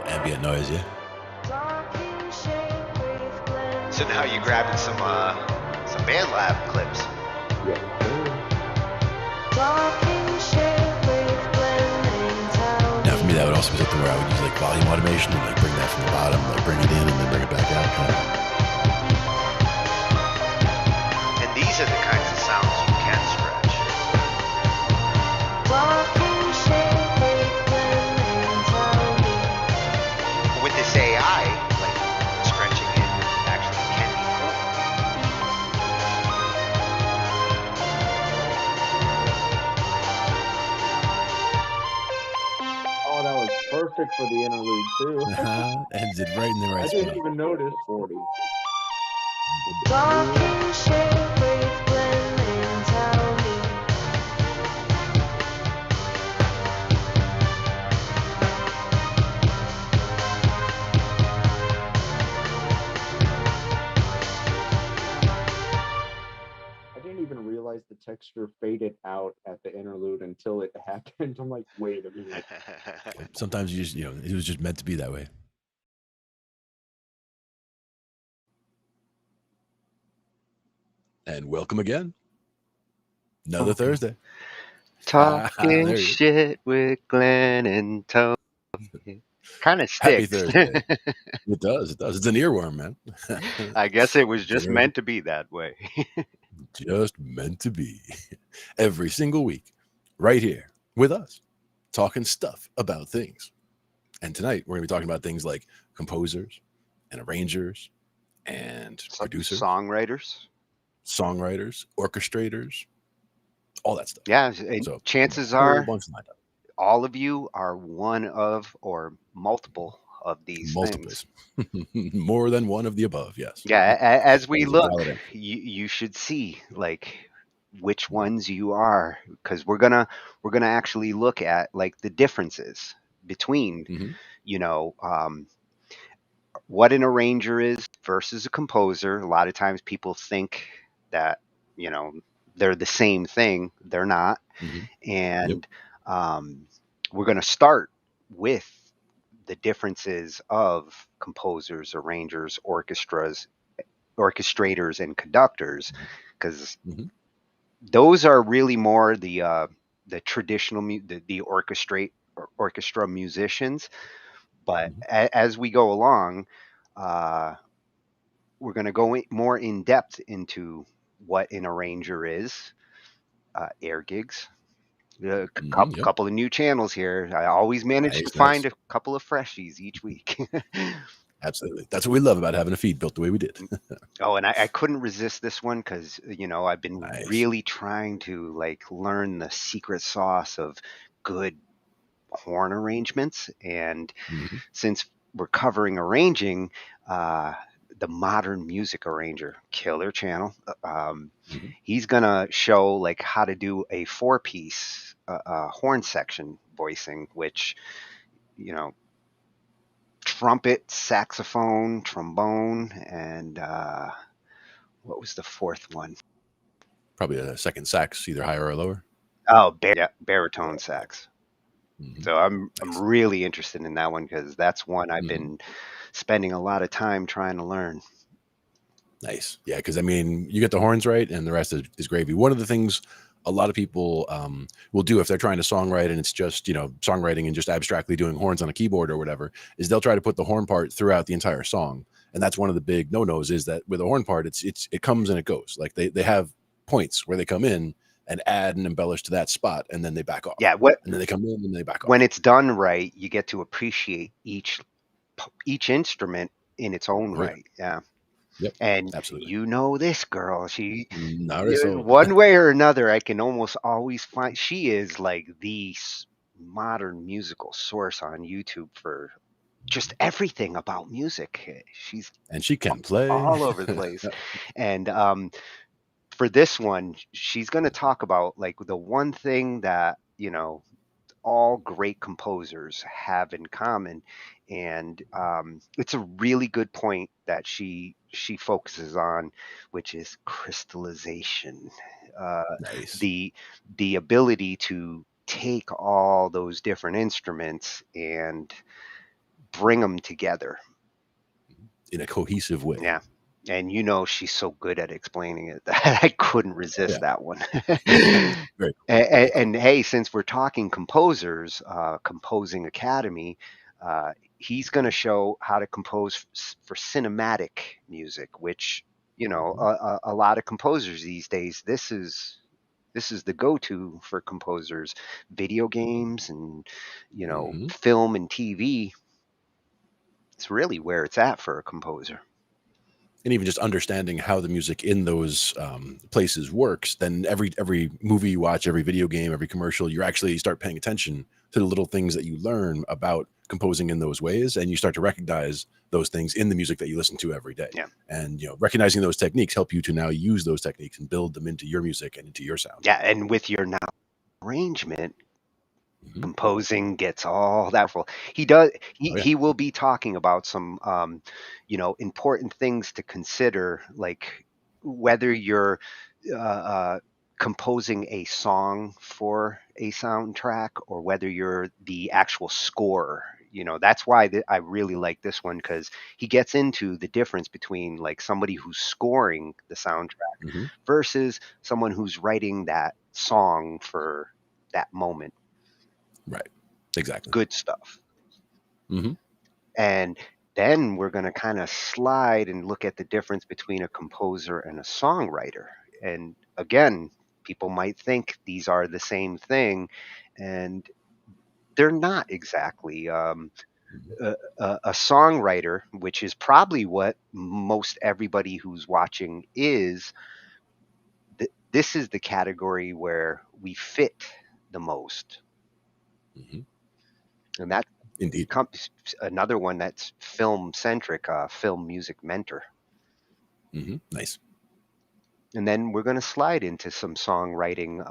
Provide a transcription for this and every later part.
Ambient noise, yeah. So now you're grabbing some band lab clips. Yeah. Now for me that would also be something where I would use like volume automation and like bring that from the bottom, like bring it in and then bring it back out. And these are the kinds of sounds you can scratch. With this AI, like scratching it actually can be cool. Oh, that was perfect for the interlude too. Ends it right in the right I spot. didn't even notice. 40. I didn't even realize the texture faded out at the interlude until it happened. I'm like, wait a minute. Sometimes you just, it was just meant to be that way. And welcome again. Another Thursday. Talking There you go. shit with Glenn and Tony. Kind of Happy sticks. Thursday. It does. It does. It's an earworm, man. I guess it was just Sure. meant to be that way. Just meant to be. Every single week, right here with us, talking stuff about things. And tonight, we're going to be talking about things like composers and arrangers and producers, Songwriters. songwriters, orchestrators, all that stuff. Yeah, and So, chances a whole are bunch lined up. all of you are one of or multiple of these things. Multiples. More than one of the above, yes. Yeah, as we That is a look, valid answer. you should see like which ones you are, because we're gonna actually look at like the differences between Mhm. you know what an arranger is versus a composer. A lot of times people think that you know they're the same thing. They're not. Mhm. Yep. And we're going to start with the differences of composers, arrangers, orchestrators, and conductors, because Mhm. those are really more the traditional the orchestra musicians. But Mhm. as we go along, uh, we're going to go more in depth into what an arranger is, air gigs, a Mhm. Yep. couple of new channels here. I always manage to Nice, find nice. a couple of freshies each week. Absolutely. That's what we love about having a feed built the way we did. Oh, and I couldn't resist this one because I've been Nice. really trying to like learn the secret sauce of good horn arrangements. And Mhm. since we're covering arranging, uh, the Modern Music Arranger, killer channel. Mhm. He's gonna show like how to do a four-piece horn section voicing, which you know, trumpet, saxophone, trombone, and what was the fourth one? Probably a second sax, either higher or lower. Oh, Yeah. baritone sax. Mhm. So I'm Nice. really interested in that one because that's one I've Mhm. been spending a lot of time trying to learn. Nice. Yeah, because I mean, you get the horns right, and the rest is gravy. One of the things a lot of people will do if they're trying to songwrite and it's just songwriting and just abstractly doing horns on a keyboard or whatever is they'll try to put the horn part throughout the entire song, and that's one of the big no-nos is that with a horn part it comes and it goes. Like they have points where they come in and add and embellish to that spot, and then they back off, Yeah, and then they come in and they back when off. it's done right, you get to appreciate each instrument in its own Oh yeah. right. Yeah. Yep. And Absolutely. this girl, she Not so. one way or another, I can almost always find she is like the modern musical source on YouTube for just everything about music. She's And she can play. all over the place. And for this one, she's going to talk about like the one thing that, all great composers have in common. And it's a really good point that she focuses on, which is crystallization, uh, Nice. the ability to take all those different instruments and bring them together. In a cohesive way. Yeah. And she's so good at explaining it that I couldn't resist Yeah. that one. Very cool. And, Very cool. and hey, since we're talking composers, Composing Academy, he's going to show how to compose for cinematic music, which Mhm. a lot of composers these days. This is the go-to for composers. Video games and Mhm. film and TV. It's really where it's at for a composer. And even just understanding how the music in those places works, then every movie you watch, every video game, every commercial, you actually start paying attention to the little things that you learn about composing in those ways, and you start to recognize those things in the music that you listen to every day. Yeah. And recognizing those techniques help you to now use those techniques and build them into your music and into your sound. Yeah, and with your now arrangement, Mhm. composing gets all that full. He does. Oh yeah. He will be talking about some, important things to consider, like whether you're composing a song for a soundtrack or whether you're the actual score. you know, that's why I really like this one, because he gets into the difference between like somebody who's scoring the soundtrack Hmm. versus someone who's writing that song for that moment. Right. Exactly. Good stuff. Hmm. And then we're going to kind of slide and look at the difference between a composer and a songwriter. And again, people might think these are the same thing, and they're not exactly. A songwriter, which is probably what most everybody who's watching is, this is the category where we fit the most. Hmm. And that Indeed. comes another one that's film centric, film music mentor. Hmm. Nice. And then we're going to slide into some songwriting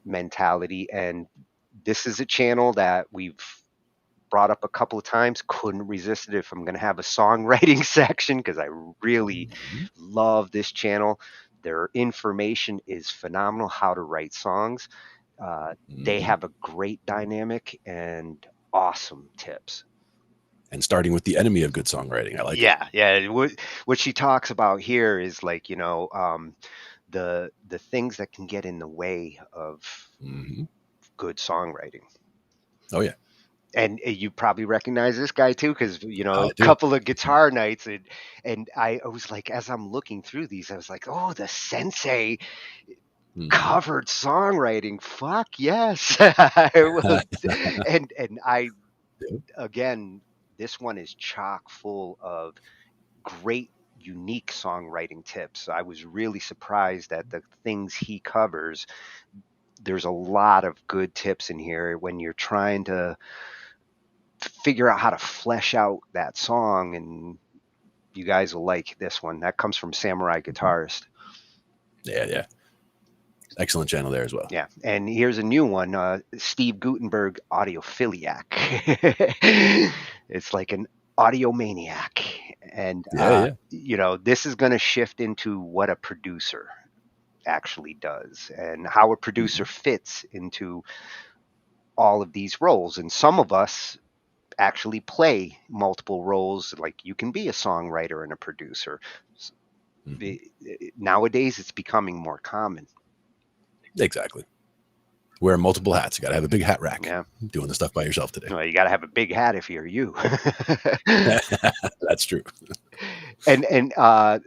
mentality. And this is a channel that we've brought up a couple of times. Couldn't resist it if I'm going to have a songwriting section, because I really Hmm. love this channel. Their information is phenomenal, how to write songs. They Hmm. have a great dynamic and awesome tips. And starting with the enemy of good songwriting. I like it. Yeah. What she talks about here is like, you know, the things that can get in the way of Hmm. good songwriting. Oh yeah. And you probably recognize this guy too, because you know, I a do. couple of guitar nights, and I was like, as I'm looking through these, I was like, oh, the sensei Hmm. covered songwriting. Fuck yes. I will. And I, Yeah. again, this one is chock full of great, unique songwriting tips. I was really surprised at the things he covers. There's a lot of good tips in here when you're trying to figure out how to flesh out that song, and you guys will like this one. That comes from Samurai Guitarist. Yeah. Excellent channel there as well. Yeah, and here's a new one, Steve Gutenberg, Audiophiliac. It's like an audio maniac, and Yeah. you know, this is going to shift into what a producer actually does and how a producer Hmm. fits into all of these roles. And some of us actually play multiple roles. Like, you can be a songwriter and a producer. Hmm. Nowadays it's becoming more common. Exactly. Wear multiple hats. You got to have a big hat rack. Yeah, Doing the stuff by yourself today. well, you got to have a big hat if you're you. That's true. And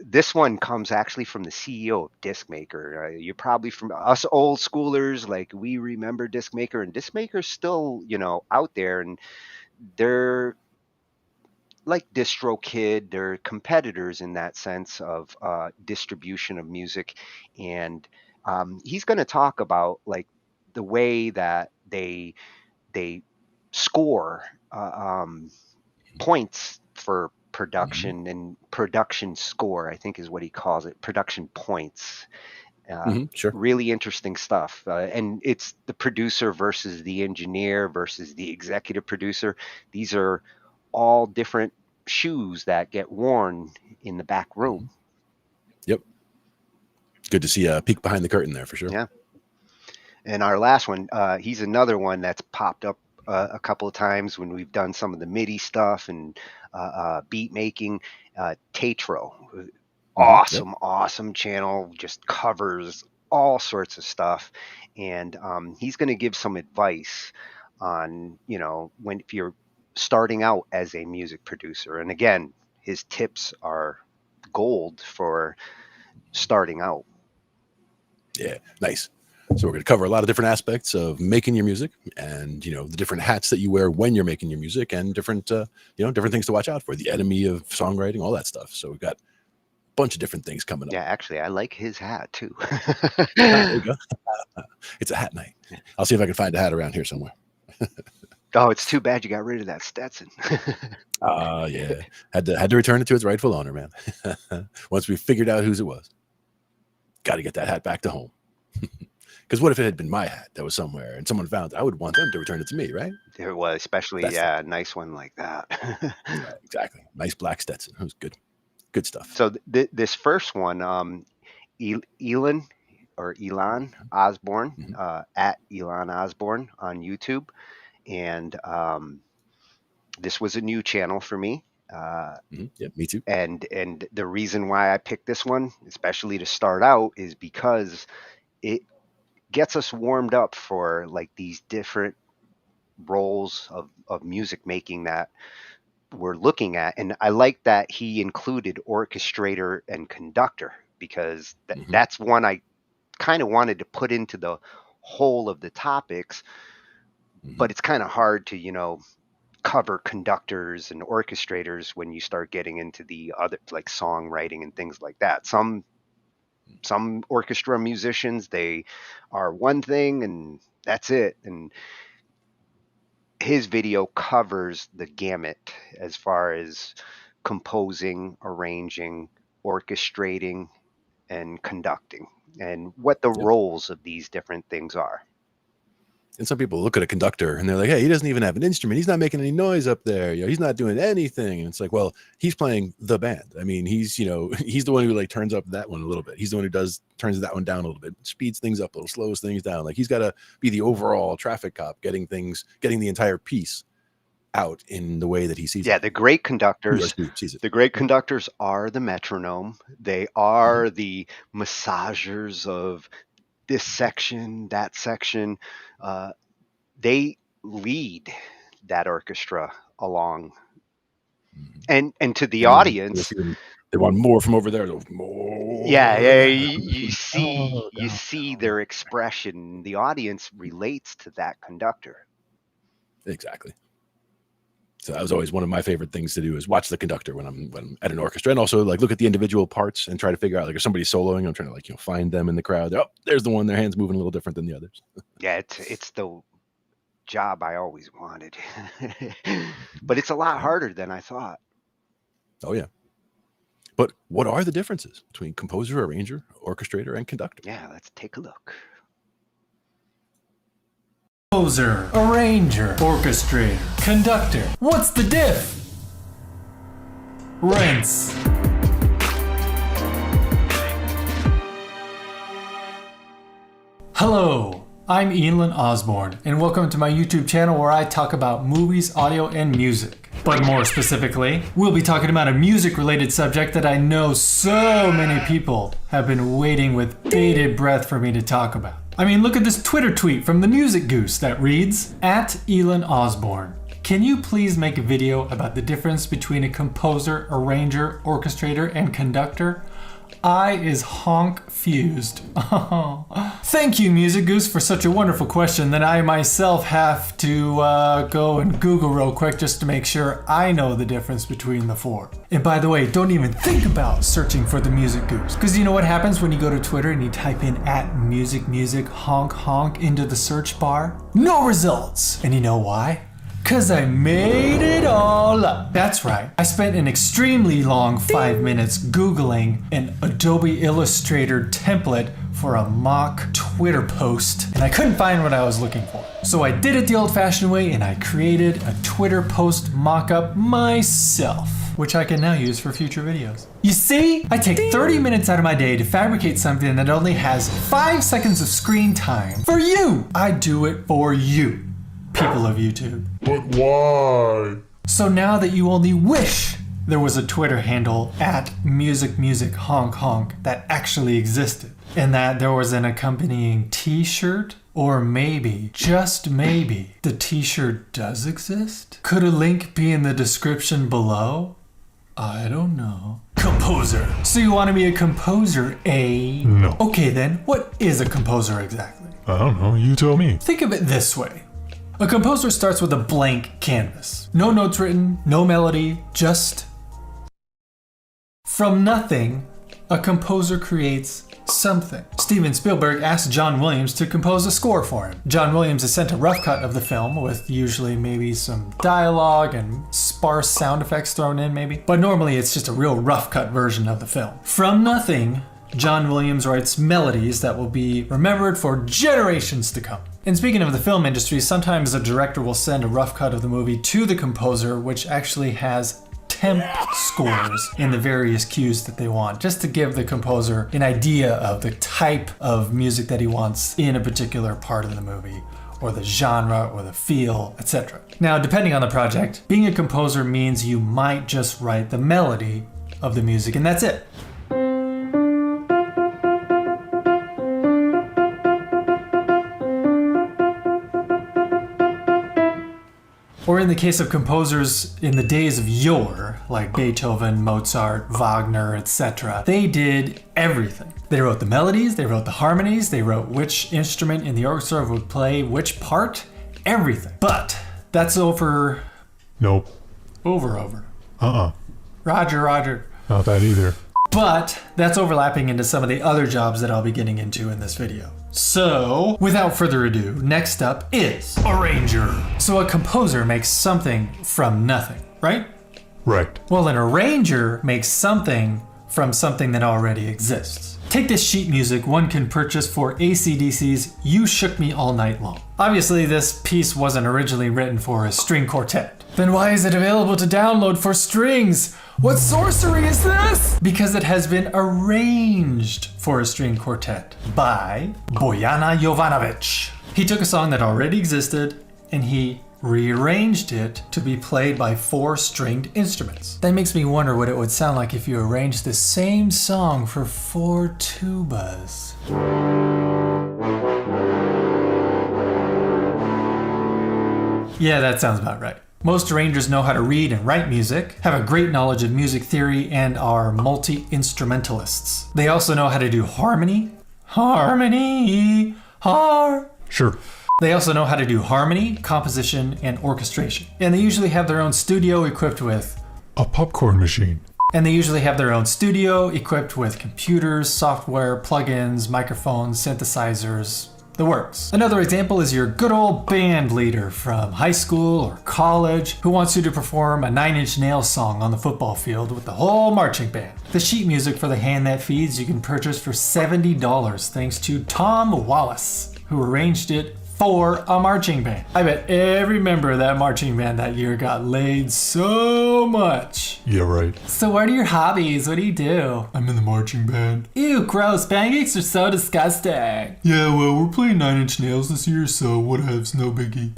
this one comes actually from the CEO of Discmaker. You're probably, from us old schoolers, like, we remember Discmaker, and Discmaker's still, you know, out there, and they're like DistroKid. They're competitors in that sense of distribution of music. And he's going to talk about like the way that they score points for Hmm. production, and production score, I think, is what he calls it, production points. Hmm. Sure. Really interesting stuff. And it's the producer versus the engineer versus the executive producer. These are all different shoes that get worn in the back room. Mhm. Yep. Good to see a peek behind the curtain there for sure. Yeah. And our last one, he's another one that's popped up a couple of times when we've done some of the MIDI stuff and beat making. Tatro, Hmm. Yep. awesome channel, just covers all sorts of stuff. And he's going to give some advice on, you know, when, if you're starting out as a music producer. And again, his tips are gold for starting out. Yeah. Nice. So we're going to cover a lot of different aspects of making your music, and the different hats that you wear when you're making your music, and different different things to watch out for, the enemy of songwriting, all that stuff. So we've got a bunch of different things coming up. Yeah, actually, I like his hat too. There you go. It's a hat night. I'll see if I can find a hat around here somewhere. Oh, it's too bad you got rid of that Stetson. Yeah, had to return it to its rightful owner, man. Once we figured out whose it was, got to get that hat back to home. Because what if it had been my hat that was somewhere and someone found it? I would want them to return it to me, right? There was, especially, That's yeah, a nice one like that. right, exactly. Nice black Stetson. It was good stuff. So this first one, Elon or Elon Osborne, Mhm. at Elon Osborne on YouTube. and this was a new channel for me. Yeah, me too. And the reason why I picked this one, especially to start out, is because it gets us warmed up for like these different roles of music making that we're looking at. And I like that he included orchestrator and conductor, because that's one I kind of wanted to put into the whole of the topics, but it's kind of hard to, you know, cover conductors and orchestrators when you start getting into the other, like songwriting and things like that. Some orchestra musicians, they are one thing and that's it. And his video covers the gamut as far as composing, arranging, orchestrating, and conducting, and what the roles of these different things are. And some people look at a conductor and they're like, hey, he doesn't even have an instrument. He's not making any noise up there. You know, he's not doing anything. And it's like, well, he's playing the band. I mean, he's, you know, he's the one who like turns up that one a little bit. He's the one who turns that one down a little bit, speeds things up a little, slows things down. Like he's got to be the overall traffic cop, getting the entire piece out in the way that he sees it. Yeah, the great conductors are the metronome. They are the massagers of this section, that section. They lead that orchestra along, and to the audience, they want more from over there. More. Yeah, you see their expression. The audience relates to that conductor. Exactly. So that was always one of my favorite things to do, is watch the conductor when I'm at an orchestra, and also like look at the individual parts and try to figure out, like, if somebody's soloing, I'm trying to, like, you know, find them in the crowd. Oh, there's the one, their hand's moving a little different than the others. Yeah, it's the job I always wanted, but it's a lot harder than I thought. Oh yeah. But what are the differences between composer, arranger, orchestrator, and conductor? Yeah, let's take a look. Composer, arranger, orchestrator, conductor. What's the diff? Rinse. Hello, I'm Elon Osborne, and welcome to my YouTube channel where I talk about movies, audio, and music. But more specifically, we'll be talking about a music-related subject that I know so many people have been waiting with bated breath for me to talk about. I mean, look at this Twitter tweet from the Music Goose that reads, @Elon Osborne. Can you please make a video about the difference between a composer, arranger, orchestrator, and conductor? I is honk fused. Thank you, Music Goose, for such a wonderful question that I myself have to go and Google real quick just to make sure I know the difference between the four. And by the way, don't even think about searching for the Music Goose, because you know what happens when you go to Twitter and you type in @music honk honk into the search bar? No results! And you know why? Cause I made it all up. That's right. I spent an extremely long 5 minutes Googling an Adobe Illustrator template for a mock Twitter post, and I couldn't find what I was looking for. So I did it the old-fashioned way, and I created a Twitter post mock-up myself, which I can now use for future videos. You see, I take 30 minutes out of my day to fabricate something that only has 5 seconds of screen time for you. I do it for you, people of YouTube. But why? So now that you only wish there was a Twitter handle @music honk honk that actually existed, and that there was an accompanying t-shirt, or maybe, just maybe, the t-shirt does exist? Could a link be in the description below? I don't know. Composer. So you want to be a composer, eh? No. Okay then, what is a composer exactly? I don't know, you tell me. Think of it this way. A composer starts with a blank canvas. No notes written, no melody, just... From nothing, a composer creates something. Steven Spielberg asked John Williams to compose a score for him. John Williams is sent a rough cut of the film with usually maybe some dialogue and sparse sound effects thrown in maybe. But normally it's just a real rough cut version of the film. From nothing, John Williams writes melodies that will be remembered for generations to come. And speaking of the film industry, sometimes a director will send a rough cut of the movie to the composer, which actually has temp scores in the various cues that they want, just to give the composer an idea of the type of music that he wants in a particular part of the movie, or the genre or the feel, etc. Now, depending on the project, being a composer means you might just write the melody of the music and that's it. Or in the case of composers in the days of yore, like Beethoven, Mozart, Wagner, etc., they did everything. They wrote the melodies, they wrote the harmonies, they wrote which instrument in the orchestra would play which part, everything. But that's over. Nope. Over. Uh-uh. Roger. Not that either. But that's overlapping into some of the other jobs that I'll be getting into in this video. So, without further ado, next up is arranger. So a composer makes something from nothing, right? Right. Well, an arranger makes something from something that already exists. Take this sheet music one can purchase for AC/DC's You Shook Me All Night Long. Obviously, this piece wasn't originally written for a string quartet. Then why is it available to download for strings? What sorcery is this? Because it has been arranged for a string quartet by Bojana Jovanovic. He took a song that already existed and he rearranged it to be played by 4 stringed instruments. That makes me wonder what it would sound like if you arranged the same song for 4 tubas. Yeah, that sounds about right. Most arrangers know how to read and write music, have a great knowledge of music theory, and are multi-instrumentalists. They also know how to do harmony. Sure. They also know how to do harmony, composition, and orchestration. And they usually have their own studio equipped with A popcorn machine. computers, software, plugins, microphones, synthesizers, the works. Another example is your good old band leader from high school or college who wants you to perform a 9 Inch Nails song on the football field with the whole marching band. The sheet music for The Hand That Feeds you can purchase for $70 thanks to Tom Wallace, who arranged it for a marching band. I bet every member of that marching band that year got laid so much. Yeah, right. So what are your hobbies? What do you do? I'm in the marching band. Ew, gross. Pancakes are so disgusting. Yeah, well, we're playing 9 Inch Nails this year, so whatevs, no biggie.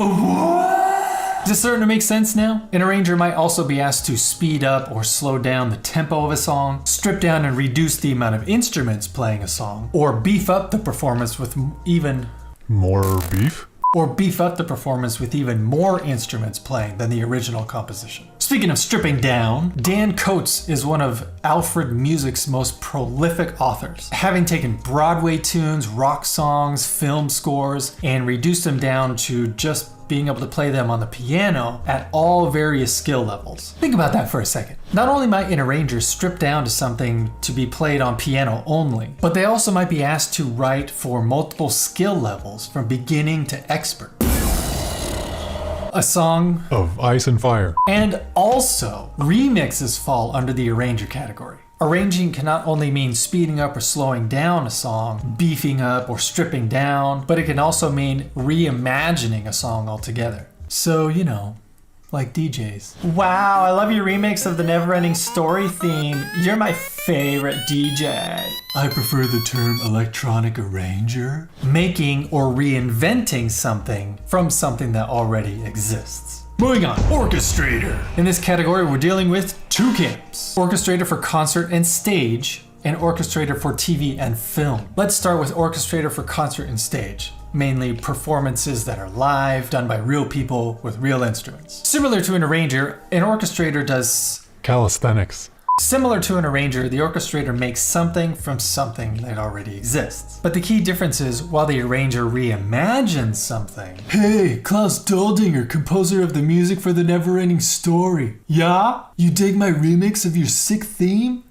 Is this starting to make sense now? An arranger might also be asked to speed up or slow down the tempo of a song, strip down and reduce the amount of instruments playing a song, or beef up the performance with even More beef? even more instruments playing than the original composition. Speaking of stripping down, Dan Coates is one of Alfred Music's most prolific authors, having taken Broadway tunes, rock songs, film scores, and reduced them down to just being able to play them on the piano at all various skill levels. Think about that for a second. Not only might an arranger strip down to something to be played on piano only, but they also might be asked to write for multiple skill levels from beginning to expert. A song Of Ice and Fire. and also remixes fall under the arranger category. Arranging can not only mean speeding up or slowing down a song, beefing up or stripping down, but it can also mean reimagining a song altogether. So, you know, like DJs. Wow, I love your remix of the Neverending Story theme. You're my favorite DJ. I prefer the term electronic arranger. Making or reinventing something from something that already exists. Moving on, orchestrator. In this category, we're dealing with 2 camps. Orchestrator for concert and stage, and orchestrator for TV and film. Let's start with orchestrator for concert and stage. Mainly performances that are live, done by real people with real instruments. Similar to an arranger, an orchestrator does Calisthenics. Similar to an arranger, the orchestrator makes something from something that already exists. But the key difference is, while the arranger reimagines something. Hey, Klaus Doldinger, composer of the music for the Neverending Story. Yeah? You dig my remix of your sick theme?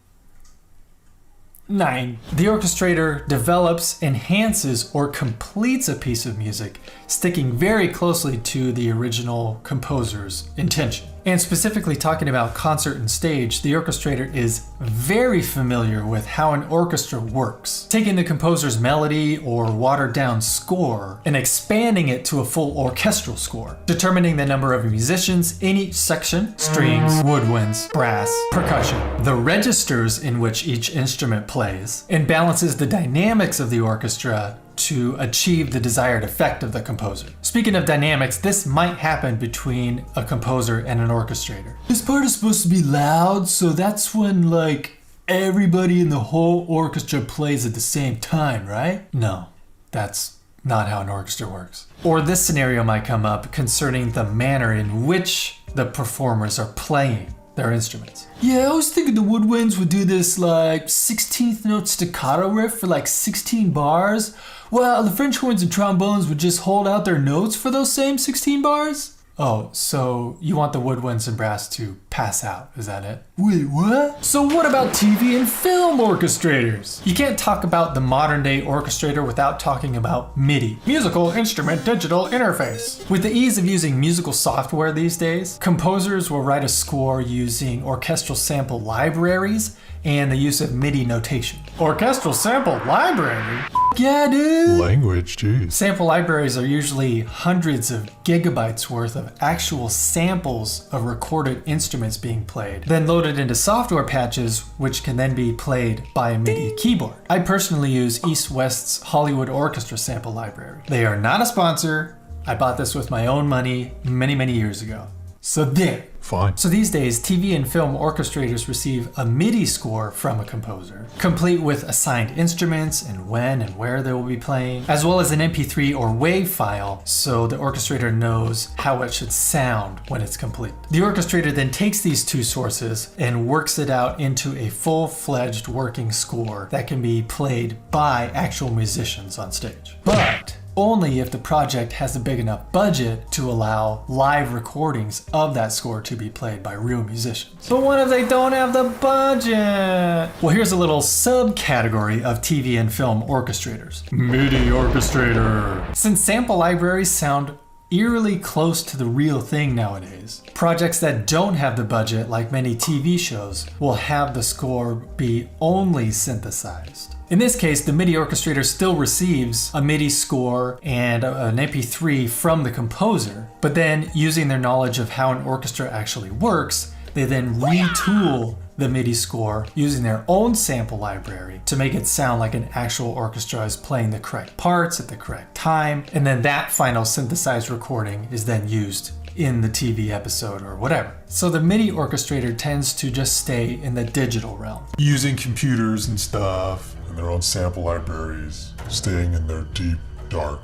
9. The orchestrator develops, enhances, or completes a piece of music, sticking very closely to the original composer's intention. And specifically talking about concert and stage, the orchestrator is very familiar with how an orchestra works, taking the composer's melody or watered down score and expanding it to a full orchestral score, determining the number of musicians in each section, strings, woodwinds, brass, percussion, the registers in which each instrument plays, and balances the dynamics of the orchestra to achieve the desired effect of the composer. Speaking of dynamics, this might happen between a composer and an orchestrator. This part is supposed to be loud, so that's when like everybody in the whole orchestra plays at the same time, right? No, that's not how an orchestra works. Or this scenario might come up concerning the manner in which the performers are playing their instruments. Yeah, I was thinking the woodwinds would do this like 16th note staccato riff for like 16 bars, while the French horns and trombones would just hold out their notes for those same 16 bars? Oh, so you want the woodwinds and brass to pass out, is that it? Wait, what? So what about TV and film orchestrators? You can't talk about the modern day orchestrator without talking about MIDI, Musical Instrument Digital Interface. With the ease of using musical software these days, composers will write a score using orchestral sample libraries and the use of MIDI notation. Orchestral sample library? Yeah, dude! Language, geez. Sample libraries are usually hundreds of gigabytes worth of actual samples of recorded instruments being played, then loaded into software patches, which can then be played by a MIDI keyboard. I personally use East West's Hollywood Orchestra sample library. They are not a sponsor. I bought this with my own money many years ago. So there. Fine. So these days, TV and film orchestrators receive a MIDI score from a composer, complete with assigned instruments and when and where they will be playing, as well as an MP3 or WAV file, so the orchestrator knows how it should sound when it's complete. The orchestrator then takes these two sources and works it out into a full-fledged working score that can be played by actual musicians on stage. But only if the project has a big enough budget to allow live recordings of that score to be played by real musicians. But what if they don't have the budget? Well, here's a little subcategory of TV and film orchestrators. MIDI orchestrator. Since sample libraries sound eerily close to the real thing nowadays, projects that don't have the budget, like many TV shows, will have the score be only synthesized. In this case, the MIDI orchestrator still receives a MIDI score and an MP3 from the composer, but then using their knowledge of how an orchestra actually works, they then retool the MIDI score using their own sample library to make it sound like an actual orchestra is playing the correct parts at the correct time, and then that final synthesized recording is then used in the TV episode or whatever. So the MIDI orchestrator tends to just stay in the digital realm. Using computers and stuff, and their own sample libraries, staying in their deep, dark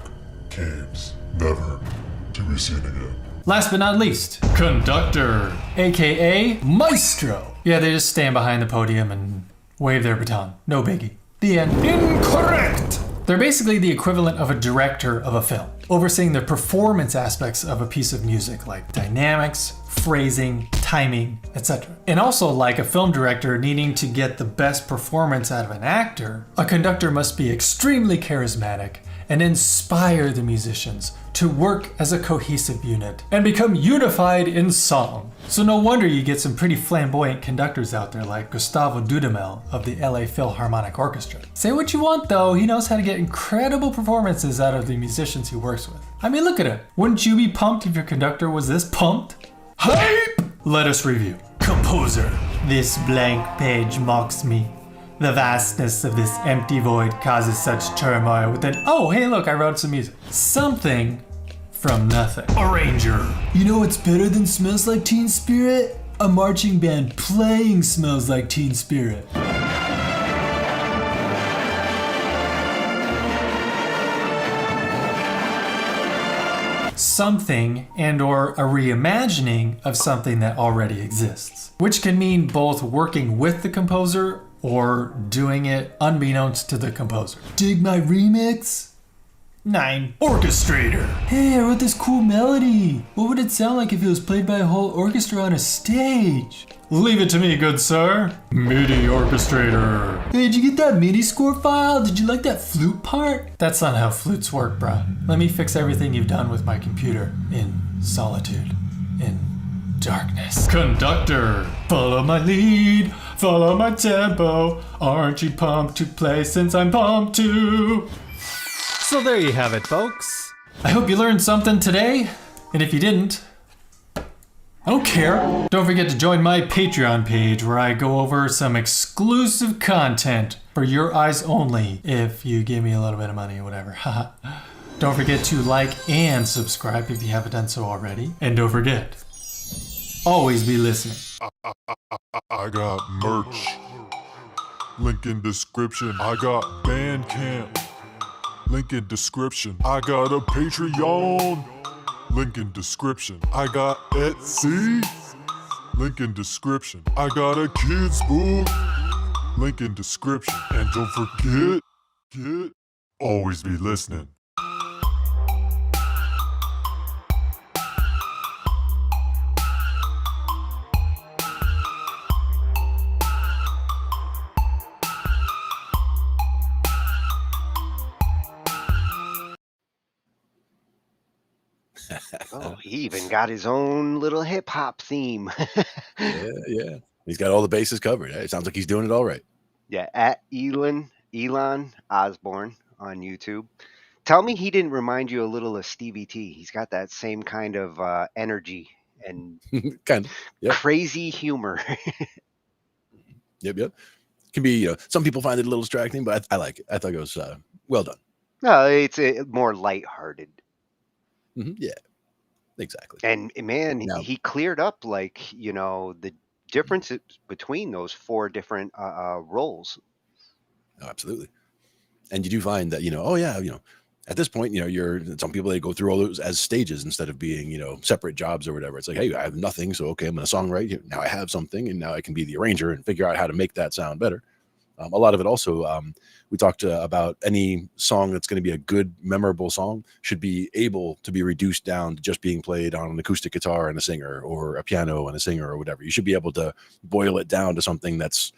caves, never to be seen again. Last but not least, conductor, aka maestro. Yeah, they just stand behind the podium and wave their baton. No biggie. The end. Incorrect! They're basically the equivalent of a director of a film, overseeing the performance aspects of a piece of music like dynamics, phrasing, timing, etc. And also, like a film director needing to get the best performance out of an actor, a conductor must be extremely charismatic and inspire the musicians to work as a cohesive unit and become unified in song. So no wonder you get some pretty flamboyant conductors out there like Gustavo Dudamel of the LA Philharmonic Orchestra. Say what you want though, he knows how to get incredible performances out of the musicians he works with. I mean, look at it. Wouldn't you be pumped if your conductor was this pumped? Hype! Let us review. Composer. This blank page mocks me. The vastness of this empty void causes such turmoil within. Oh, hey, look, I wrote some music. Something from nothing. Arranger. You know what's better than Smells Like Teen Spirit? A marching band playing Smells Like Teen Spirit. Something and or a reimagining of something that already exists, which can mean both working with the composer or doing it unbeknownst to the composer. Dig my remix? 9. Orchestrator. Hey, I wrote this cool melody. What would it sound like if it was played by a whole orchestra on a stage? Leave it to me, good sir. MIDI orchestrator. Hey, did you get that MIDI score file? Did you like that flute part? That's not how flutes work, bruh. Let me fix everything you've done with my computer in solitude, in darkness. Conductor. Follow my lead, follow my tempo. Aren't you pumped to play since I'm pumped to? So there you have it, folks. I hope you learned something today. And if you didn't, I don't care. Don't forget to join my Patreon page where I go over some exclusive content for your eyes only if you give me a little bit of money or whatever. Don't forget to like and subscribe if you haven't done so already. And don't forget, always be listening. I got merch. Link in description. I got Bandcamp. Link in description. I got a Patreon. Link in description. I got Etsy. Link in description. I got a kids book. Link in description. And don't forget, always be listening. Oh, he even got his own little hip hop theme. Yeah. He's got all the bases covered. It sounds like he's doing it all right. Yeah, at Elon Osborne on YouTube. Tell me he didn't remind you a little of Stevie T. He's got that same kind of energy and Kind of. Yep. crazy humor. Yep. Can be, some people find it a little distracting, but I like it. I thought it was well done. No, it's more lighthearted. Yeah, exactly. And man, Now- he cleared up the differences between those 4 different roles. Oh, absolutely. And you do find that, at this point, you're some people, they go through all those as stages instead of being, separate jobs or whatever. It's like, hey, I have nothing. So, okay, I'm going to songwrite. Now I have something, and now I can be the arranger and figure out how to make that sound better. A lot of it also, we talked about any song that's going to be a good, memorable song should be able to be reduced down to just being played on an acoustic guitar and a singer, or a piano and a singer, or whatever. You should be able to boil it down to something that's,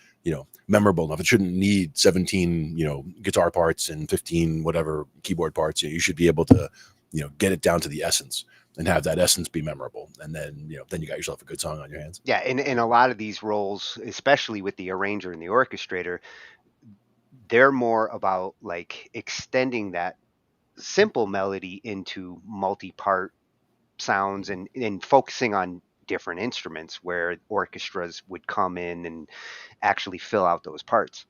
memorable enough. It shouldn't need 17, guitar parts and 15 whatever keyboard parts. You should be able to, get it down to the essence and have that essence be memorable. And then, then you got yourself a good song on your hands. Yeah, and a lot of these roles, especially with the arranger and the orchestrator, they're more about like extending that simple melody into multi-part sounds and focusing on different instruments where orchestras would come in and actually fill out those parts.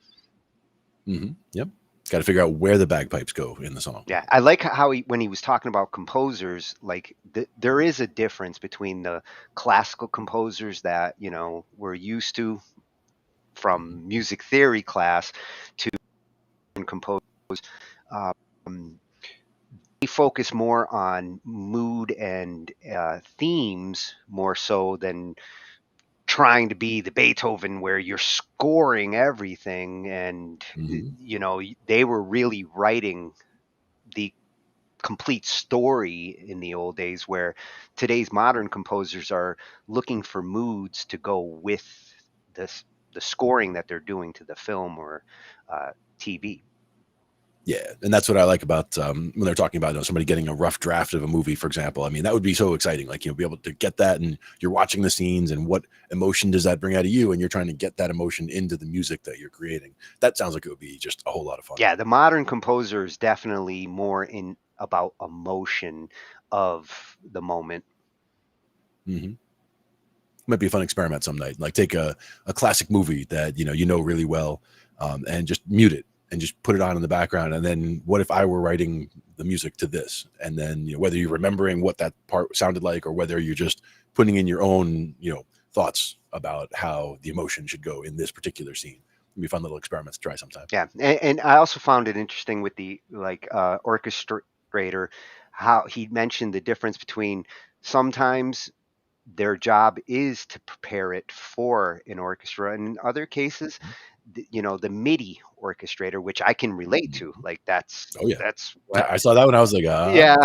Yep. Got to figure out where the bagpipes go in the song. Yeah, I like how when he was talking about composers, like there is a difference between the classical composers that we're used to from music theory class to composers. They focus more on mood and themes more so than trying to be the Beethoven where you're scoring everything. And, they were really writing the complete story in the old days, where today's modern composers are looking for moods to go with the scoring that they're doing to the film or TV. Yeah, and that's what I like about when they're talking about somebody getting a rough draft of a movie, for example. I mean, that would be so exciting. Like, be able to get that, and you're watching the scenes, and what emotion does that bring out of you? And you're trying to get that emotion into the music that you're creating. That sounds like it would be just a whole lot of fun. Yeah, the modern composer is definitely more in about emotion of the moment. Might be a fun experiment some night. Like, take a classic movie that you know really well, and just mute it and just put it on in the background. And then what if I were writing the music to this? And then whether you're remembering what that part sounded like, or whether you're just putting in your own thoughts about how the emotion should go in this particular scene. It'd be a fun little experiment to try sometime. Yeah, and I also found it interesting with the orchestrator, how he mentioned the difference between sometimes their job is to prepare it for an orchestra, and in other cases, the MIDI orchestrator, which I can relate to. Like that's what I saw that when I was like, yeah.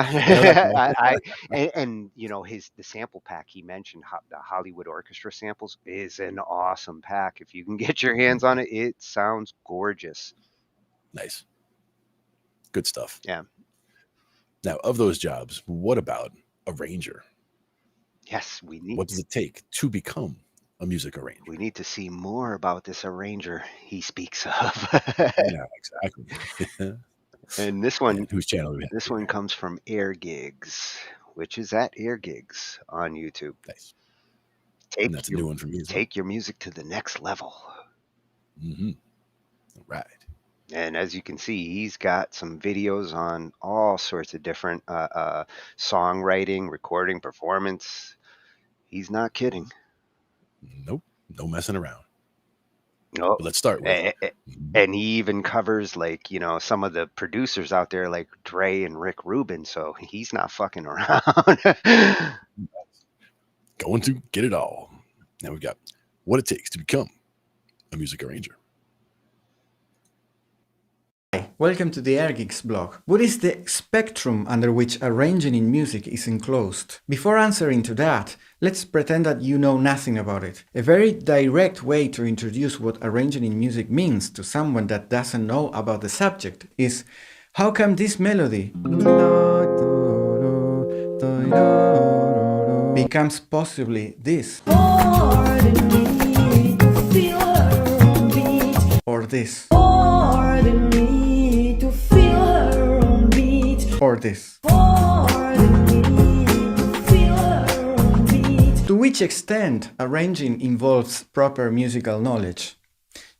And the sample pack he mentioned, the Hollywood Orchestra samples, is an awesome pack. If you can get your hands on it, it sounds gorgeous. Nice, good stuff. Yeah. Now, of those jobs, what about arranger? Yes, we need. What does it take to become a music arranger? We need to see more about this arranger he speaks of. Yeah, exactly. And this one, whose channel? This one comes from Air Gigs, which is at Air Gigs on YouTube. Nice. And that's a new one for me. Take your music to the next level. All right. And as you can see, he's got some videos on all sorts of different songwriting, recording, performance. He's not kidding. Nope, no messing around. No. But let's start with. And he even covers, like, you know, some of the producers out there like Dre and Rick Rubin, so he's not fucking around. Going to get it all. Now we've got what it takes to become a music arranger. Hi, welcome to the AirGeeks blog. What is the spectrum under which arranging in music is enclosed? Before answering to that, let's pretend that you know nothing about it. A very direct way to introduce what arranging in music means to someone that doesn't know about the subject is, how come this melody becomes possibly this? Or this? Or this? To which extent arranging involves proper musical knowledge?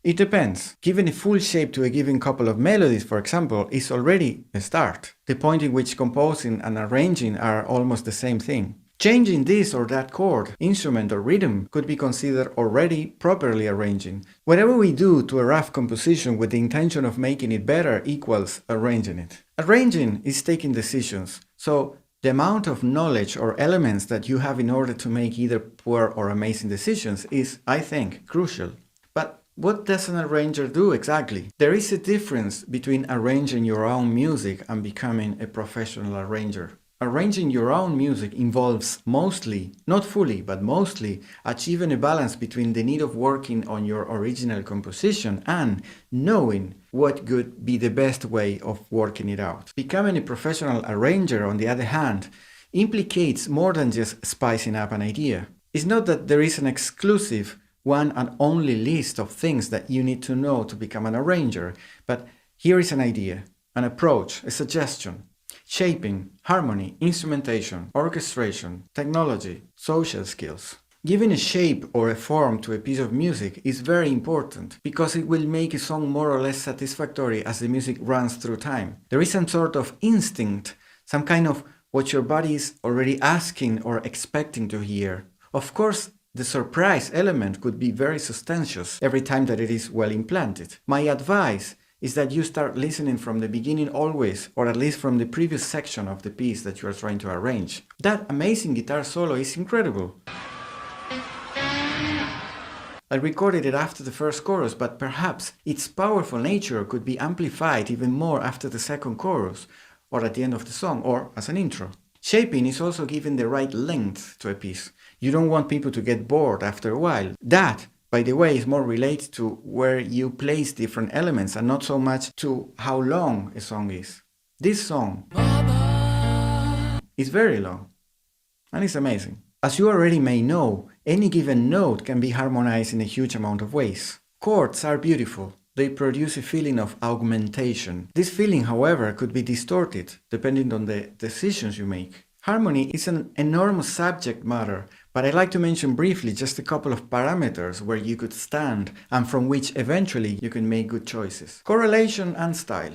It depends. Giving a full shape to a given couple of melodies, for example, is already a start. The point in which composing and arranging are almost the same thing. Changing this or that chord, instrument or rhythm could be considered already properly arranging. Whatever we do to a rough composition with the intention of making it better equals arranging it. Arranging is taking decisions, so the amount of knowledge or elements that you have in order to make either poor or amazing decisions is, I think, crucial. But what does an arranger do exactly? There is a difference between arranging your own music and becoming a professional arranger. Arranging your own music involves mostly, not fully, but mostly, achieving a balance between the need of working on your original composition and knowing what could be the best way of working it out. Becoming a professional arranger, on the other hand, implicates more than just spicing up an idea. It's not that there is an exclusive, one and only list of things that you need to know to become an arranger, but here is an idea, an approach, a suggestion. Shaping, harmony, instrumentation, orchestration, technology, social skills. Giving a shape or a form to a piece of music is very important because it will make a song more or less satisfactory as the music runs through time. There is some sort of instinct, some kind of what your body is already asking or expecting to hear. Of course, the surprise element could be very substantial every time that it is well implanted. My advice is that you start listening from the beginning always, or at least from the previous section of the piece that you are trying to arrange. That amazing guitar solo is incredible. I recorded it after the first chorus, but perhaps its powerful nature could be amplified even more after the second chorus, or at the end of the song, or as an intro. Shaping is also giving the right length to a piece. You don't want people to get bored after a while. That, by the way, is more related to where you place different elements and not so much to how long a song is. This song is very long and it's amazing. As you already may know, any given note can be harmonized in a huge amount of ways. Chords are beautiful. They produce a feeling of augmentation. This feeling, however, could be distorted depending on the decisions you make. Harmony is an enormous subject matter, but I'd like to mention briefly just a couple of parameters where you could stand and from which eventually you can make good choices. Correlation and style.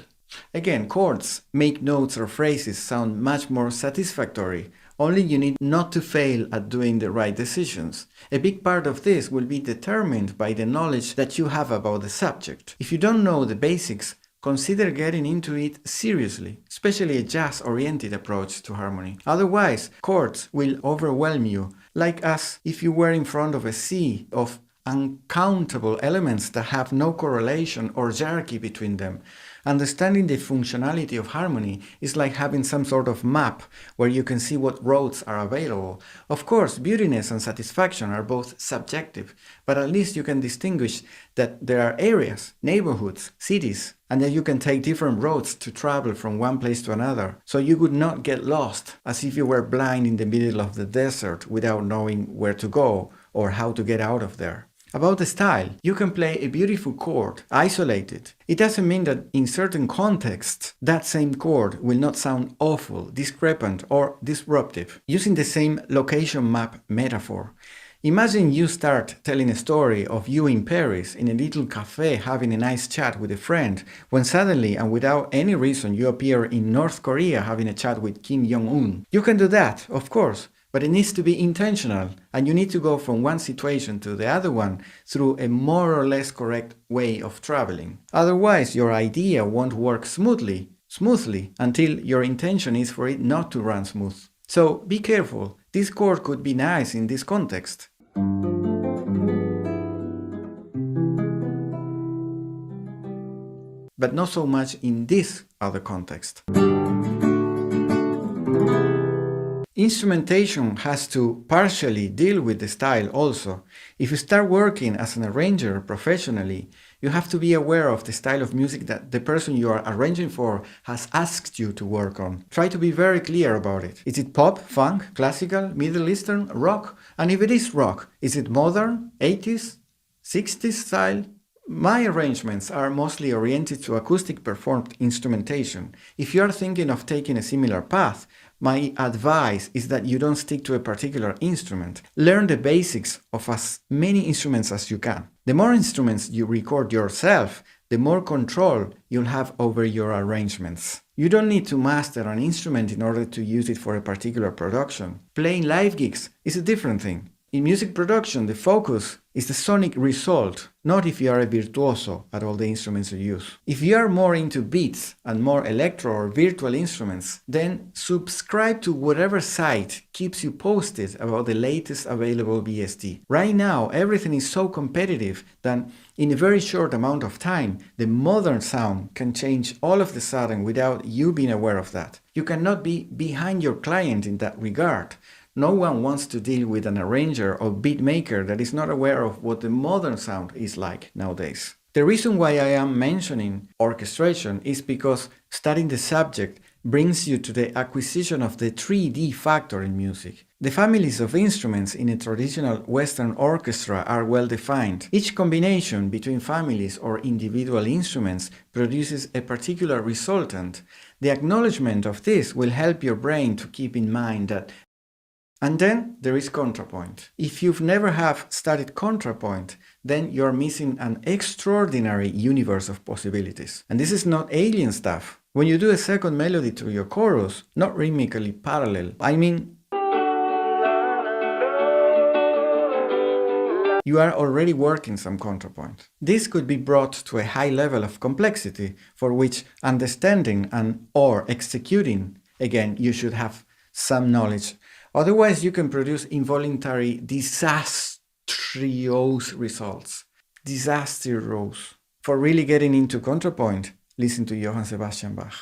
Again, chords make notes or phrases sound much more satisfactory, only you need not to fail at doing the right decisions. A big part of this will be determined by the knowledge that you have about the subject. If you don't know the basics, consider getting into it seriously, especially a jazz-oriented approach to harmony. Otherwise, chords will overwhelm you, like as if you were in front of a sea of uncountable elements that have no correlation or hierarchy between them. Understanding the functionality of harmony is like having some sort of map where you can see what roads are available. Of course, beautiness and satisfaction are both subjective, but at least you can distinguish that there are areas, neighborhoods, cities, and that you can take different roads to travel from one place to another, so you would not get lost as if you were blind in the middle of the desert without knowing where to go or how to get out of there. About the style, you can play a beautiful chord, isolated. It doesn't mean that in certain contexts, that same chord will not sound awful, discrepant, or disruptive. Using the same location map metaphor, Imagine you start telling a story of you in Paris in a little cafe having a nice chat with a friend, when suddenly and without any reason you appear in North Korea having a chat with Kim Jong-un. You can do that, of course, but it needs to be intentional, and you need to go from one situation to the other one through a more or less correct way of traveling. Otherwise, your idea won't work smoothly until your intention is for it not to run smooth. So be careful. This chord could be nice in this context. But not so much in this other context. Instrumentation has to partially deal with the style also. If you start working as an arranger professionally, you have to be aware of the style of music that the person you are arranging for has asked you to work on. Try to be very clear about it. Is it pop, funk, classical, Middle Eastern, rock? And if it is rock, is it modern, 80s, 60s style? My arrangements are mostly oriented to acoustic performed instrumentation. If you are thinking of taking a similar path, my advice is that you don't stick to a particular instrument. Learn the basics of as many instruments as you can. The more instruments you record yourself, the more control you'll have over your arrangements. You don't need to master an instrument in order to use it for a particular production. Playing live gigs is a different thing. In music production, the focus is the sonic result, not if you are a virtuoso at all the instruments you use. If you are more into beats and more electro or virtual instruments, then subscribe to whatever site keeps you posted about the latest available VST. Right now, everything is so competitive that in a very short amount of time, the modern sound can change all of a sudden without you being aware of that. You cannot be behind your client in that regard. No one wants to deal with an arranger or beat maker that is not aware of what the modern sound is like nowadays. The reason why I am mentioning orchestration is because studying the subject brings you to the acquisition of the 3D factor in music. The families of instruments in a traditional Western orchestra are well defined. Each combination between families or individual instruments produces a particular resultant. The acknowledgement of this will help your brain to keep in mind that. And then there is contrapoint. If you've never have studied contrapoint, then you're missing an extraordinary universe of possibilities. And this is not alien stuff. When you do a second melody to your chorus, not rhythmically parallel, I mean, you are already working some contrapoint. This could be brought to a high level of complexity for which understanding and or executing, again, you should have some knowledge. Otherwise, you can produce involuntary disastrous results. Disastrous. For really getting into contrapoint, listen to Johann Sebastian Bach.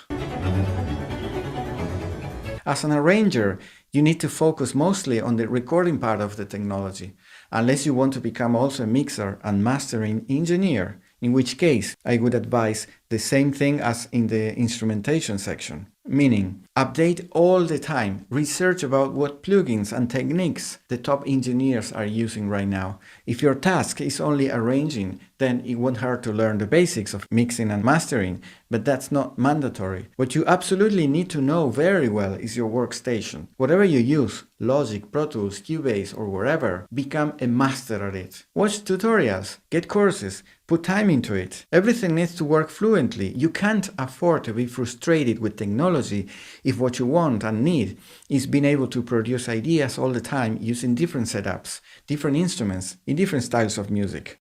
As an arranger, you need to focus mostly on the recording part of the technology, unless you want to become also a mixer and mastering engineer, in which case I would advise the same thing as in the instrumentation section. Meaning, update all the time, research about what plugins and techniques the top engineers are using right now. If your task is only arranging, then it won't hurt to learn the basics of mixing and mastering, but that's not mandatory. What you absolutely need to know very well is your workstation. Whatever you use, Logic, Pro Tools, Cubase or wherever, become a master at it. Watch tutorials, get courses, put time into it. Everything needs to work fluently. You can't afford to be frustrated with technology if what you want and need is being able to produce ideas all the time using different setups, different instruments, in different styles of music.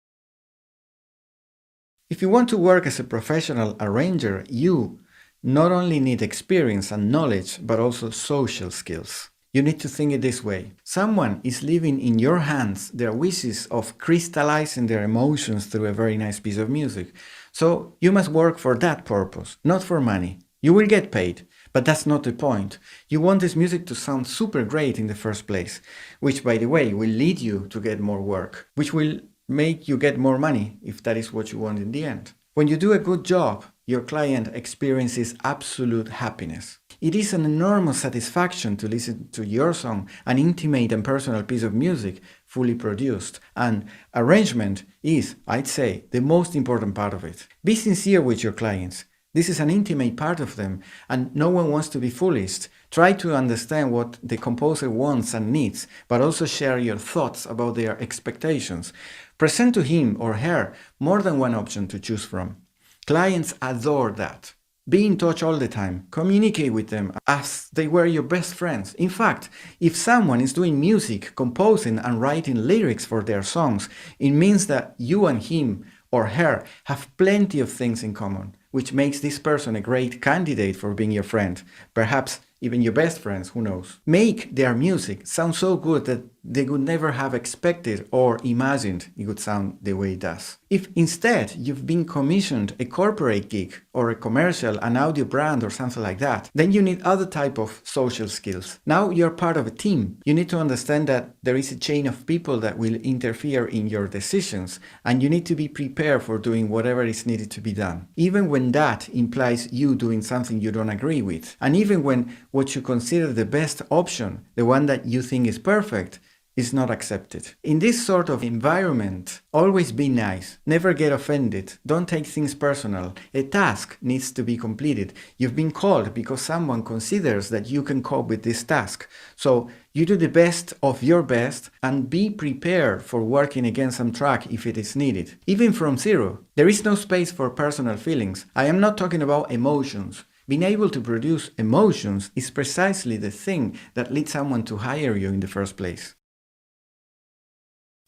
If you want to work as a professional arranger, you not only need experience and knowledge, but also social skills. You need to think it this way. Someone is leaving in your hands their wishes of crystallizing their emotions through a very nice piece of music. So you must work for that purpose, not for money. You will get paid, but that's not the point. You want this music to sound super great in the first place, which by the way will lead you to get more work, which will make you get more money if that is what you want in the end. When you do a good job, your client experiences absolute happiness. It is an enormous satisfaction to listen to your song, an intimate and personal piece of music, fully produced. And arrangement is, I'd say, the most important part of it. Be sincere with your clients. This is an intimate part of them, and no one wants to be foolish. Try to understand what the composer wants and needs, but also share your thoughts about their expectations. Present to him or her more than one option to choose from. Clients adore that. Be in touch all the time. Communicate with them as they were your best friends. In fact, if someone is doing music, composing, and writing lyrics for their songs, it means that you and him or her have plenty of things in common, which makes this person a great candidate for being your friend. Perhaps even your best friends, who knows. Make their music sound so good that they would never have expected or imagined it would sound the way it does. If instead you've been commissioned a corporate gig or a commercial, an audio brand or something like that, then you need other type of social skills. Now you're part of a team. You need to understand that there is a chain of people that will interfere in your decisions, and you need to be prepared for doing whatever is needed to be done. Even when that implies you doing something you don't agree with, and even when what you consider the best option, the one that you think is perfect, is not accepted. In this sort of environment, always be nice. Never get offended. Don't take things personal. A task needs to be completed. You've been called because someone considers that you can cope with this task. So you do the best of your best and be prepared for working against some track if it is needed. Even from zero, there is no space for personal feelings. I am not talking about emotions. Being able to produce emotions is precisely the thing that leads someone to hire you in the first place.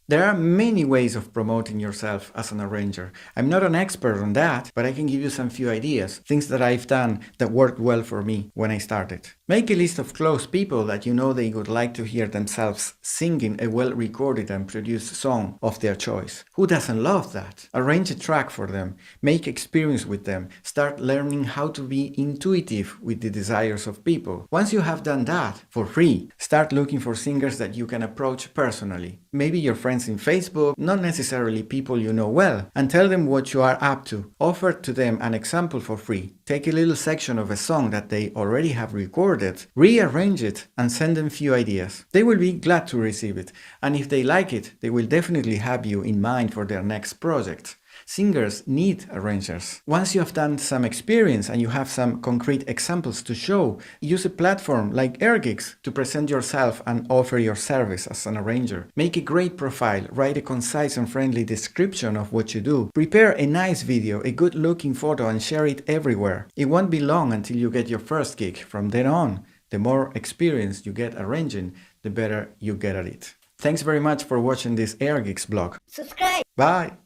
There are many ways of promoting yourself as an arranger. I'm not an expert on that, but I can give you some few ideas, things that I've done that worked well for me when I started. Make a list of close people that you know they would like to hear themselves singing a well-recorded and produced song of their choice. Who doesn't love that? Arrange a track for them, make experience with them, start learning how to be intuitive with the desires of people. Once you have done that, for free, start looking for singers that you can approach personally. Maybe your friends in Facebook, not necessarily people you know well, and tell them what you are up to. Offer to them an example for free. Take a little section of a song that they already have recorded, rearrange it, and send them few ideas. They will be glad to receive it, and if they like it, they will definitely have you in mind for their next project. Singers need arrangers. Once you have done some experience and you have some concrete examples to show, use a platform like AirGigs to present yourself and offer your service as an arranger. Make a great profile, write a concise and friendly description of what you do. Prepare a nice video, a good looking photo, and share it everywhere. It won't be long until you get your first gig. From then on, the more experience you get arranging, the better you get at it. Thanks very much for watching this AirGigs blog. Subscribe. Bye!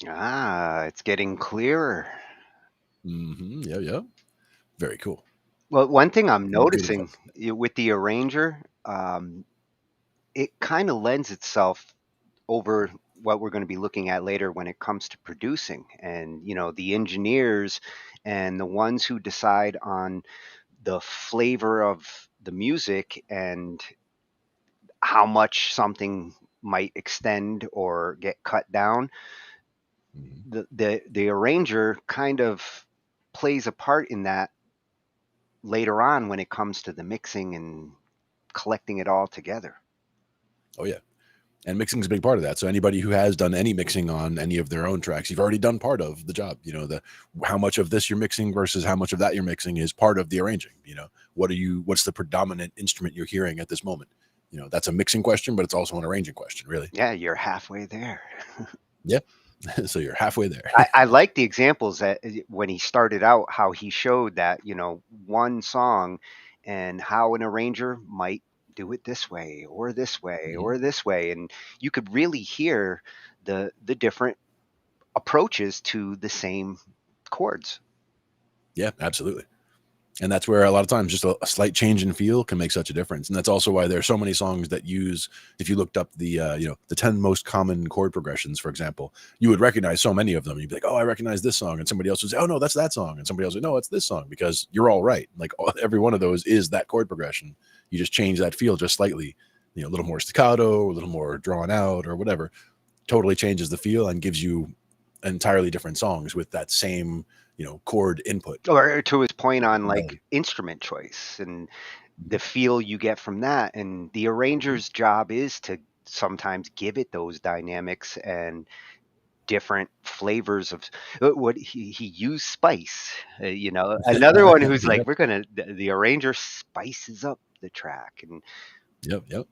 It's getting clearer. Yeah, yeah. Very cool. Well, one thing I'm Beautiful. noticing with the arranger, it kind of lends itself over what we're going to be looking at later when it comes to producing. And, you know, the engineers and the ones who decide on the flavor of the music and how much something might extend or get cut down, the arranger kind of plays a part in that later on when it comes to the mixing and collecting it all together. Oh yeah. And mixing is a big part of that. So anybody who has done any mixing on any of their own tracks, you've already done part of the job. You know, how much of this you're mixing versus how much of that you're mixing is part of the arranging. You know, what's the predominant instrument you're hearing at this moment? You know, that's a mixing question, but it's also an arranging question, really. Yeah, you're halfway there. Yeah. So you're halfway there. I like the examples that when he started out, how he showed that, you know, one song and how an arranger might do it this way or this way or this way. And you could really hear the different approaches to the same chords. Yeah, absolutely. And that's where a lot of times just a slight change in feel can make such a difference. And that's also why there's so many songs that use, if you looked up the 10 most common chord progressions, for example, you would recognize so many of them. You'd be like, oh, I recognize this song. And somebody else would say, oh, no, that's that song. And somebody else would, no, it's this song, because you're all right. Like every one of those is that chord progression. You just change that feel just slightly, you know, a little more staccato, a little more drawn out or whatever, totally changes the feel and gives you entirely different songs with that same, you know, chord input. Or to his point on like instrument choice and the feel you get from that. And the arranger's job is to sometimes give it those dynamics and different flavors of what he used spice. You know, another one who's like, Yep. we're gonna the arranger spices up the track, and Yep.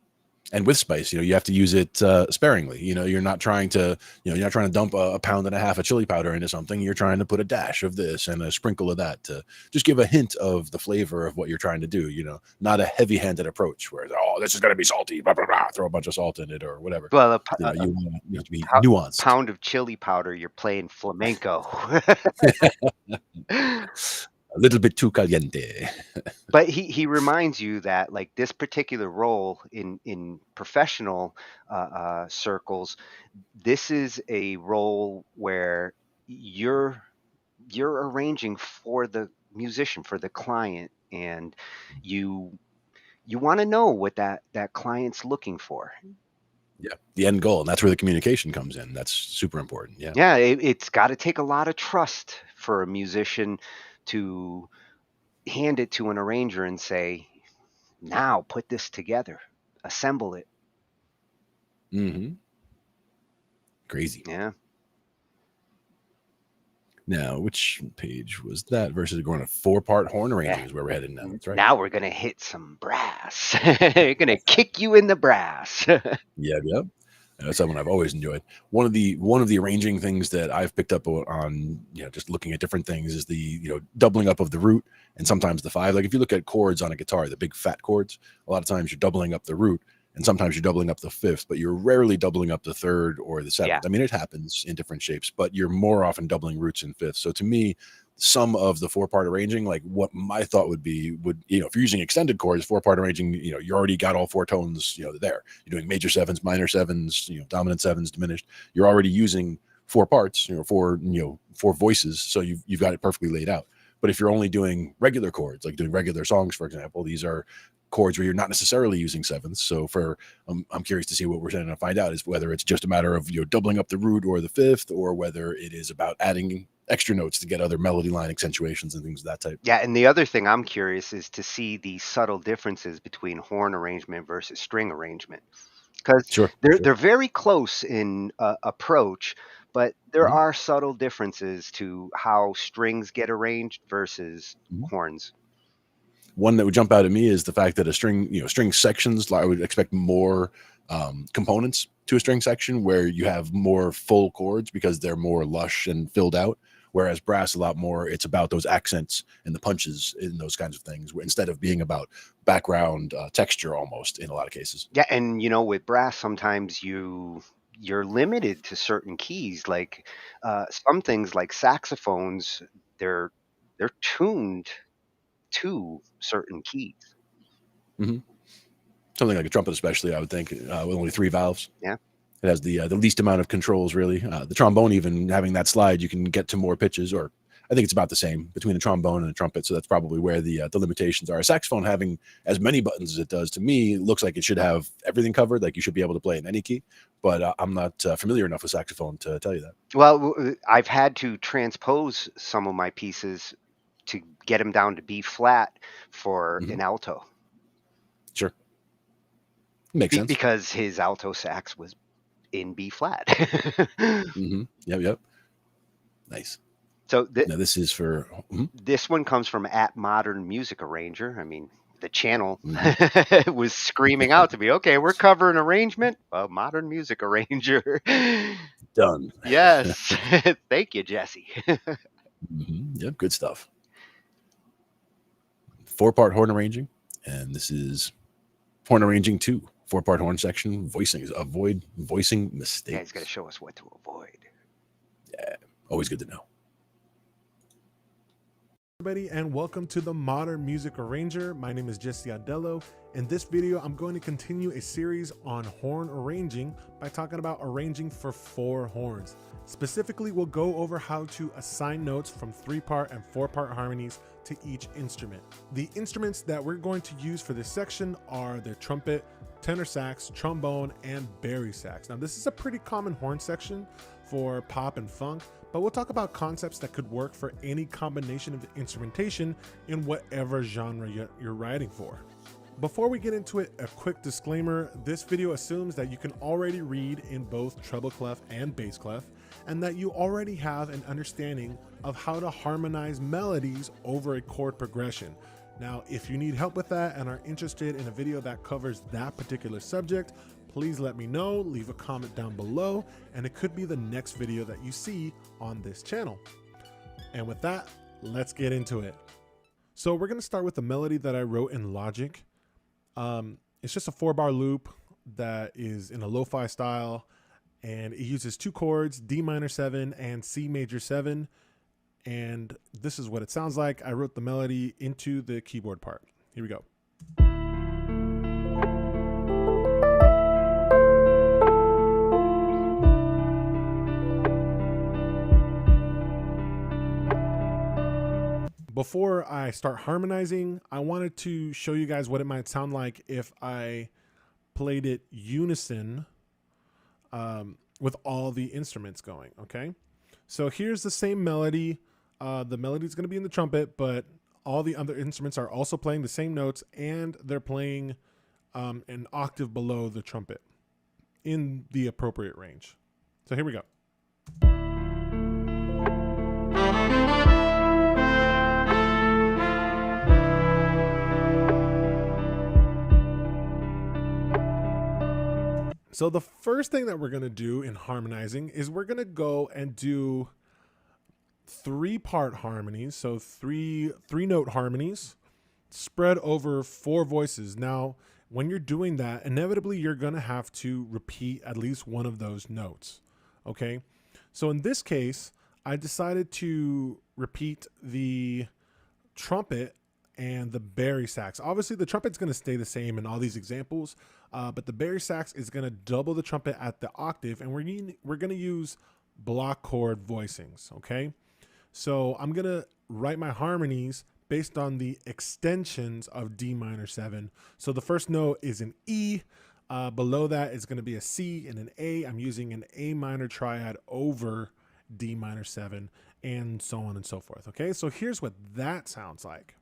And with spice, you have to use it sparingly. You're not trying to, you're not trying to dump a pound and a half of chili powder into something. You're trying to put a dash of this and a sprinkle of that to just give a hint of the flavor of what you're trying to do. Not a heavy-handed approach where, oh, this is going to be salty, blah, blah, blah, throw a bunch of salt in it or whatever. well, You have to be nuanced. pound of chili powder, you're playing flamenco. A little bit too caliente. But he reminds you that, like, this particular role in professional circles, this is a role where you're arranging for the musician, for the client, and you want to know what that client's looking for. Yeah, the end goal, and that's where the communication comes in. That's super important. Yeah. Yeah, it's got to take a lot of trust for a musician to hand it to an arranger and say, now put this together, assemble it. Mm-hmm. Crazy. Yeah. Now, which page was that versus going to 4-part horn arranging is where we're headed now. That's right. Now we're going to hit some brass. We're going to kick you in the brass. Yep. That's something I've always enjoyed. One of the arranging things that I've picked up on, just looking at different things is the, doubling up of the root and sometimes the 5. Like if you look at chords on a guitar, the big fat chords, a lot of times you're doubling up the root and sometimes you're doubling up the 5th, but you're rarely doubling up the 3rd or the 7th. Yeah. I mean, it happens in different shapes, but you're more often doubling roots and 5ths. So to me, some of the 4-part arranging, like what my thought would be, if you're using extended chords, 4-part arranging, you already got all 4 tones, there. You're doing major 7s, minor 7s, dominant 7s, diminished. You're already using 4 parts, 4 voices. So you've got it perfectly laid out. But if you're only doing regular chords, like doing regular songs, for example, these are chords where you're not necessarily using 7ths. So I'm curious to see what we're trying to find out is whether it's just a matter of doubling up the root or the 5th, or whether it is about adding extra notes to get other melody line accentuations and things of that type. Yeah, and the other thing I'm curious is to see the subtle differences between horn arrangement versus string arrangement, because they're very close in approach, but there are subtle differences to how strings get arranged versus horns. One that would jump out at me is the fact that a string, string sections, I would expect more components to a string section where you have more full chords because they're more lush and filled out. Whereas brass, a lot more, it's about those accents and the punches in those kinds of things, instead of being about background texture almost in a lot of cases. Yeah, and with brass, sometimes you're limited to certain keys. Like some things like saxophones, they're tuned to certain keys. Mm-hmm. Something like a trumpet, especially, I would think, with only 3 valves. Yeah. It has the least amount of controls, really. The trombone, even having that slide, you can get to more pitches, or I think it's about the same between a trombone and a trumpet. So that's probably where the limitations are. A saxophone having as many buttons as it does, to me, looks like it should have everything covered. Like you should be able to play in any key, but I'm not familiar enough with saxophone to tell you that. Well, I've had to transpose some of my pieces to get them down to B flat for an alto. Sure. Makes sense. Because his alto sax was in B flat. Yep. Nice. So now this is for this one comes from @Modern Music Arranger. I mean, the channel was screaming out to me, okay, we're covering arrangement. Well, Modern Music Arranger. Done. Yes. Thank you, Jesse. Yep, good stuff. 4-part horn arranging, and this is horn arranging 2. 4-part horn section, voicings. Avoid voicing mistakes. Yeah, he's going to show us what to avoid. Yeah, always good to know. Everybody, and welcome to the Modern Music Arranger. My name is Jesse Adello. In this video, I'm going to continue a series on horn arranging by talking about arranging for 4 horns. Specifically, we'll go over how to assign notes from 3-part and 4-part harmonies to each instrument. The instruments that we're going to use for this section are the trumpet, tenor sax, trombone, and bari sax. Now, this is a pretty common horn section for pop and funk, but we'll talk about concepts that could work for any combination of instrumentation in whatever genre you're writing for. Before we get into it, a quick disclaimer. This video assumes that you can already read in both treble clef and bass clef, and that you already have an understanding of how to harmonize melodies over a chord progression. Now, if you need help with that and are interested in a video that covers that particular subject, please let me know, leave a comment down below, and it could be the next video that you see on this channel. And with that, let's get into it. So we're gonna start with the melody that I wrote in Logic. It's just a 4-bar loop that is in a lo-fi style, and it uses 2 chords, D minor 7 and C major 7. And this is what it sounds like. I wrote the melody into the keyboard part. Here we go. Before I start harmonizing, I wanted to show you guys what it might sound like if I played it unison with all the instruments going, okay? So here's the same melody. The melody is going to be in the trumpet, but all the other instruments are also playing the same notes, and they're playing an octave below the trumpet in the appropriate range. So here we go. So the first thing that we're going to do in harmonizing is we're going to go and do 3-part harmonies. So three note harmonies spread over 4 voices. Now, when you're doing that, inevitably you're going to have to repeat at least one of those notes. Okay. So in this case, I decided to repeat the trumpet and the bari sax. Obviously the trumpet's going to stay the same in all these examples, but the bari sax is going to double the trumpet at the octave, and we're going to use block chord voicings. Okay, so I'm going to write my harmonies based on the extensions of D minor 7. So the first note is an E. Below that is going to be a C and an A. I'm using an A minor triad over D minor 7, and so on and so forth. Okay, so here's what that sounds like.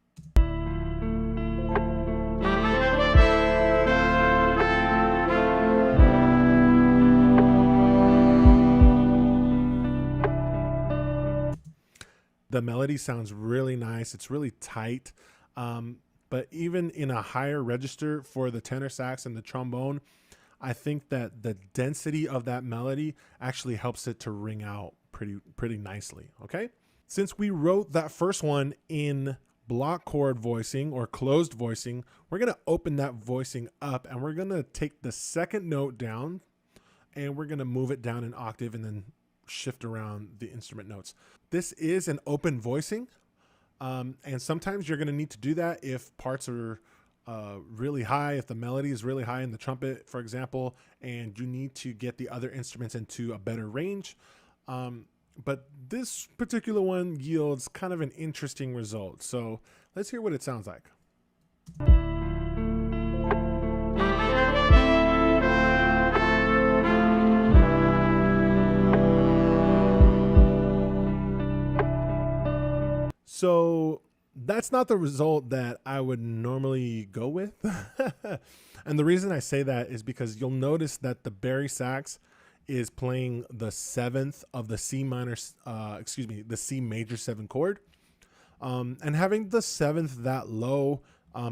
The melody sounds really nice. It's really tight. But even in a higher register for the tenor sax and the trombone, I think that the density of that melody actually helps it to ring out pretty nicely. Okay. Since we wrote that first one in block chord voicing or closed voicing, we're going to open that voicing up, and we're going to take the second note down, and we're going to move it down an octave and then shift around the instrument notes. This is an open voicing, and sometimes you're going to need to do that if parts are really high, if the melody is really high in the trumpet, for example, and you need to get the other instruments into a better range. But this particular one yields kind of an interesting result. So let's hear what it sounds like. So that's not the result that I would normally go with. And the reason I say that is because you'll notice that the bari sax is playing the 7th of the C minor, the C major 7 chord. And having the 7th that low,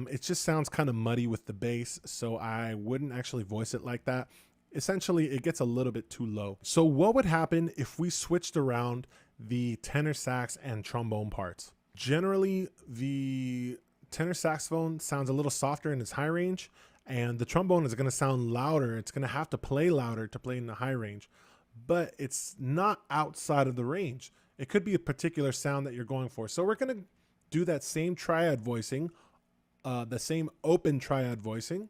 it just sounds kind of muddy with the bass. So I wouldn't actually voice it like that. Essentially, it gets a little bit too low. So what would happen if we switched around the tenor sax and trombone parts? Generally, the tenor saxophone sounds a little softer in its high range, and the trombone is going to sound louder. It's going to have to play louder to play in the high range, but it's not outside of the range. It could be a particular sound that you're going for. So we're going to do that same triad voicing, the same open triad voicing,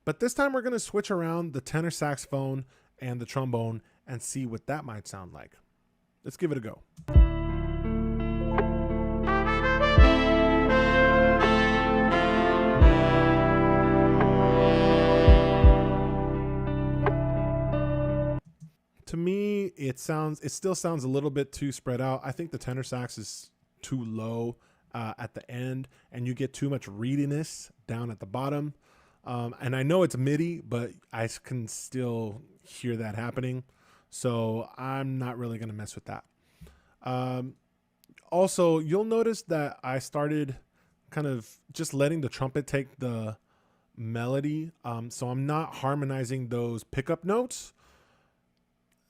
but this time we're going to switch around the tenor saxophone and the trombone and see what that might sound like. Let's give it a go. To me, it still sounds a little bit too spread out. I think the tenor sax is too low at the end, and you get too much reediness down at the bottom. And I know it's MIDI, but I can still hear that happening. So I'm not really going to mess with that. Also, you'll notice that I started kind of just letting the trumpet take the melody. So I'm not harmonizing those pickup notes.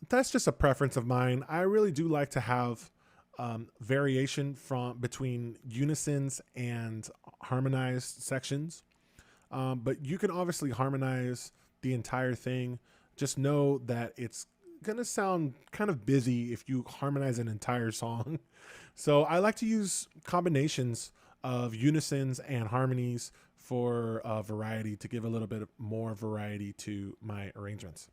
That's just a preference of mine. I really do like to have variation between unisons and harmonized sections. But you can obviously harmonize the entire thing. Just know that it's gonna sound kind of busy if you harmonize an entire song. So I like to use combinations of unisons and harmonies for variety, to give a little bit more variety to my arrangements.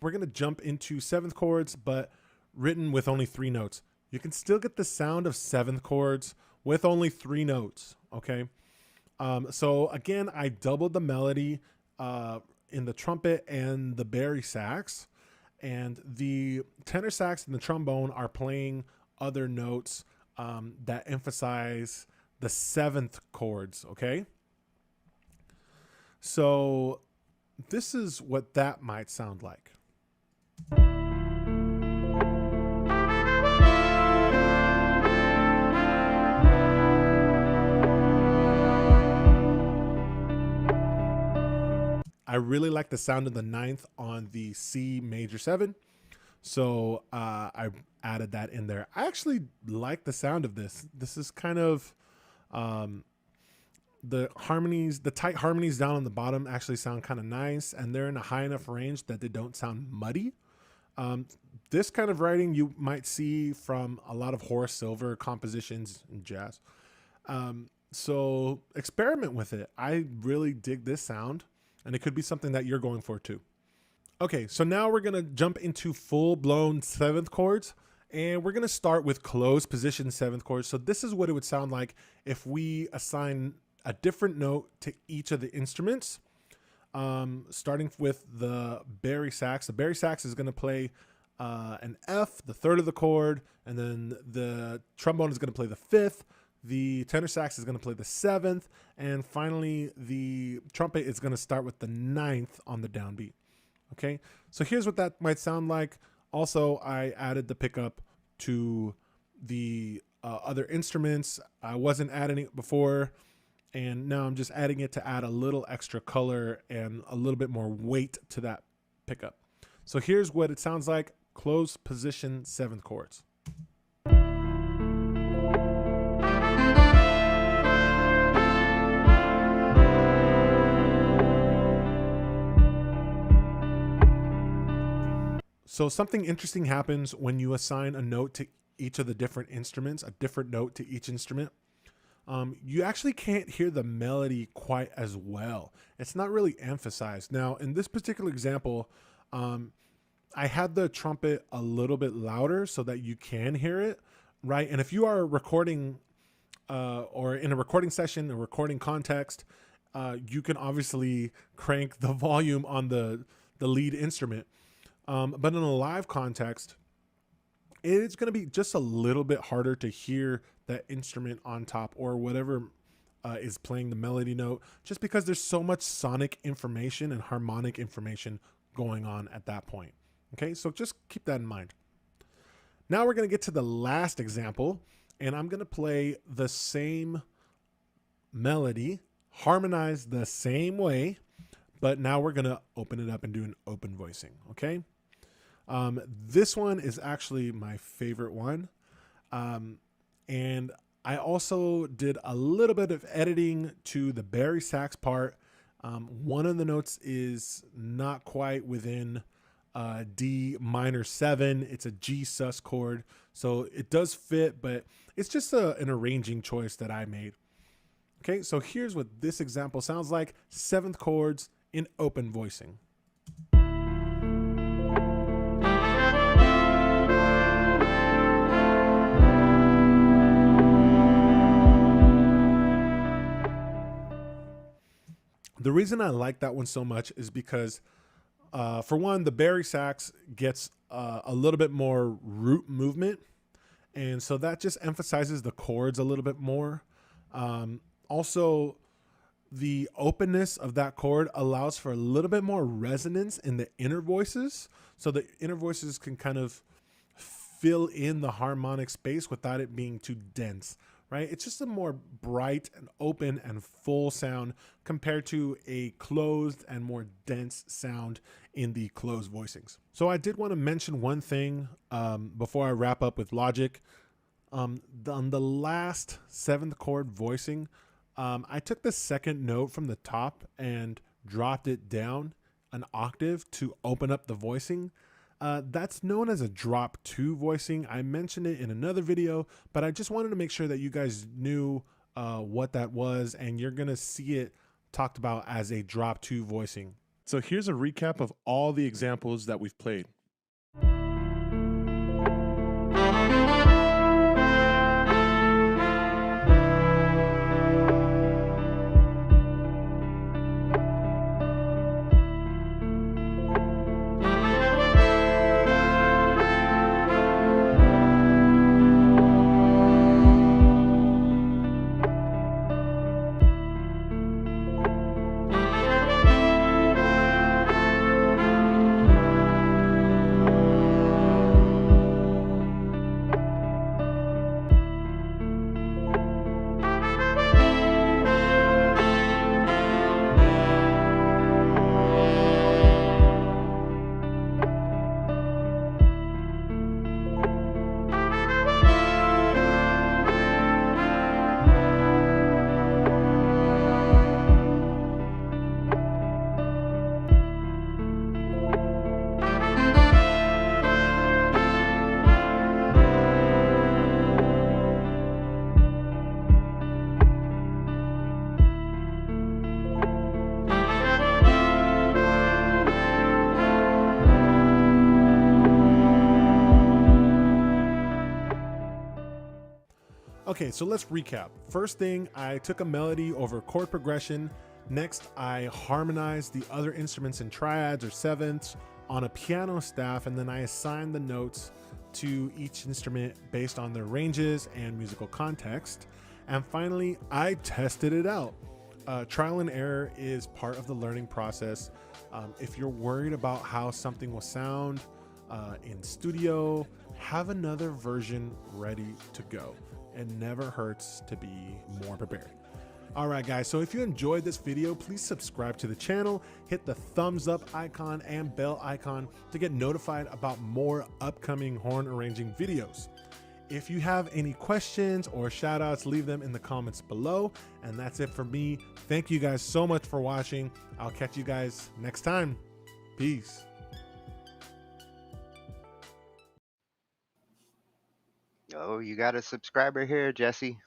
We're gonna jump into seventh chords, but written with only 3 notes. You can still get the sound of seventh chords with only 3 notes, okay? So again, I doubled the melody in the trumpet and the bari sax, and the tenor sax and the trombone are playing other notes that emphasize the 7th chords, okay? So this is what that might sound like. I really like the sound of the 9th on the C major 7. So I added that in there. I actually like the sound of this. This is kind of the harmonies, the tight harmonies down on the bottom actually sound kind of nice, and they're in a high enough range that they don't sound muddy. This kind of writing you might see from a lot of Horace Silver compositions in jazz. So experiment with it. I really dig this sound, and it could be something that you're going for too. Okay, so now we're gonna jump into full-blown 7th chords, and we're gonna start with closed position 7th chords. So this is what it would sound like if we assign a different note to each of the instruments. Starting with the bari sax. The bari sax is gonna play an F, the 3rd of the chord, and then the trombone is gonna play the 5th. The tenor sax is going to play the 7th, and finally the trumpet is going to start with the 9th on the downbeat. Okay, so here's what that might sound like. Also, I added the pickup to the other instruments. I wasn't adding it before, and now I'm just adding it to add a little extra color and a little bit more weight to that pickup. So here's what it sounds like, closed position 7th chords. So something interesting happens when you assign a note to each of the different instruments, a different note to each instrument. You actually can't hear the melody quite as well. It's not really emphasized. Now, in this particular example, I had the trumpet a little bit louder so that you can hear it, right? And if you are recording or in a recording session, a recording context, you can obviously crank the volume on the lead instrument. But in a live context, it's going to be just a little bit harder to hear that instrument on top or whatever is playing the melody note, just because there's so much sonic information and harmonic information going on at that point. Okay, so just keep that in mind. Now we're going to get to the last example, and I'm going to play the same melody, harmonized the same way, but now we're going to open it up and do an open voicing, okay? This one is actually my favorite one. And I also did a little bit of editing to the bari sax part. One of the notes is not quite within D minor 7. It's a G sus chord. So it does fit, but it's just an arranging choice that I made. Okay, so here's what this example sounds like. 7th chords in open voicing. The reason I like that one so much is because, for one, the bari sax gets a little bit more root movement, and so that just emphasizes the chords a little bit more. Also, the openness of that chord allows for a little bit more resonance in the inner voices. So the inner voices can kind of fill in the harmonic space without it being too dense, right? It's just a more bright and open and full sound compared to a closed and more dense sound in the closed voicings. So I did want to mention one thing before I wrap up with Logic. On the last 7th chord voicing, I took the second note from the top and dropped it down an octave to open up the voicing. That's known as a drop 2 voicing. I mentioned it in another video, but I just wanted to make sure that you guys knew what that was, and you're gonna see it talked about as a drop 2 voicing. So here's a recap of all the examples that we've played. Okay, so let's recap. First thing, I took a melody over chord progression. Next, I harmonized the other instruments in triads or sevenths on a piano staff, and then I assigned the notes to each instrument based on their ranges and musical context. And finally, I tested it out. Trial and error is part of the learning process. If you're worried about how something will sound in studio, have another version ready to go. It never hurts to be more prepared. All right, guys, so if you enjoyed this video, please subscribe to the channel, hit the thumbs up icon and bell icon to get notified about more upcoming horn arranging videos. If you have any questions or shout outs, leave them in the comments below. And that's it for me. Thank you guys so much for watching. I'll catch you guys next time. Peace. Oh, you got a subscriber here, Jesse.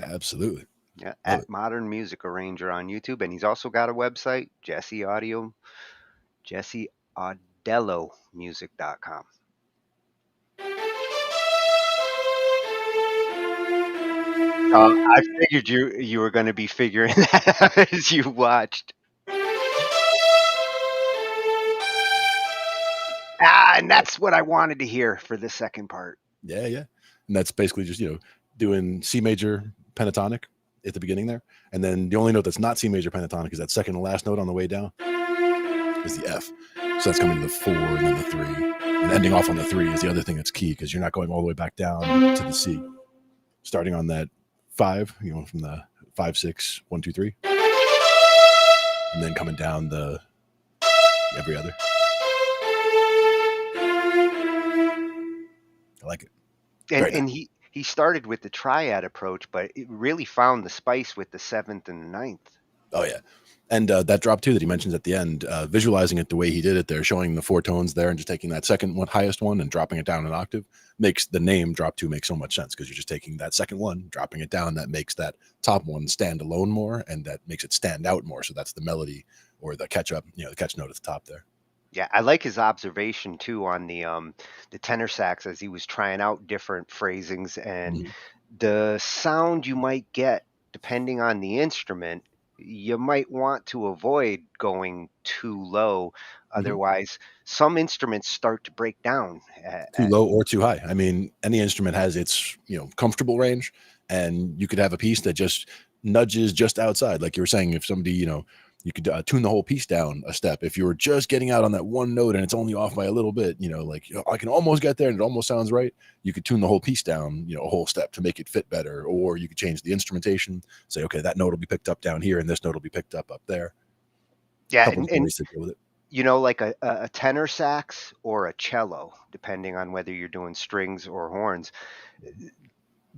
Absolutely. Yeah, at Modern Music Arranger on YouTube, and he's also got a website, jesseaudelomusic.com. I figured you were going to be figuring that out as you watched. And that's what I wanted to hear for the second part. Yeah, yeah. And that's basically just, doing C major pentatonic at the beginning there. And then the only note that's not C major pentatonic is that second to last note on the way down is the F. So that's coming to the 4 and then the 3. And ending off on the 3 is the other thing that's key because you're not going all the way back down to the C. Starting on that 5, from the 5, 6, 1, 2, 3. And then coming down the every other. I like it. And he started with the triad approach, but it really found the spice with the 7th and the 9th. Oh, yeah. And that drop, too, that he mentions at the end, visualizing it the way he did it there, showing the 4 tones there and just taking that second one, highest one, and dropping it down an octave, makes the name drop 2 make so much sense because you're just taking that second one, dropping it down. That makes that top one stand alone more, and that makes it stand out more. So that's the melody or the catch up, the catch note at the top there. Yeah, I like his observation too on the tenor sax as he was trying out different phrasings and the sound you might get depending on the instrument. You might want to avoid going too low. Otherwise, some instruments start to break down. Too low or too high. I mean, any instrument has its comfortable range, and you could have a piece that just nudges just outside. Like you were saying, if somebody, you could tune the whole piece down a step. If you were just getting out on that one note and it's only off by a little bit, I can almost get there and it almost sounds right. You could tune the whole piece down, a whole step to make it fit better. Or you could change the instrumentation, say, okay, that note will be picked up down here and this note will be picked up there. Yeah, Couple different ways to deal with it. like a tenor sax or a cello, depending on whether you're doing strings or horns,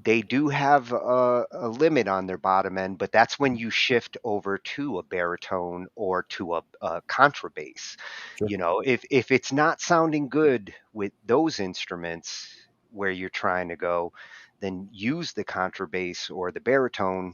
they do have a limit on their bottom end, but that's when you shift over to a baritone or to a contrabass. Sure. If it's not sounding good with those instruments where you're trying to go, then use the contrabass or the baritone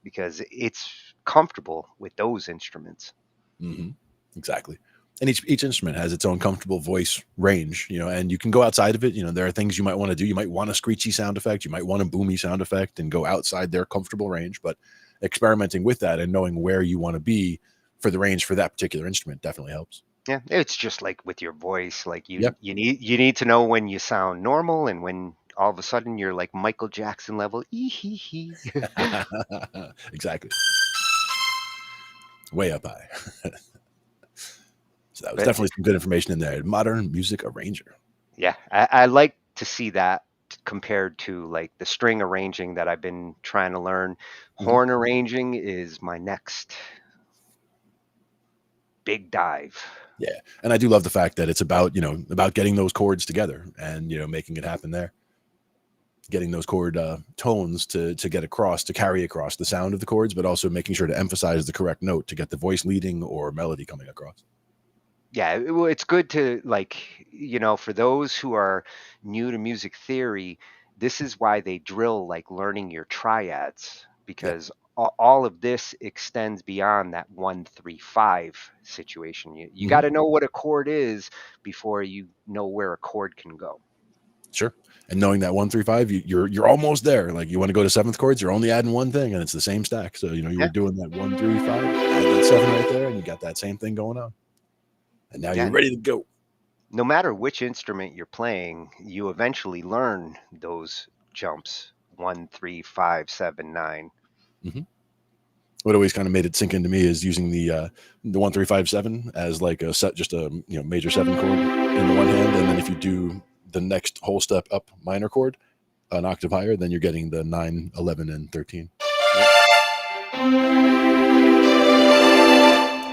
because it's comfortable with those instruments. Mm-hmm. Exactly. And each instrument has its own comfortable voice range, and you can go outside of it. There are things you might want to do. You might want a screechy sound effect. You might want a boomy sound effect and go outside their comfortable range. But experimenting with that and knowing where you want to be for the range for that particular instrument definitely helps. Yeah, it's just like with your voice. Like Yep. you need to know when you sound normal and when all of a sudden you're like Michael Jackson level. Ee-hee-hee. Exactly. Way up high. So that was But- definitely some good information in there. Modern music arranger. Yeah, I like to see that compared to like the string arranging that I've been trying to learn. Mhm. Horn arranging is my next big dive. Yeah. And I do love the fact that it's about getting those chords together and, making it happen there. Getting those chord tones to get across, to carry across the sound of the chords, but also making sure to emphasize the correct note to get the voice leading or melody coming across. Yeah, it's good to for those who are new to music theory, this is why they drill like learning your triads because all of this extends beyond that 1-3-5 situation. You got to know what a chord is before you know where a chord can go. Sure. And knowing that 1-3-5, you're almost there. Like you want to go to seventh chords, you're only adding one thing and it's the same stack. So you were doing that 1-3-5, add that 7 right there, and you got that same thing going on. And now you're ready to go. No matter which instrument you're playing, you eventually learn those jumps 1-3-5-7-9. Mm-hmm. What always kind of made it sink into me is using the 1-3-5-7 as like a set, just a major 7 chord in the one hand, and then if you do the next whole step up minor chord, an octave higher, then you're getting the 9, 11, and 13. And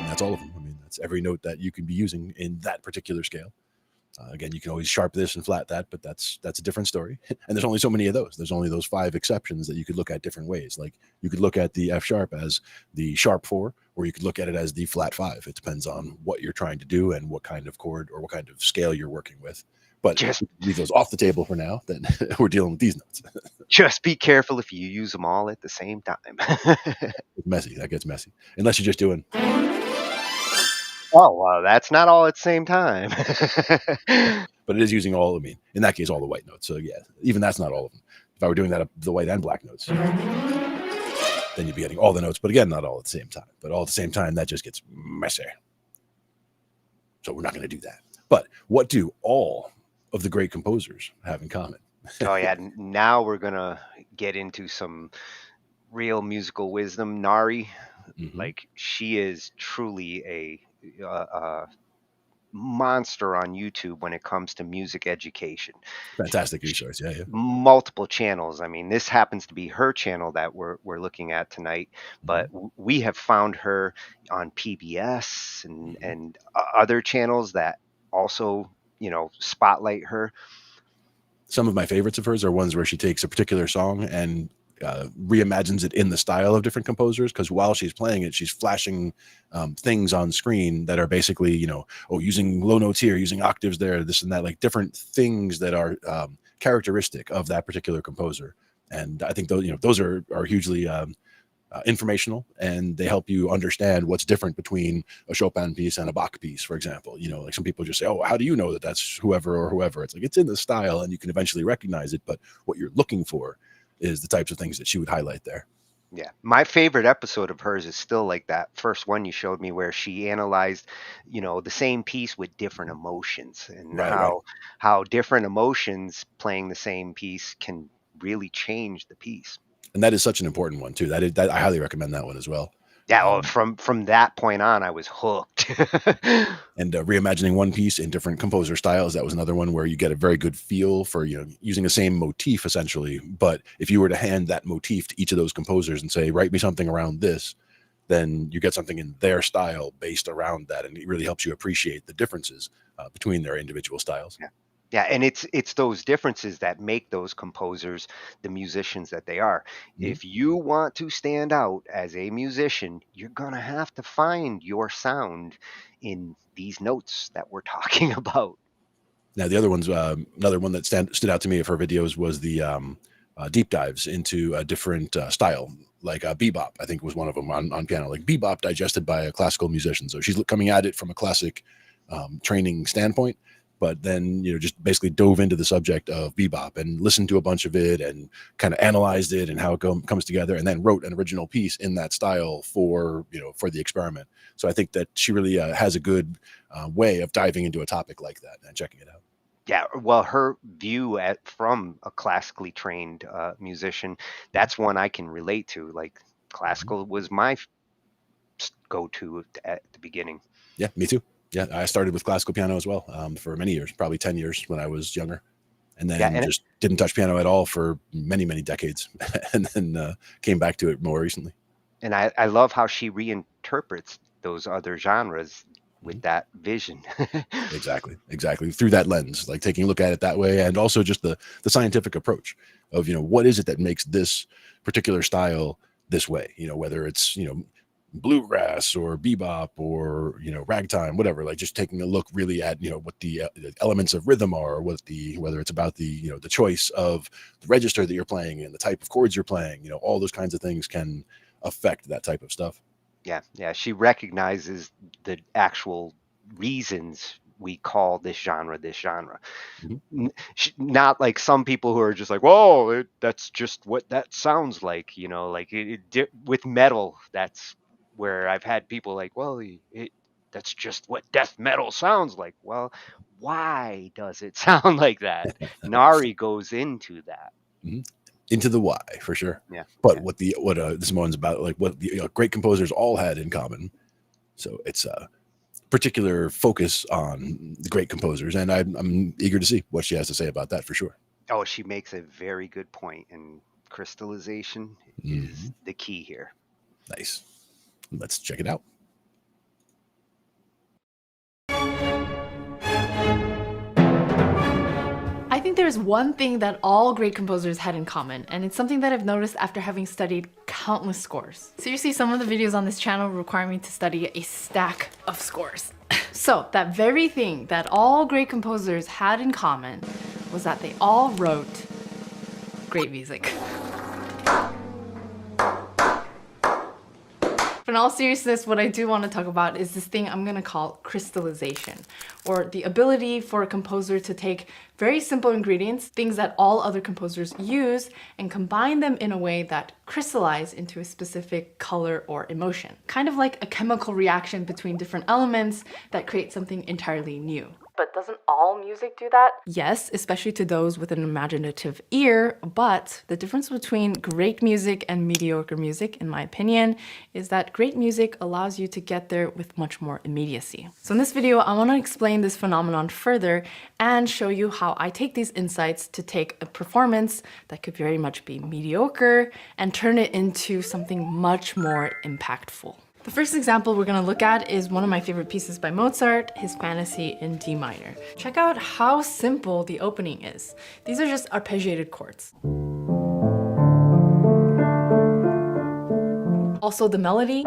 that's all of them. I mean, that's every note that you can be using in that particular scale. Again, you can always sharp this and flat that, but that's a different story. And there's only so many of those. There's only those 5 exceptions that you could look at different ways. Like you could look at the F sharp as the sharp 4, or you could look at it as the flat 5. It depends on what you're trying to do and what kind of chord or what kind of scale you're working with. But just leave those off the table for now. Then we're dealing with these notes. Just be careful if you use them all at the same time. It's messy. That gets messy. Unless you're just doing. Oh, well, that's not all at the same time. But it is using all, in that case, all the white notes. So yeah, even that's not all of them. If I were doing that, the white and black notes, then you'd be getting all the notes. But again, not all at the same time. But all at the same time, that just gets messy. So we're not going to do that. But what do all of the great composers have in common? Oh yeah, now we're going to get into some real musical wisdom. Nari, like she is truly a monster on YouTube when it comes to music education. Fantastic resource, yeah. Multiple channels. I mean, this happens to be her channel that we're looking at tonight, but we have found her on PBS and other channels that also, spotlight her. Some of my favorites of hers are ones where she takes a particular song and reimagines it in the style of different composers, because while she's playing it, she's flashing things on screen that are basically, using low notes here, using octaves there, this and that, like different things that are characteristic of that particular composer. And I think those are hugely informational, and they help you understand what's different between a Chopin piece and a Bach piece, for example. Like some people just say, oh, how do you know that that's whoever or whoever? It's like, it's in the style and you can eventually recognize it, but what you're looking for is the types of things that she would highlight there. Yeah. My favorite episode of hers is still like that first one you showed me where she analyzed, the same piece with different emotions, and how different emotions playing the same piece can really change the piece. And that is such an important one too. That I highly recommend that one as well. Yeah, from that point on, I was hooked. And reimagining one piece in different composer styles, that was another one where you get a very good feel for, using the same motif essentially. But if you were to hand that motif to each of those composers and say, write me something around this, then you get something in their style based around that. And it really helps you appreciate the differences between their individual styles. Yeah. Yeah, and it's those differences that make those composers the musicians that they are. If you want to stand out as a musician, you're going to have to find your sound in these notes that we're talking about. Now, the other one's another one that stood out to me of her videos was the deep dives into a different style, like bebop, I think was one of them on piano, like bebop digested by a classical musician. So she's coming at it from a classic training standpoint, but then, just basically dove into the subject of bebop and listened to a bunch of it and kind of analyzed it and how it comes together, and then wrote an original piece in that style for the experiment. So I think that she really has a good way of diving into a topic like that and checking it out. Yeah, well, her view from a classically trained musician, that's one I can relate to. Like, classical was my go-to at the beginning. Yeah, me too. Yeah, I started with classical piano as well for many years, probably 10 years when I was younger. And then just didn't touch piano at all for many, many decades. And then came back to it more recently. And I love how she reinterprets those other genres with that vision. Exactly. Through that lens, like taking a look at it that way. And also just the scientific approach of, what is it that makes this particular style this way? Whether it's, bluegrass or bebop or ragtime, whatever, like just taking a look really at what the elements of rhythm are, or whether it's about the the choice of the register that you're playing and the type of chords you're playing, all those kinds of things can affect that type of stuff. Yeah, she recognizes the actual reasons we call this genre. Not like some people who are just like, whoa, that's just what that sounds like, like with metal. That's where I've had people like, well, that's just what death metal sounds like. Well, why does it sound like that? Nari goes into that. Into the why, for sure. Yeah. But what this one's about, like what the great composers all had in common. So it's a particular focus on the great composers, and I'm eager to see what she has to say about that for sure. Oh, she makes a very good point, and crystallization is the key here. Nice. Let's check it out. I think there's one thing that all great composers had in common, and it's something that I've noticed after having studied countless scores. Seriously, some of the videos on this channel require me to study a stack of scores. So that very thing that all great composers had in common was that they all wrote great music. In all seriousness, what I do want to talk about is this thing I'm going to call crystallization, or the ability for a composer to take very simple ingredients, things that all other composers use, and combine them in a way that crystallize into a specific color or emotion. Kind of like a chemical reaction between different elements that create something entirely new. But doesn't all music do that? Yes, especially to those with an imaginative ear, but the difference between great music and mediocre music, in my opinion, is that great music allows you to get there with much more immediacy. So in this video, I want to explain this phenomenon further and show you how I take these insights to take a performance that could very much be mediocre and turn it into something much more impactful. The first example we're going to look at is one of my favorite pieces by Mozart, his Fantasy in D minor. Check out how simple the opening is. These are just arpeggiated chords. Also the melody.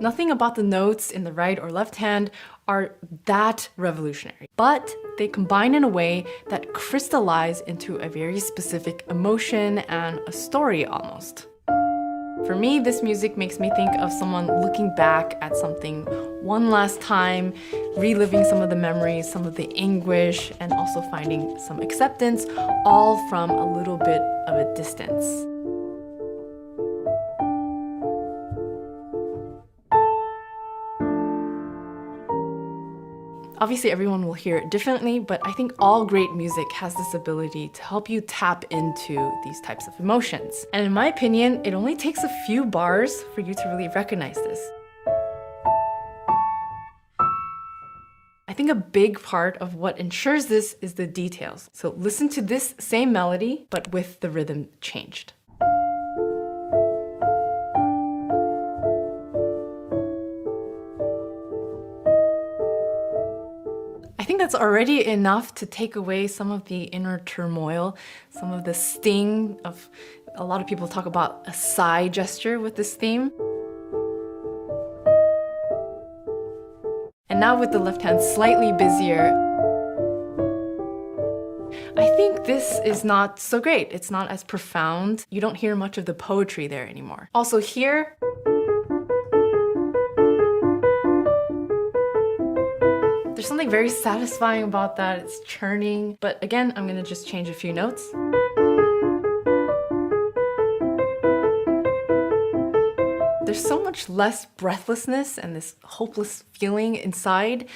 Nothing about the notes in the right or left hand are that revolutionary, but they combine in a way that crystallize into a very specific emotion and a story almost. For me, this music makes me think of someone looking back at something one last time, reliving some of the memories, some of the anguish, and also finding some acceptance, all from a little bit of a distance. Obviously, everyone will hear it differently, but I think all great music has this ability to help you tap into these types of emotions. And in my opinion, it only takes a few bars for you to really recognize this. I think a big part of what ensures this is the details. So listen to this same melody, but with the rhythm changed. I think that's already enough to take away some of the inner turmoil, some of the sting of, a lot of people talk about a sigh gesture with this theme. And now with the left hand slightly busier, I think this is not so great. It's not as profound. You don't hear much of the poetry there anymore. Also here, there's something very satisfying about that. It's churning. But again, I'm gonna just change a few notes. There's so much less breathlessness and this hopeless feeling inside,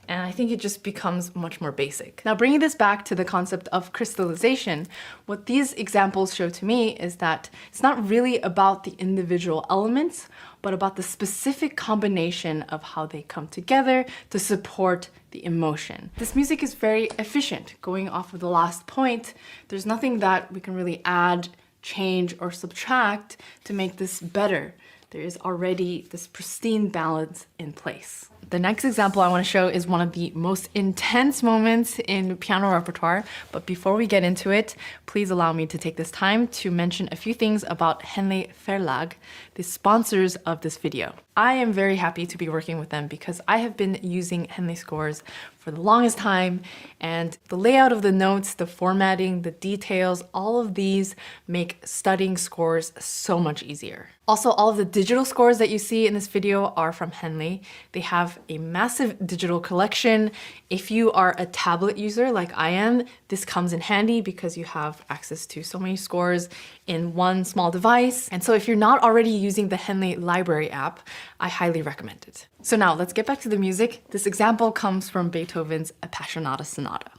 and I think it just becomes much more basic. Now, bringing this back to the concept of crystallization, what these examples show to me is that it's not really about the individual elements, but about the specific combination of how they come together to support the emotion. This music is very efficient. Going off of the last point, there's nothing that we can really add, change, or subtract to make this better. There is already this pristine balance in place. The next example I want to show is one of the most intense moments in piano repertoire, but before we get into it, please allow me to take this time to mention a few things about Henley Verlag, the sponsors of this video. I am very happy to be working with them because I have been using Henley scores for the longest time, and the layout of the notes, the formatting, the details, all of these make studying scores so much easier. Also, all of the digital scores that you see in this video are from Henley. They have a massive digital collection. If you are a tablet user like I am, this comes in handy because you have access to so many scores in one small device. And so if you're not already using the Henley Library app, I highly recommend it. So now let's get back to the music. This example comes from Beethoven's Appassionata Sonata.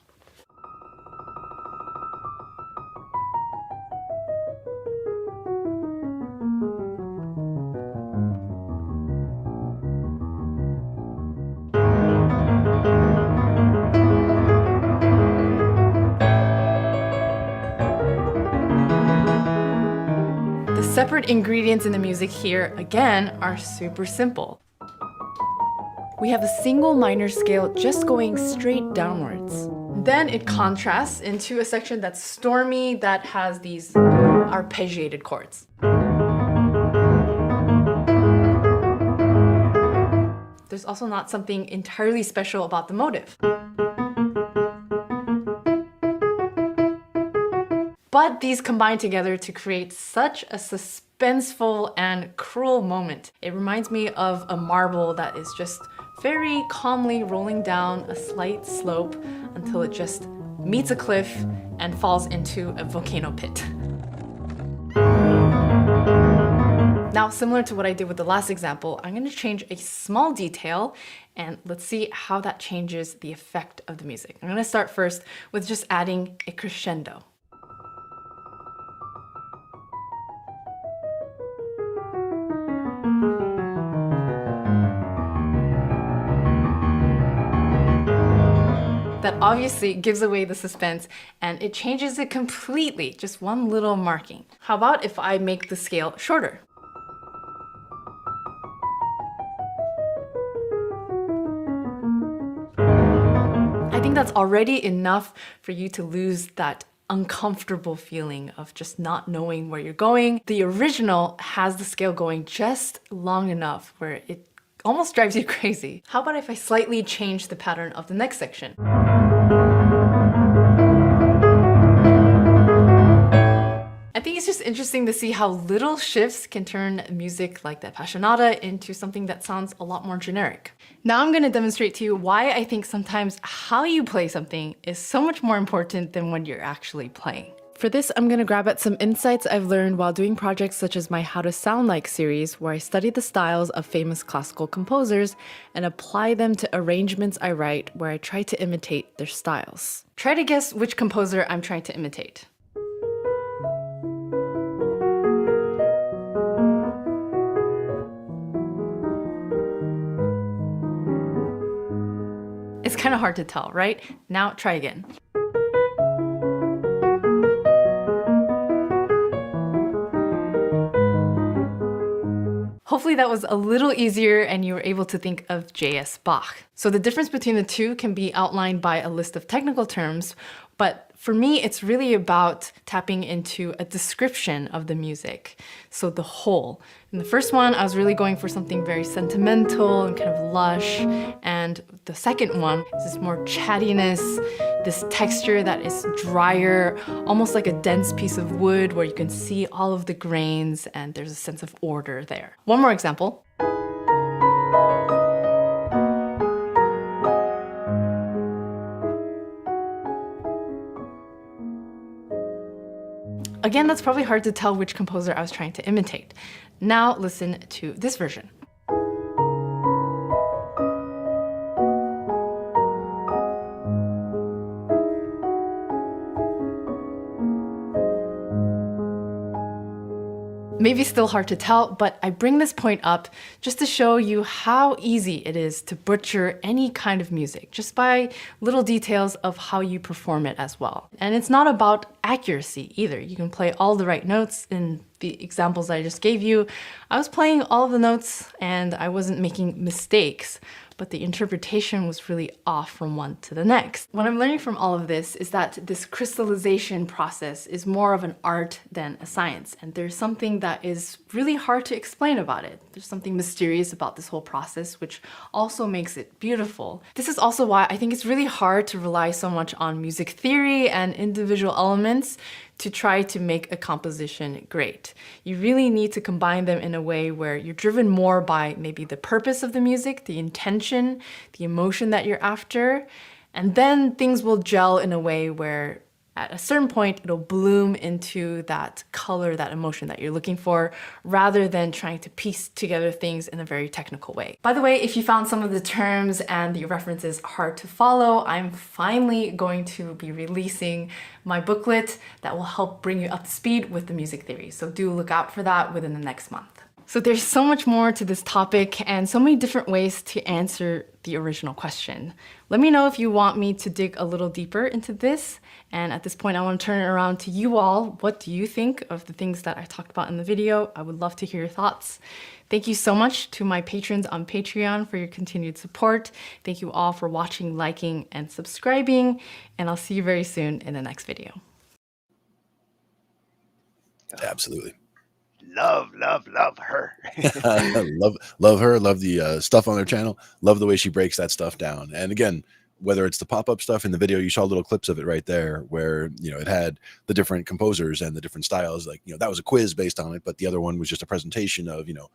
Separate ingredients in the music here, again, are super simple. We have a single minor scale just going straight downwards. Then it contrasts into a section that's stormy, that has these arpeggiated chords. There's also not something entirely special about the motive. But these combine together to create such a suspenseful and cruel moment. It reminds me of a marble that is just very calmly rolling down a slight slope until it just meets a cliff and falls into a volcano pit. Now, similar to what I did with the last example, I'm going to change a small detail, and let's see how that changes the effect of the music. I'm going to start first with just adding a crescendo. That obviously gives away the suspense, and it changes it completely, just one little marking. How about if I make the scale shorter? I think that's already enough for you to lose that uncomfortable feeling of just not knowing where you're going. The original has the scale going just long enough where it almost drives you crazy. How about if I slightly change the pattern of the next section? I think it's just interesting to see how little shifts can turn music like the Appassionata into something that sounds a lot more generic. Now I'm going to demonstrate to you why I think sometimes how you play something is so much more important than when you're actually playing. For this, I'm going to grab at some insights I've learned while doing projects such as my How to Sound Like series, where I study the styles of famous classical composers and apply them to arrangements I write where I try to imitate their styles. Try to guess which composer I'm trying to imitate. It's kind of hard to tell, right? Now try again. Hopefully that was a little easier and you were able to think of J.S. Bach. So the difference between the two can be outlined by a list of technical terms, but for me, it's really about tapping into a description of the music. So the whole. In the first one, I was really going for something very sentimental and kind of lush. And the second one is this more chattiness, this texture that is drier, almost like a dense piece of wood where you can see all of the grains and there's a sense of order there. One more example. Again, that's probably hard to tell which composer I was trying to imitate. Now listen to this version. Maybe still hard to tell, but I bring this point up just to show you how easy it is to butcher any kind of music, just by little details of how you perform it as well. And it's not about accuracy either. You can play all the right notes. In the examples I just gave you, I was playing all of the notes and I wasn't making mistakes, but the interpretation was really off from one to the next. What I'm learning from all of this is that this crystallization process is more of an art than a science, and there's something that is really hard to explain about it. There's something mysterious about this whole process, which also makes it beautiful. This is also why I think it's really hard to rely so much on music theory and individual elements to try to make a composition great. You really need to combine them in a way where you're driven more by maybe the purpose of the music, the intention, the emotion that you're after, and then things will gel in a way where at a certain point it'll bloom into that color, that emotion that you're looking for, rather than trying to piece together things in a very technical way. By the way, if you found some of the terms and the references hard to follow, I'm finally going to be releasing my booklet that will help bring you up to speed with the music theory. So do look out for that within the next month. So there's so much more to this topic and so many different ways to answer the original question. Let me know if you want me to dig a little deeper into this. And at this point, I want to turn it around to you all. What do you think of the things that I talked about in the video? I would love to hear your thoughts. Thank you so much to my patrons on Patreon for your continued support. Thank you all for watching, liking, and subscribing. And I'll see you very soon in the next video. Absolutely. Love her. love her. Love the stuff on their channel. Love the way she breaks that stuff down. And again, whether it's the pop-up stuff in the video, you saw little clips of it right there where, you know, it had the different composers and the different styles. Like, you know, that was a quiz based on it, but the other one was just a presentation of, you know,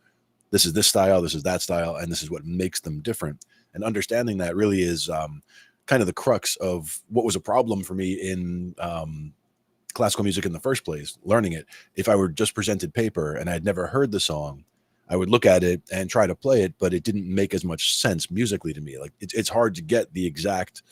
this is this style, this is that style, and this is what makes them different. And understanding that really is kind of the crux of what was a problem for me in classical music in the first place, learning it. If I were just presented paper and I'd never heard the song, I would look at it and try to play it, but it didn't make as much sense musically to me. Like it's hard to get the exact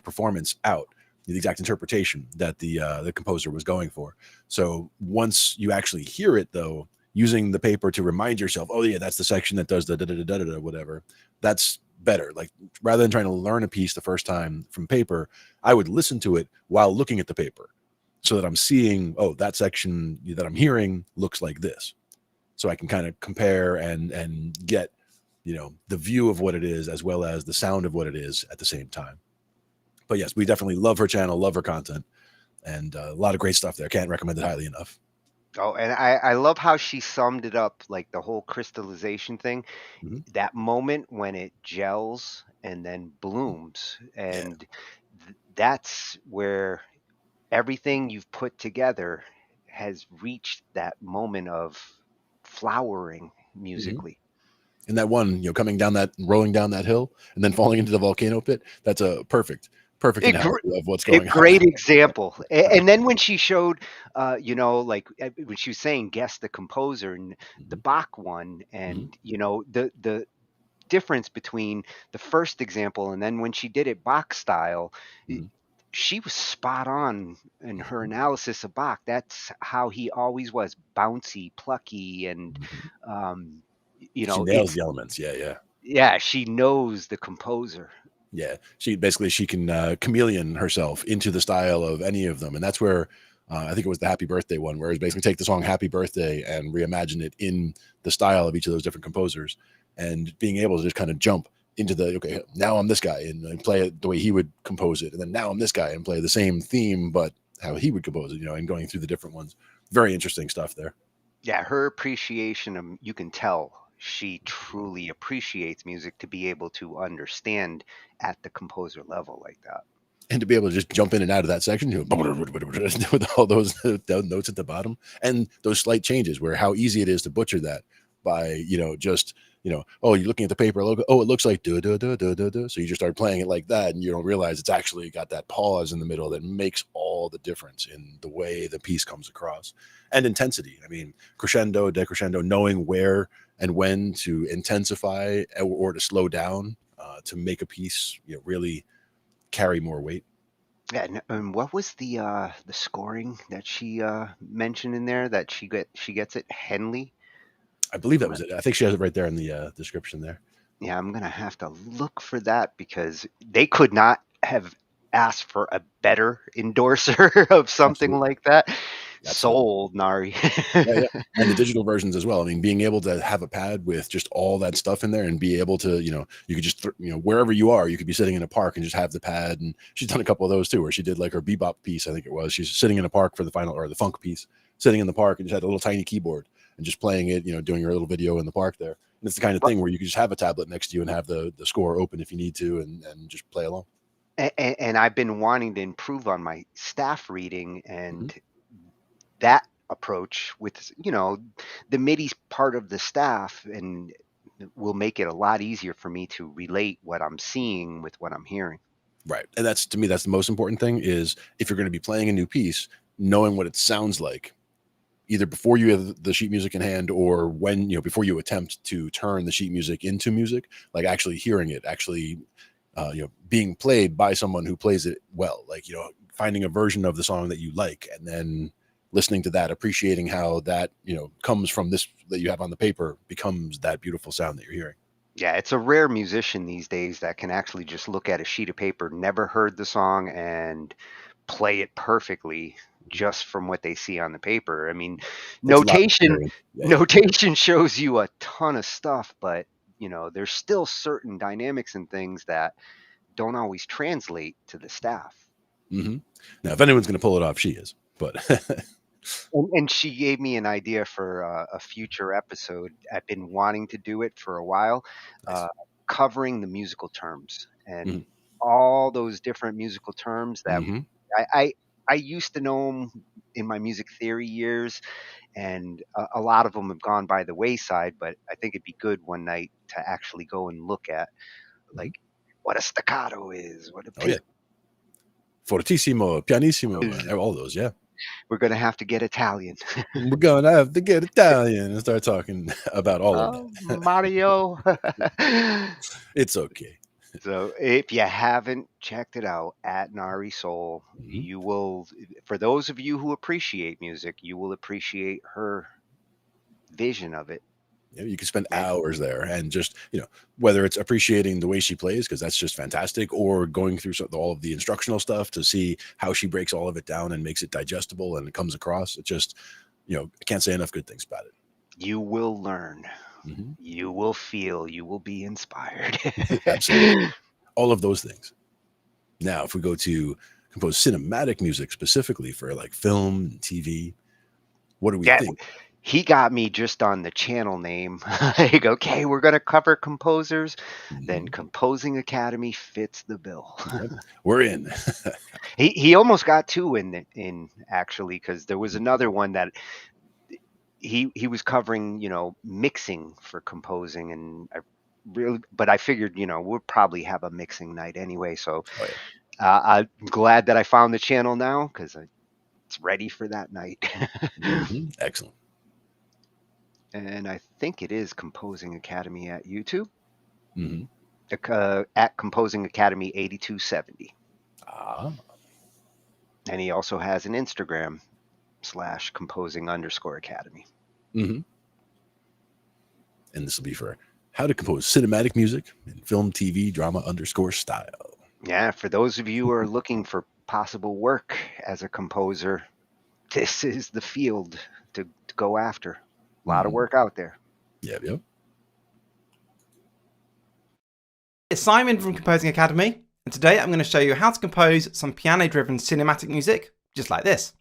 performance out, the exact interpretation that the composer was going for. So once you actually hear it, though, using the paper to remind yourself, oh yeah, that's the section that does the da da da da da whatever, that's better. Like rather than trying to learn a piece the first time from paper, I would listen to it while looking at the paper so that I'm seeing, oh, that section that I'm hearing looks like this. So I can kind of compare and get, you know, the view of what it is as well as the sound of what it is at the same time. But yes, we definitely love her channel, love her content, and a lot of great stuff there. Can't recommend it highly enough. Oh, and I love how she summed it up, like the whole crystallization thing, that moment when it gels and then blooms. And that's where everything you've put together has reached that moment of flowering musically. And that one, you know, coming down that, rolling down that hill and then falling into the volcano pit, that's a perfect. Perfect A, analogy of what's a going on. great example. And then when she showed, like when she was saying guess the composer and the Bach one, and the difference between the first example and then when she did it Bach style, she was spot on in her analysis of Bach. That's how he always was, bouncy, plucky, and She nails the elements. yeah, she knows the composer. Yeah, she can chameleon herself into the style of any of them, and that's where I think it was the Happy Birthday one, where it's basically take the song Happy Birthday and reimagine it in the style of each of those different composers, and being able to just kind of jump into the, okay, now I'm this guy and play it the way he would compose it, and then now I'm this guy and play the same theme but how he would compose it, and going through the different ones. Very interesting stuff there. Yeah, her appreciation, you can tell she truly appreciates music to be able to understand at the composer level like that. And to be able to just jump in and out of that section with all those notes at the bottom and those slight changes, where how easy it is to butcher that by, just, oh, you're looking at the paper logo. Oh, it looks like do, do, do, do, do, do. So you just start playing it like that, and you don't realize it's actually got that pause in the middle that makes all the difference in the way the piece comes across. And intensity. I mean, crescendo, decrescendo, knowing where and when to intensify or to slow down to make a piece really carry more weight. Yeah, and what was the scoring that she mentioned in there that she gets it? Henley? I believe that was it. I think she has it right there in the description there. Yeah, I'm gonna have to look for that because they could not have asked for a better endorser of something Absolutely. like that. Absolutely. Sold, Nari. Yeah. And the digital versions as well. I mean, being able to have a pad with just all that stuff in there and be able to, you could just, wherever you are, you could be sitting in a park and just have the pad. And she's done a couple of those too, where she did like her bebop piece, I think it was. She's sitting in a park for the final, or the funk piece, sitting in the park and just had a little tiny keyboard and just playing it, doing her little video in the park there. And it's the kind of thing where you can just have a tablet next to you and have the score open if you need to and just play along. And I've been wanting to improve on my staff reading, and that approach with the MIDI part of the staff, and will make it a lot easier for me to relate what I'm seeing with what I'm hearing. Right. And that's, to me, that's the most important thing, is if you're going to be playing a new piece, knowing what it sounds like, either before you have the sheet music in hand or when, before you attempt to turn the sheet music into music, like actually hearing it, actually, being played by someone who plays it well, like, finding a version of the song that you like and then listening to that, appreciating how that, comes from this that you have on the paper becomes that beautiful sound that you're hearing. Yeah, it's a rare musician these days that can actually just look at a sheet of paper, never heard the song, and play it perfectly just from what they see on the paper. I mean, notation shows you a ton of stuff, but there's still certain dynamics and things that don't always translate to the staff. Now, if anyone's going to pull it off, she is. But and she gave me an idea for a future episode. I've been wanting to do it for a while, covering the musical terms and all those different musical terms that I used to know them in my music theory years, and a lot of them have gone by the wayside, but I think it'd be good one night to actually go and look at like what a staccato is, what a fortissimo, pianissimo, all those. Yeah. We're going to have to get Italian. We're going to have to get Italian and start talking about all of that. Mario. It's okay. So if you haven't checked it out at Nari Soul, you will, for those of you who appreciate music, you will appreciate her vision of it. You can spend hours there and just, whether it's appreciating the way she plays, because that's just fantastic, or going through all of the instructional stuff to see how she breaks all of it down and makes it digestible and it comes across. It just, I can't say enough good things about it. You will learn. You will feel. You will be inspired. Absolutely. All of those things. Now, if we go to compose cinematic music specifically for like film and TV, what do we think? He got me just on the channel name. Like, okay, we're going to cover composers. Then Composing Academy fits the bill. We're in. He almost got two in actually, because there was another one that he was covering, mixing for composing, and but I figured, we'll probably have a mixing night anyway. So I'm glad that I found the channel now because it's ready for that night. Excellent. And I think it is Composing Academy at YouTube. Mm-hmm. At Composing Academy 8270. Ah. And he also has an Instagram /composing_academy. Mm-hmm. And this will be for how to compose cinematic music in film, TV, drama _style. Yeah, for those of you who are looking for possible work as a composer, this is the field to go after. A lot of work out there. Yep. It's Simon from Composing Academy, and today I'm going to show you how to compose some piano-driven cinematic music, just like this.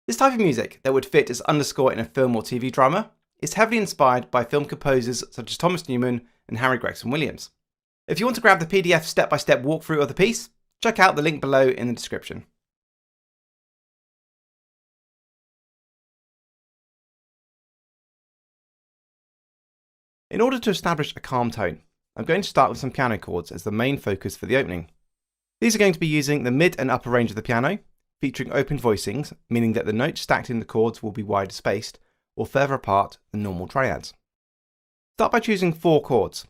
This type of music that would fit as underscore in a film or TV drama is heavily inspired by film composers such as Thomas Newman and Harry Gregson Williams. If you want to grab the PDF step-by-step walkthrough of the piece, check out the link below in the description. In order to establish a calm tone, I'm going to start with some piano chords as the main focus for the opening. These are going to be using the mid and upper range of the piano, featuring open voicings, meaning that the notes stacked in the chords will be wider spaced or further apart than normal triads. Start by choosing 4 chords.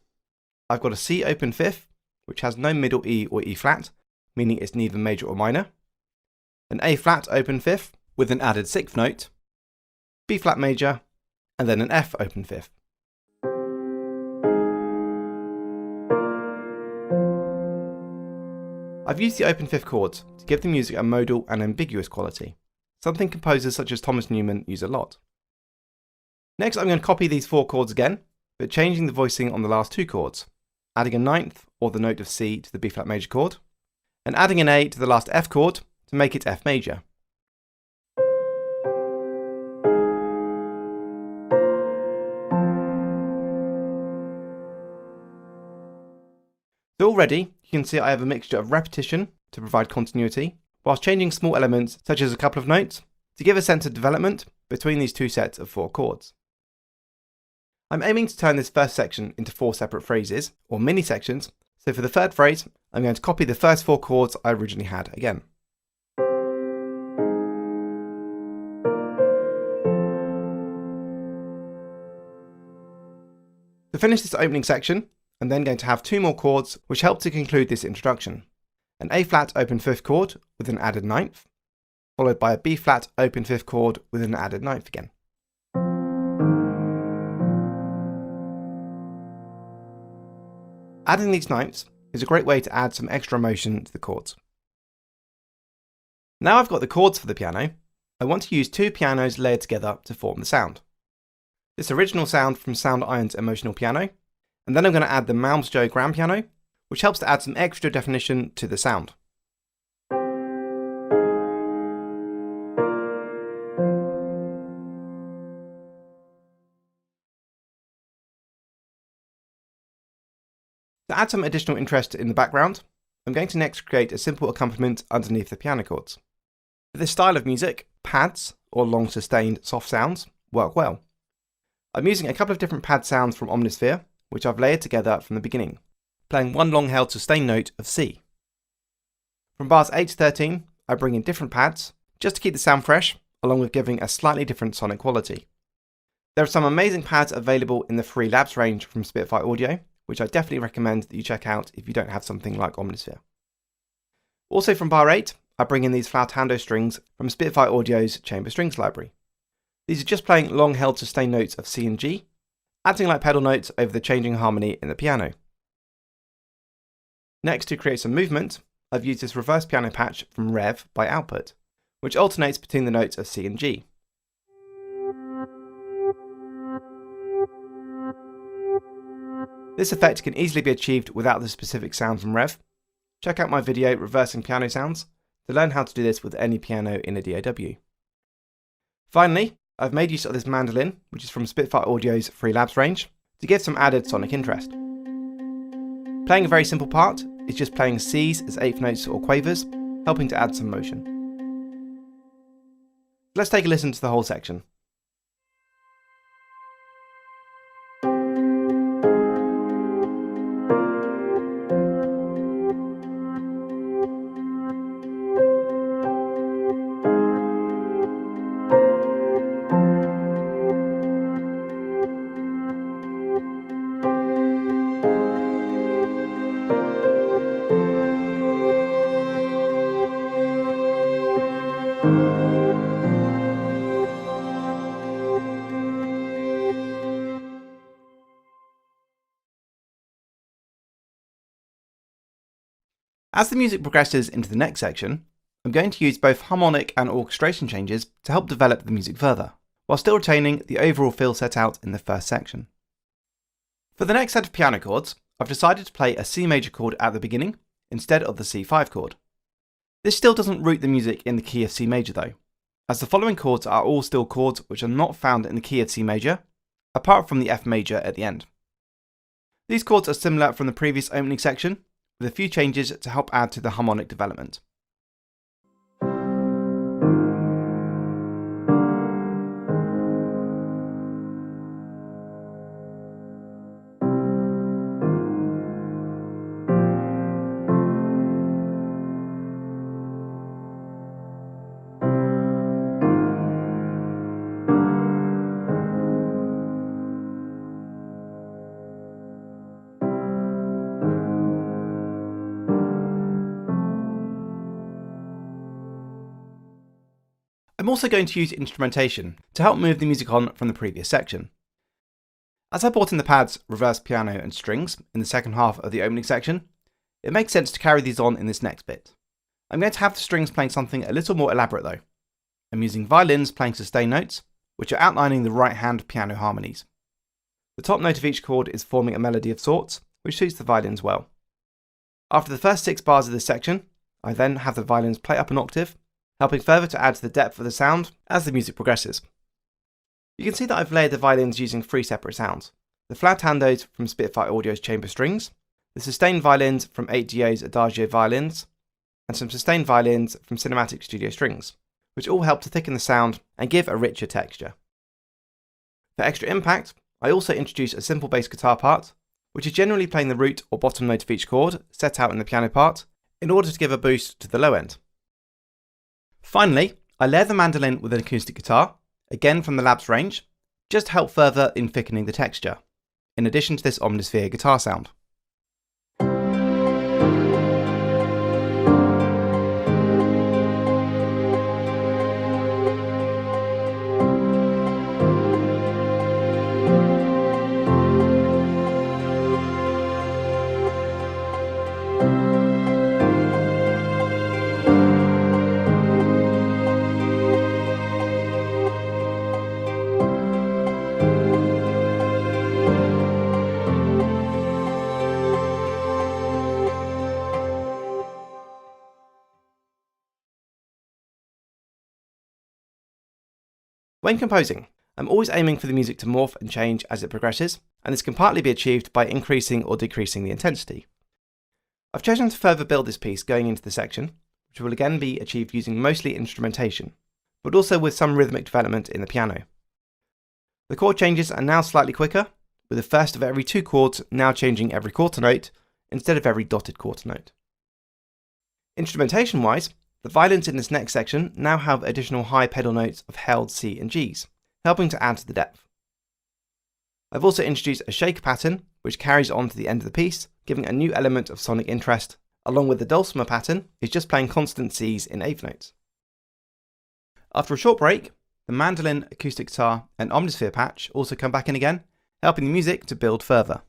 I've got a C open 5th, which has no middle E or E flat, meaning it's neither major or minor, an A flat open 5th with an added 6th note, B flat major, and then an F open 5th. I've used the open 5th chords to give the music a modal and ambiguous quality, something composers such as Thomas Newman use a lot. Next I'm going to copy these 4 chords again, but changing the voicing on the last 2 chords, adding a 9th or the note of C to the B flat major chord, and adding an A to the last F chord to make it F major. So already, you can see I have a mixture of repetition to provide continuity, whilst changing small elements such as a couple of notes to give a sense of development between these 2 sets of 4 chords. I'm aiming to turn this first section into 4 separate phrases, or mini sections, so for the third phrase, I'm going to copy the first 4 chords I originally had again. To finish this opening section, I'm then going to have 2 more chords which help to conclude this introduction. An A flat open 5th chord with an added 9th, followed by a B flat open 5th chord with an added 9th again. Adding these 9ths is a great way to add some extra emotion to the chords. Now I've got the chords for the piano, I want to use 2 pianos layered together to form the sound. This original sound from Sound Iron's Emotional Piano, and then I'm going to add the Malmsteen grand piano, which helps to add some extra definition to the sound. To add some additional interest in the background, I'm going to next create a simple accompaniment underneath the piano chords. For this style of music, pads, or long sustained soft sounds, work well. I'm using a couple of different pad sounds from Omnisphere, which I've layered together from the beginning, playing one long held sustained note of C. From bars 8 to 13, I bring in different pads, just to keep the sound fresh, along with giving a slightly different sonic quality. There are some amazing pads available in the free Labs range from Spitfire Audio, which I definitely recommend that you check out if you don't have something like Omnisphere. Also from bar 8, I bring in these flautando strings from Spitfire Audio's Chamber Strings library. These are just playing long held sustained notes of C and G, acting like pedal notes over the changing harmony in the piano. Next, to create some movement, I've used this reverse piano patch from Rev by Output, which alternates between the notes of C and G. This effect can easily be achieved without the specific sound from Rev. Check out my video Reversing Piano Sounds to learn how to do this with any piano in a DAW. Finally, I've made use of this mandolin, which is from Spitfire Audio's Free Labs range, to give some added sonic interest. Playing a very simple part, is just playing Cs as eighth notes or quavers, helping to add some motion. Let's take a listen to the whole section. As the music progresses into the next section, I'm going to use both harmonic and orchestration changes to help develop the music further, while still retaining the overall feel set out in the first section. For the next set of piano chords, I've decided to play a C major chord at the beginning, instead of the C5 chord. This still doesn't root the music in the key of C major though, as the following chords are all still chords which are not found in the key of C major, apart from the F major at the end. These chords are similar from the previous opening section, with a few changes to help add to the harmonic development. I'm also going to use instrumentation to help move the music on from the previous section. As I brought in the pads, reverse piano and strings in the second half of the opening section, it makes sense to carry these on in this next bit. I'm going to have the strings playing something a little more elaborate though. I'm using violins playing sustained notes, which are outlining the right hand piano harmonies. The top note of each chord is forming a melody of sorts, which suits the violins well. After the first 6 bars of this section, I then have the violins play up an octave, helping further to add to the depth of the sound as the music progresses. You can see that I've layered the violins using 3 separate sounds. The flatandos from Spitfire Audio's chamber strings, the sustained violins from 8GO's Adagio violins, and some sustained violins from Cinematic Studio strings, which all help to thicken the sound and give a richer texture. For extra impact, I also introduce a simple bass guitar part, which is generally playing the root or bottom note of each chord set out in the piano part, in order to give a boost to the low end. Finally, I layer the mandolin with an acoustic guitar, again from the Labs range, just to help further in thickening the texture, in addition to this Omnisphere guitar sound. When composing, I'm always aiming for the music to morph and change as it progresses, and this can partly be achieved by increasing or decreasing the intensity. I've chosen to further build this piece going into the section, which will again be achieved using mostly instrumentation, but also with some rhythmic development in the piano. The chord changes are now slightly quicker, with the first of every 2 chords now changing every quarter note, instead of every dotted quarter note. Instrumentation-wise, the violins in this next section now have additional high pedal notes of held C and Gs, helping to add to the depth. I've also introduced a shaker pattern, which carries on to the end of the piece, giving a new element of sonic interest, along with the dulcimer pattern, is just playing constant Cs in eighth notes. After a short break, the mandolin, acoustic guitar, and Omnisphere patch also come back in again, helping the music to build further.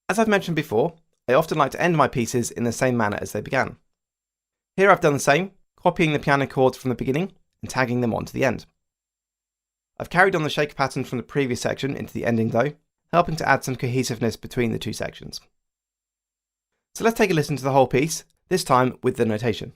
As I've mentioned before, I often like to end my pieces in the same manner as they began. Here I've done the same, copying the piano chords from the beginning and tagging them on to the end. I've carried on the shaker pattern from the previous section into the ending though, helping to add some cohesiveness between the two sections. So let's take a listen to the whole piece, this time with the notation.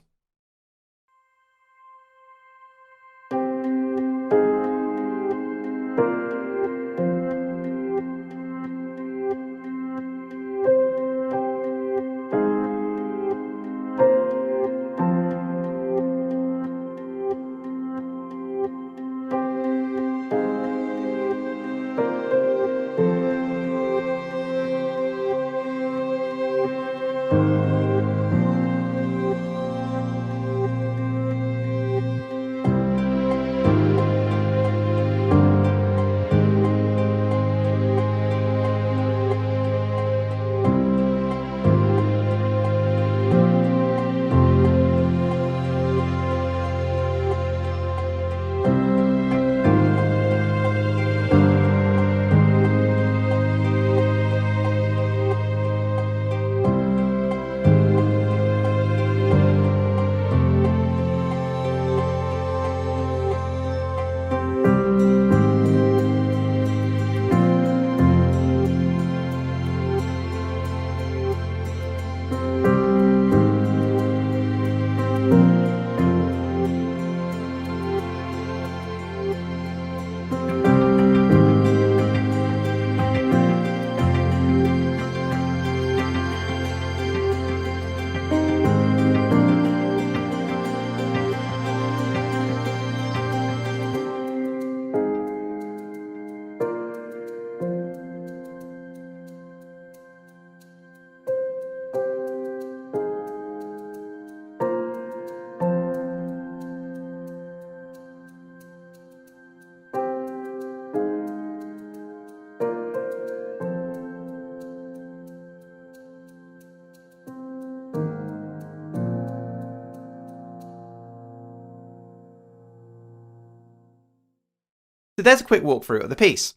So there's a quick walkthrough of the piece.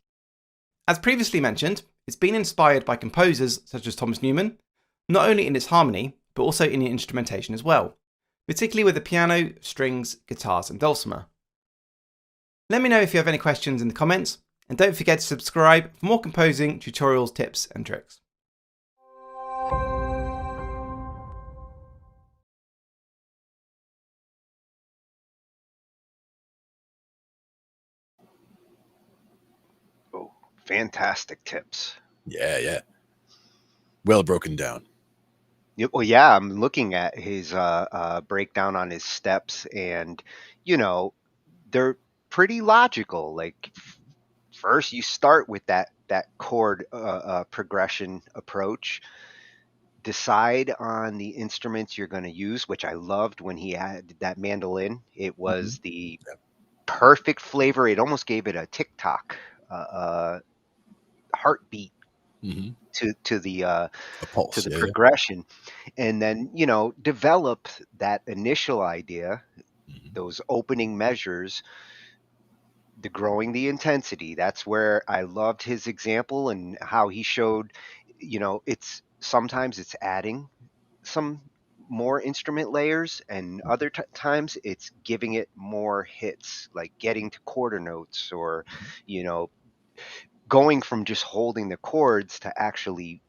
As previously mentioned, it's been inspired by composers such as Thomas Newman, not only in its harmony, but also in the instrumentation as well, particularly with the piano, strings, guitars and dulcimer. Let me know if you have any questions in the comments, and don't forget to subscribe for more composing tutorials, tips and tricks. Oh, fantastic tips. Yeah. Well broken down. Well, yeah, I'm looking at his breakdown on his steps, and they're pretty logical. Like first, you start with that chord progression approach. Decide on the instruments you're going to use, which I loved when he had that mandolin. It was the perfect flavor. It almost gave it a tick-tock heartbeat to the A pulse, to the progression, and then develop that initial idea, those opening measures, the growing the intensity. That's where I loved his example and how he showed, it's sometimes it's adding some more instrument layers, and other times it's giving it more hits, like getting to quarter notes, or going from just holding the chords to actually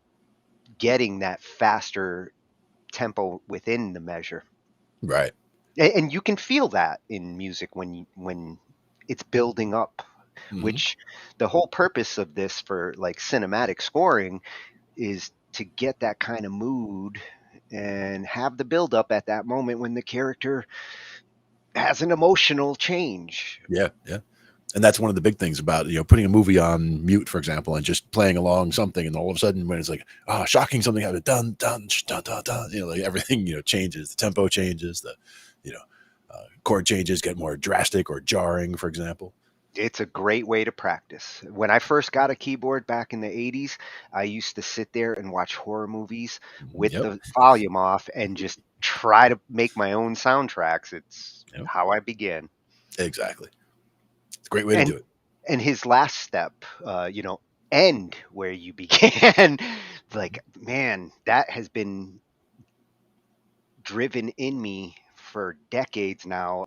getting that faster tempo within the measure. Right. And you can feel that in music when it's building up, which the whole purpose of this for like cinematic scoring is to get that kind of mood and have the build up at that moment when the character has an emotional change. Yeah. And that's one of the big things about, putting a movie on mute, for example, and just playing along something. And all of a sudden when it's like, shocking, something happened, dun, dun, dun, dun, dun, like everything, changes, the tempo changes, the, chord changes get more drastic or jarring, for example. It's a great way to practice. When I first got a keyboard back in the 80s, I used to sit there and watch horror movies with the volume off and just try to make my own soundtracks. It's how I began. Exactly. It's a great way to do it. And his last step, end where you began. like, man, that has been driven in me for decades now.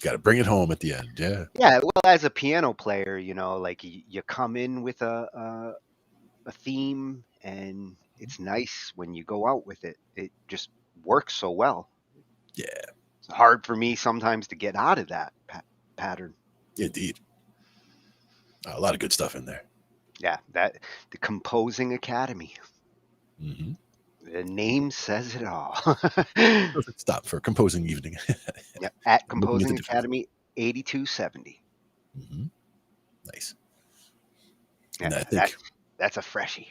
Got to bring it home at the end. Yeah. Yeah, well, as a piano player, like you come in with a theme, and it's nice when you go out with it. It just works so well. Yeah. It's hard for me sometimes to get out of that pattern. Indeed. A lot of good stuff in there. Yeah, the Composing Academy. Mm-hmm. The name says it all. Perfect stop for composing evening. Yeah, at Looking at the Composing difference. Academy 8270. Mm-hmm. Nice. Yeah, And I think, that's a freshie.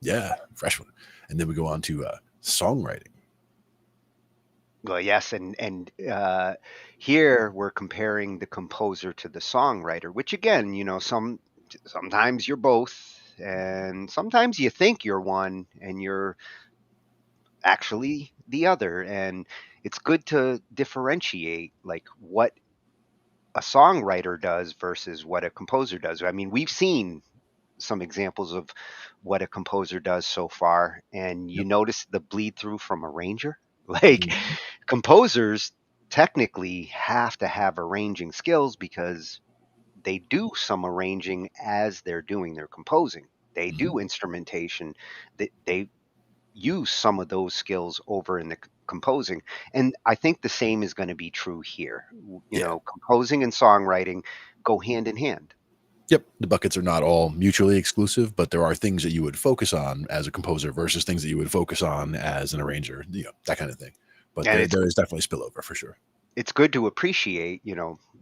yeah, fresh one. And then we go on to songwriting. Well, yes, and here we're comparing the composer to the songwriter, which again, sometimes you're both, and sometimes you think you're one, and you're actually the other. And it's good to differentiate like what a songwriter does versus what a composer does. I mean, we've seen some examples of what a composer does so far, and you notice the bleed through from arranger. Like, composers technically have to have arranging skills because they do some arranging as they're doing their composing. They do instrumentation. They use some of those skills over in the composing. And I think the same is going to be true here. Composing and songwriting go hand in hand. Yep. The buckets are not all mutually exclusive, but there are things that you would focus on as a composer versus things that you would focus on as an arranger, that kind of thing. But there is definitely spillover for sure. It's good to appreciate,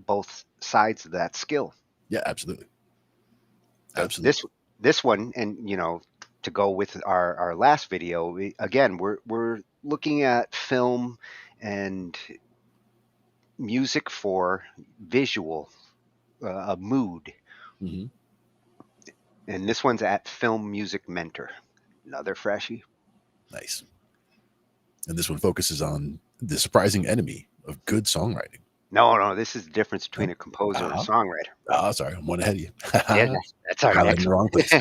both sides of that skill. Yeah, absolutely. Absolutely. This one, and to go with our last video, again, we're looking at film and music for visual, a mood. Mm-hmm. And this one's at Film Music Mentor. Another freshie. Nice. And this one focuses on the surprising enemy of good songwriting. No, this is the difference between a composer and a songwriter. Oh, sorry, I'm one ahead of you. Yeah, that's our next in the wrong place.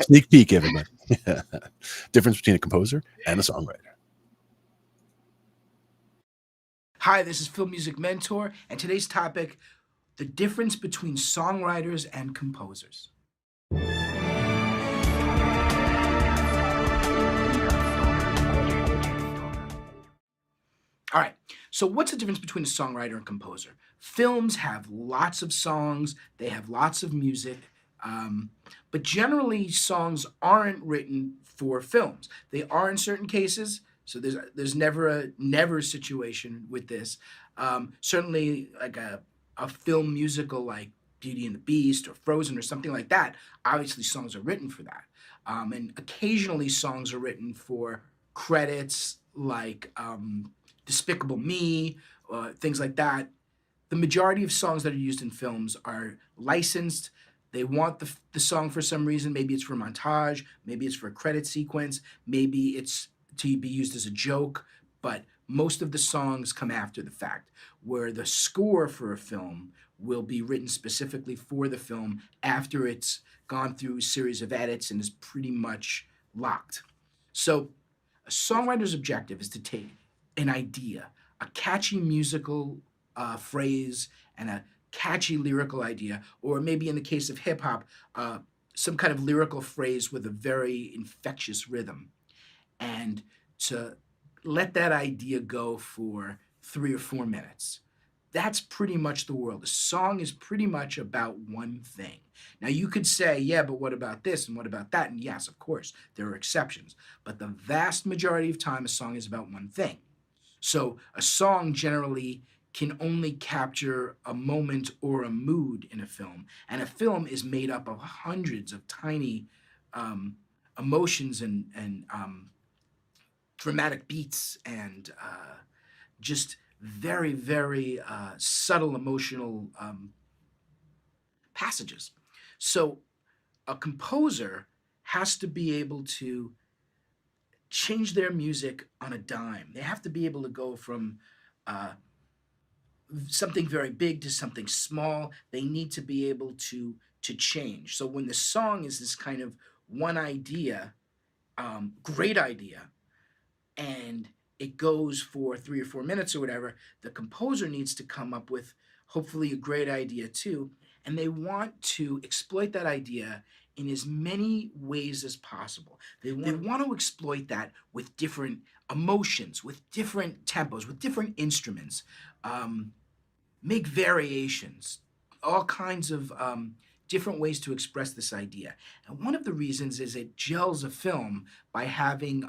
Sneak peek, everybody. Difference between a composer and a songwriter. Hi, this is Film Music Mentor, and today's topic, the difference between songwriters and composers. All right, so what's the difference between a songwriter and composer? Films have lots of songs, they have lots of music, but generally songs aren't written for films. They are in certain cases, so there's never a situation with this. Certainly like a film musical like Beauty and the Beast or Frozen or something like that, obviously songs are written for that. And occasionally songs are written for credits like Despicable Me, things like that. The majority of songs that are used in films are licensed. They want the song for some reason. Maybe it's for montage, maybe it's for a credit sequence, maybe it's to be used as a joke, but most of the songs come after the fact, where the score for a film will be written specifically for the film after it's gone through a series of edits and is pretty much locked. So a songwriter's objective is to take an idea, a catchy musical phrase and a catchy lyrical idea, or maybe in the case of hip hop, some kind of lyrical phrase with a very infectious rhythm, and to let that idea go for 3 or 4 minutes. That's pretty much the world. A song is pretty much about one thing. Now you could say, yeah, but what about this and what about that? And yes, of course, there are exceptions. But the vast majority of time, a song is about one thing. So a song generally can only capture a moment or a mood in a film. And a film is made up of hundreds of tiny emotions and dramatic beats and just very, very subtle emotional passages. So a composer has to be able to change their music on a dime. They have to be able to go from something very big to something small. They need to be able to change. So when the song is this kind of one idea, great idea, and it goes for 3 or 4 minutes or whatever, the composer needs to come up with hopefully a great idea too, and they want to exploit that idea in as many ways as possible. They want to exploit that with different emotions, with different tempos, with different instruments, make variations, all kinds of different ways to express this idea. And one of the reasons is it gels a film by having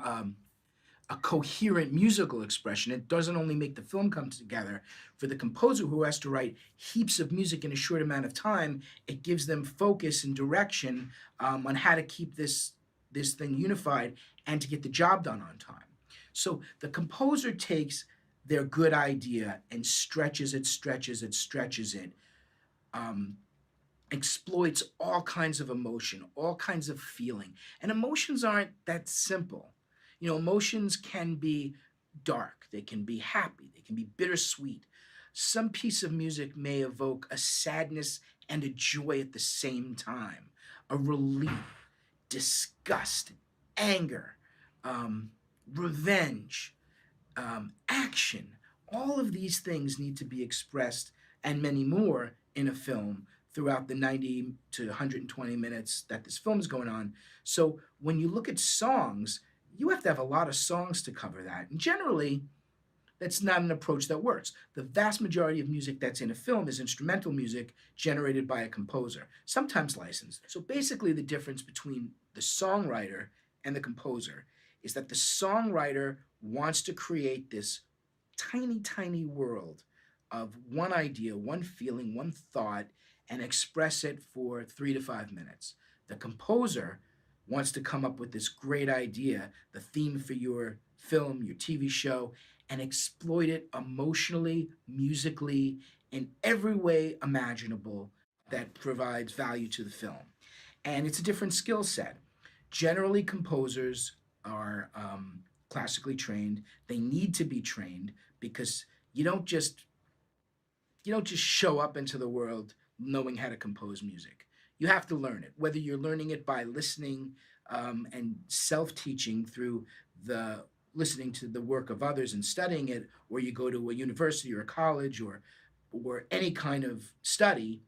a coherent musical expression. It doesn't only make the film come together. For the composer who has to write heaps of music in a short amount of time, it gives them focus and direction on how to keep this thing unified and to get the job done on time. So the composer takes their good idea and stretches it, exploits all kinds of emotion, all kinds of feeling. And emotions aren't that simple. You know, emotions can be dark, they can be happy, they can be bittersweet. Some piece of music may evoke a sadness and a joy at the same time, a relief, disgust, anger, revenge, action. All of these things need to be expressed, and many more, in a film throughout the 90 to 120 minutes that this film is going on. So when you look at songs, you have to have a lot of songs to cover that. And generally, that's not an approach that works. The vast majority of music that's in a film is instrumental music generated by a composer, sometimes licensed. So basically the difference between the songwriter and the composer is that the songwriter wants to create this tiny, tiny world of one idea, one feeling, one thought, and express it for 3 to 5 minutes. The composer wants to come up with this great idea, the theme for your film, your TV show, and exploit it emotionally, musically, in every way imaginable that provides value to the film. And it's a different skill set. Generally, composers are classically trained. They need to be trained because you don't just show up into the world knowing how to compose music. You have to learn it, whether you're learning it by listening and self-teaching through listening to the work of others and studying it, or you go to a university or a college or any kind of study.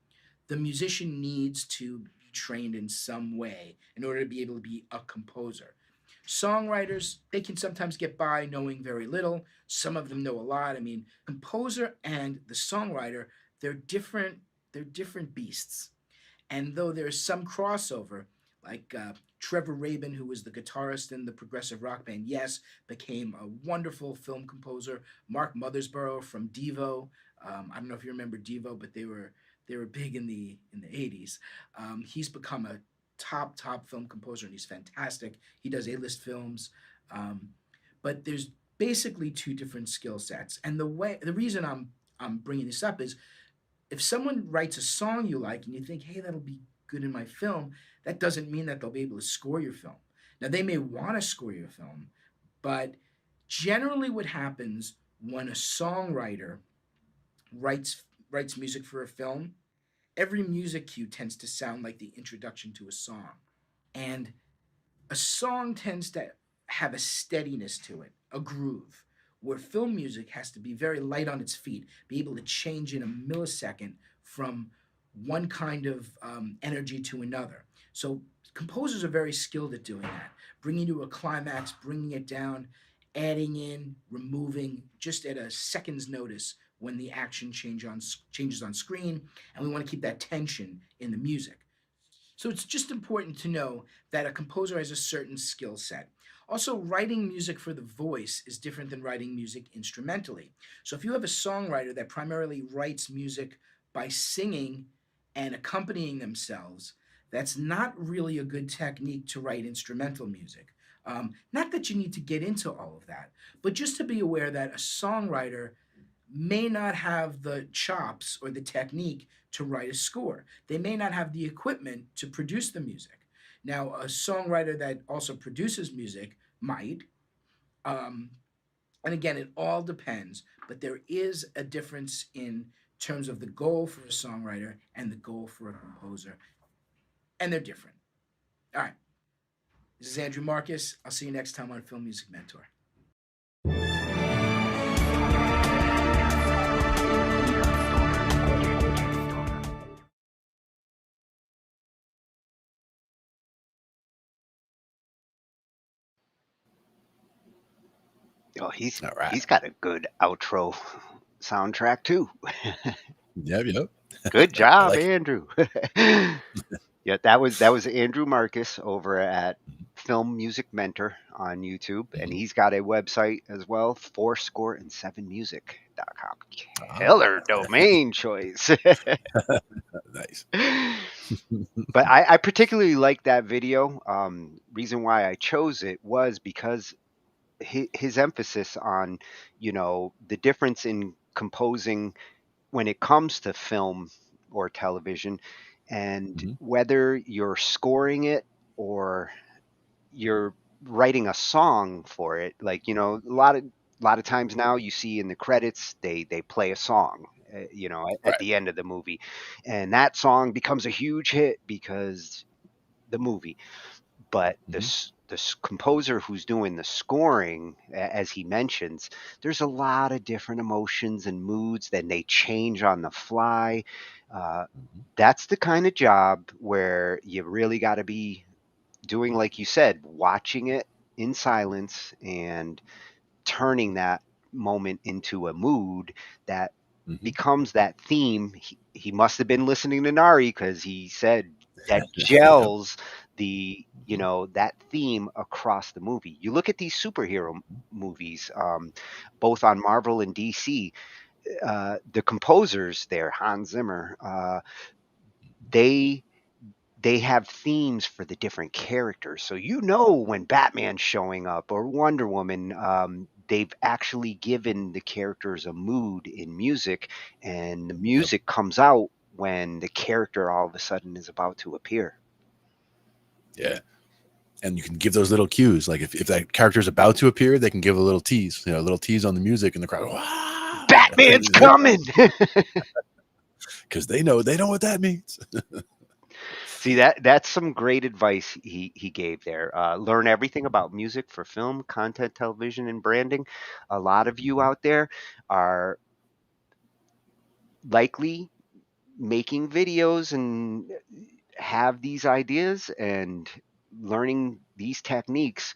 The musician needs to be trained in some way in order to be able to be a composer. Songwriters, they can sometimes get by knowing very little. Some of them know a lot. I mean, composer and the songwriter, they're different beasts. And though there's some crossover, like Trevor Rabin, who was the guitarist in the progressive rock band Yes, became a wonderful film composer. Mark Mothersbaugh from Devo, I don't know if you remember Devo, but they were big in the 80s. He's become a top film composer, and he's fantastic. He does A-list films, but there's basically two different skill sets. And the reason I'm bringing this up is, if someone writes a song you like and you think, hey, that'll be good in my film, that doesn't mean that they'll be able to score your film. Now, they may want to score your film, but generally what happens when a songwriter writes music for a film, every music cue tends to sound like the introduction to a song. And a song tends to have a steadiness to it, a groove, where film music has to be very light on its feet, be able to change in a millisecond from one kind of energy to another. So composers are very skilled at doing that, bringing to a climax, bringing it down, adding in, removing, just at a second's notice when the action changes on screen, and we want to keep that tension in the music. So it's just important to know that a composer has a certain skill set. Also, writing music for the voice is different than writing music instrumentally. So if you have a songwriter that primarily writes music by singing and accompanying themselves, that's not really a good technique to write instrumental music. Not that you need to get into all of that, but just to be aware that a songwriter may not have the chops or the technique to write a score. They may not have the equipment to produce the music. Now, a songwriter that also produces music might. And again, it all depends, but there is a difference in terms of the goal for a songwriter and the goal for a composer, and they're different. All right. This is Andrew Marcus. I'll see you next time on Film Music Mentor. Oh, he's All right. he's got a good outro soundtrack too. Yep. Good I job, like it. Andrew. Yeah, that was Andrew Marcus over at Film Music Mentor on YouTube, and he's got a website as well, fourscore7music.com. Killer domain choice. Nice. But I particularly like that video. Reason why I chose it was because his emphasis on, the difference in composing when it comes to film or television, and whether you're scoring it or you're writing a song for it. Like, a lot of times now you see in the credits they play a song, at Right. the end of the movie, and that song becomes a huge hit because the movie. But this composer who's doing the scoring, as he mentions, there's a lot of different emotions and moods, then they change on the fly. That's the kind of job where you really got to be doing, like you said, watching it in silence and turning that moment into a mood that becomes that theme. He must have been listening to Nari, because he said that Yep. gels that theme across the movie. You look at these superhero movies, both on Marvel and DC. The composers there, Hans Zimmer, they have themes for the different characters. So when Batman's showing up or Wonder Woman, they've actually given the characters a mood in music, and the music comes out when the character all of a sudden is about to appear. Yeah. And you can give those little cues. Like if that character's about to appear, they can give a little tease, a little tease on the music, and the crowd, wow! Batman's coming! Because they know what that means. See, that's some great advice he gave there. Learn everything about music for film, content, television, and branding. A lot of you out there are likely making videos and have these ideas, and learning these techniques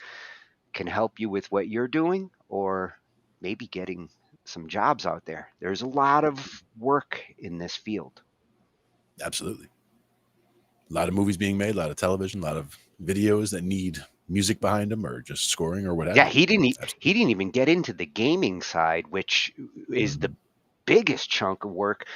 can help you with what you're doing, or maybe getting some jobs out there. There's a lot of work in this field. Absolutely. A lot of movies being made, a lot of television, a lot of videos that need music behind them, or just scoring or whatever. Yeah, he didn't even get into the gaming side, which is the biggest chunk of work,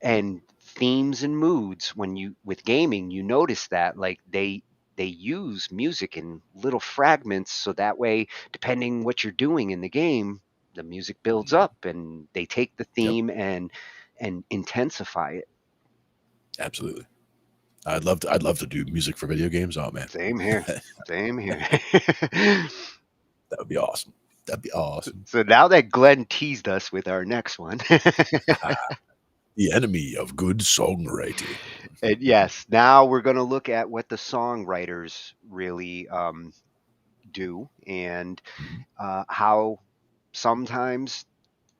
and themes and moods. With gaming, you notice that, like, they use music in little fragments, so that way, depending what you're doing in the game, the music builds up, and they take the theme and intensify it. Absolutely. I'd love to do music for video games. Oh man. Same here. That would be awesome. That'd be awesome. So now that Glenn teased us with our next one, the enemy of good songwriting. And yes, now we're going to look at what the songwriters really do, and how sometimes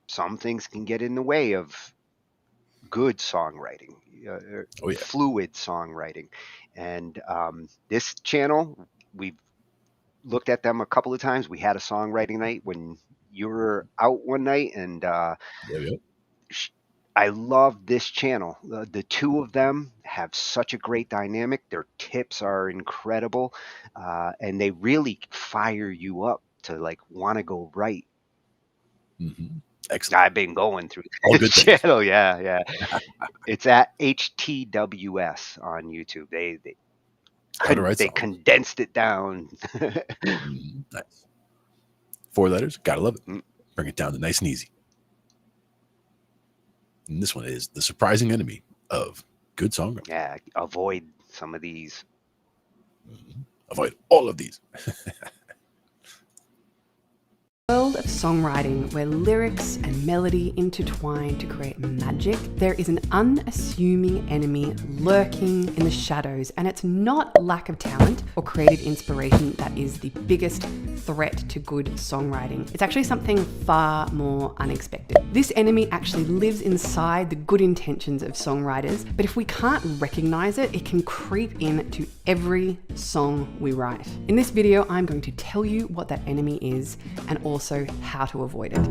some things can get in the way of good songwriting, fluid songwriting. And this channel, we've looked at them a couple of times. We had a songwriting night when you were out one night, and I love this channel. The two of them have such a great dynamic. Their tips are incredible, and they really fire you up to want to go right. Excellent. I've been going through all this good things. channel. Yeah. It's at HTWS on YouTube. They condensed it down. Nice. 4 letters. Gotta love it. Bring it down to nice and easy. And this one is the surprising enemy of good songwriting. Yeah, avoid some of these. Avoid all of these. world of songwriting, where lyrics and melody intertwine to create magic, there is an unassuming enemy lurking in the shadows, and it's not lack of talent or creative inspiration that is the biggest threat to good songwriting. It's actually something far more unexpected. This enemy actually lives inside the good intentions of songwriters, but if we can't recognize it, it can creep into every song we write. In this video, I'm going to tell you what that enemy is and also how to avoid it.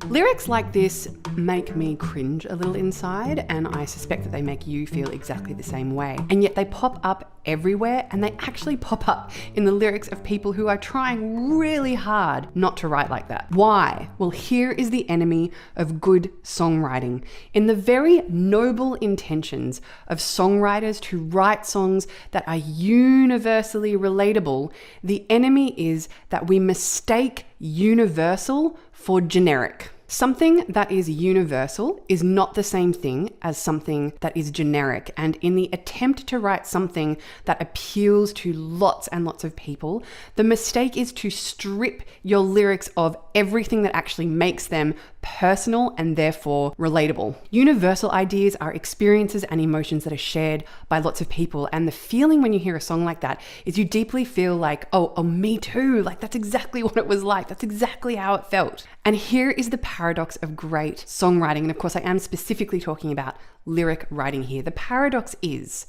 Lyrics like this make me cringe a little inside, and I suspect that they make you feel exactly the same way. And yet they pop up everywhere, and they actually pop up in the lyrics of people who are trying really hard not to write like that. Why? Well, here is the enemy of good songwriting. In the very noble intentions of songwriters to write songs that are universally relatable, the enemy is that we mistake universal for generic. Something that is universal is not the same thing as something that is generic. And in the attempt to write something that appeals to lots and lots of people, the mistake is to strip your lyrics of everything that actually makes them personal and therefore relatable. Universal ideas are experiences and emotions that are shared by lots of people. And the feeling when you hear a song like that is you deeply feel like, oh, me too. Like that's exactly what it was like. That's exactly how it felt. And here is the paradox of great songwriting. And of course, I am specifically talking about lyric writing here. The paradox is,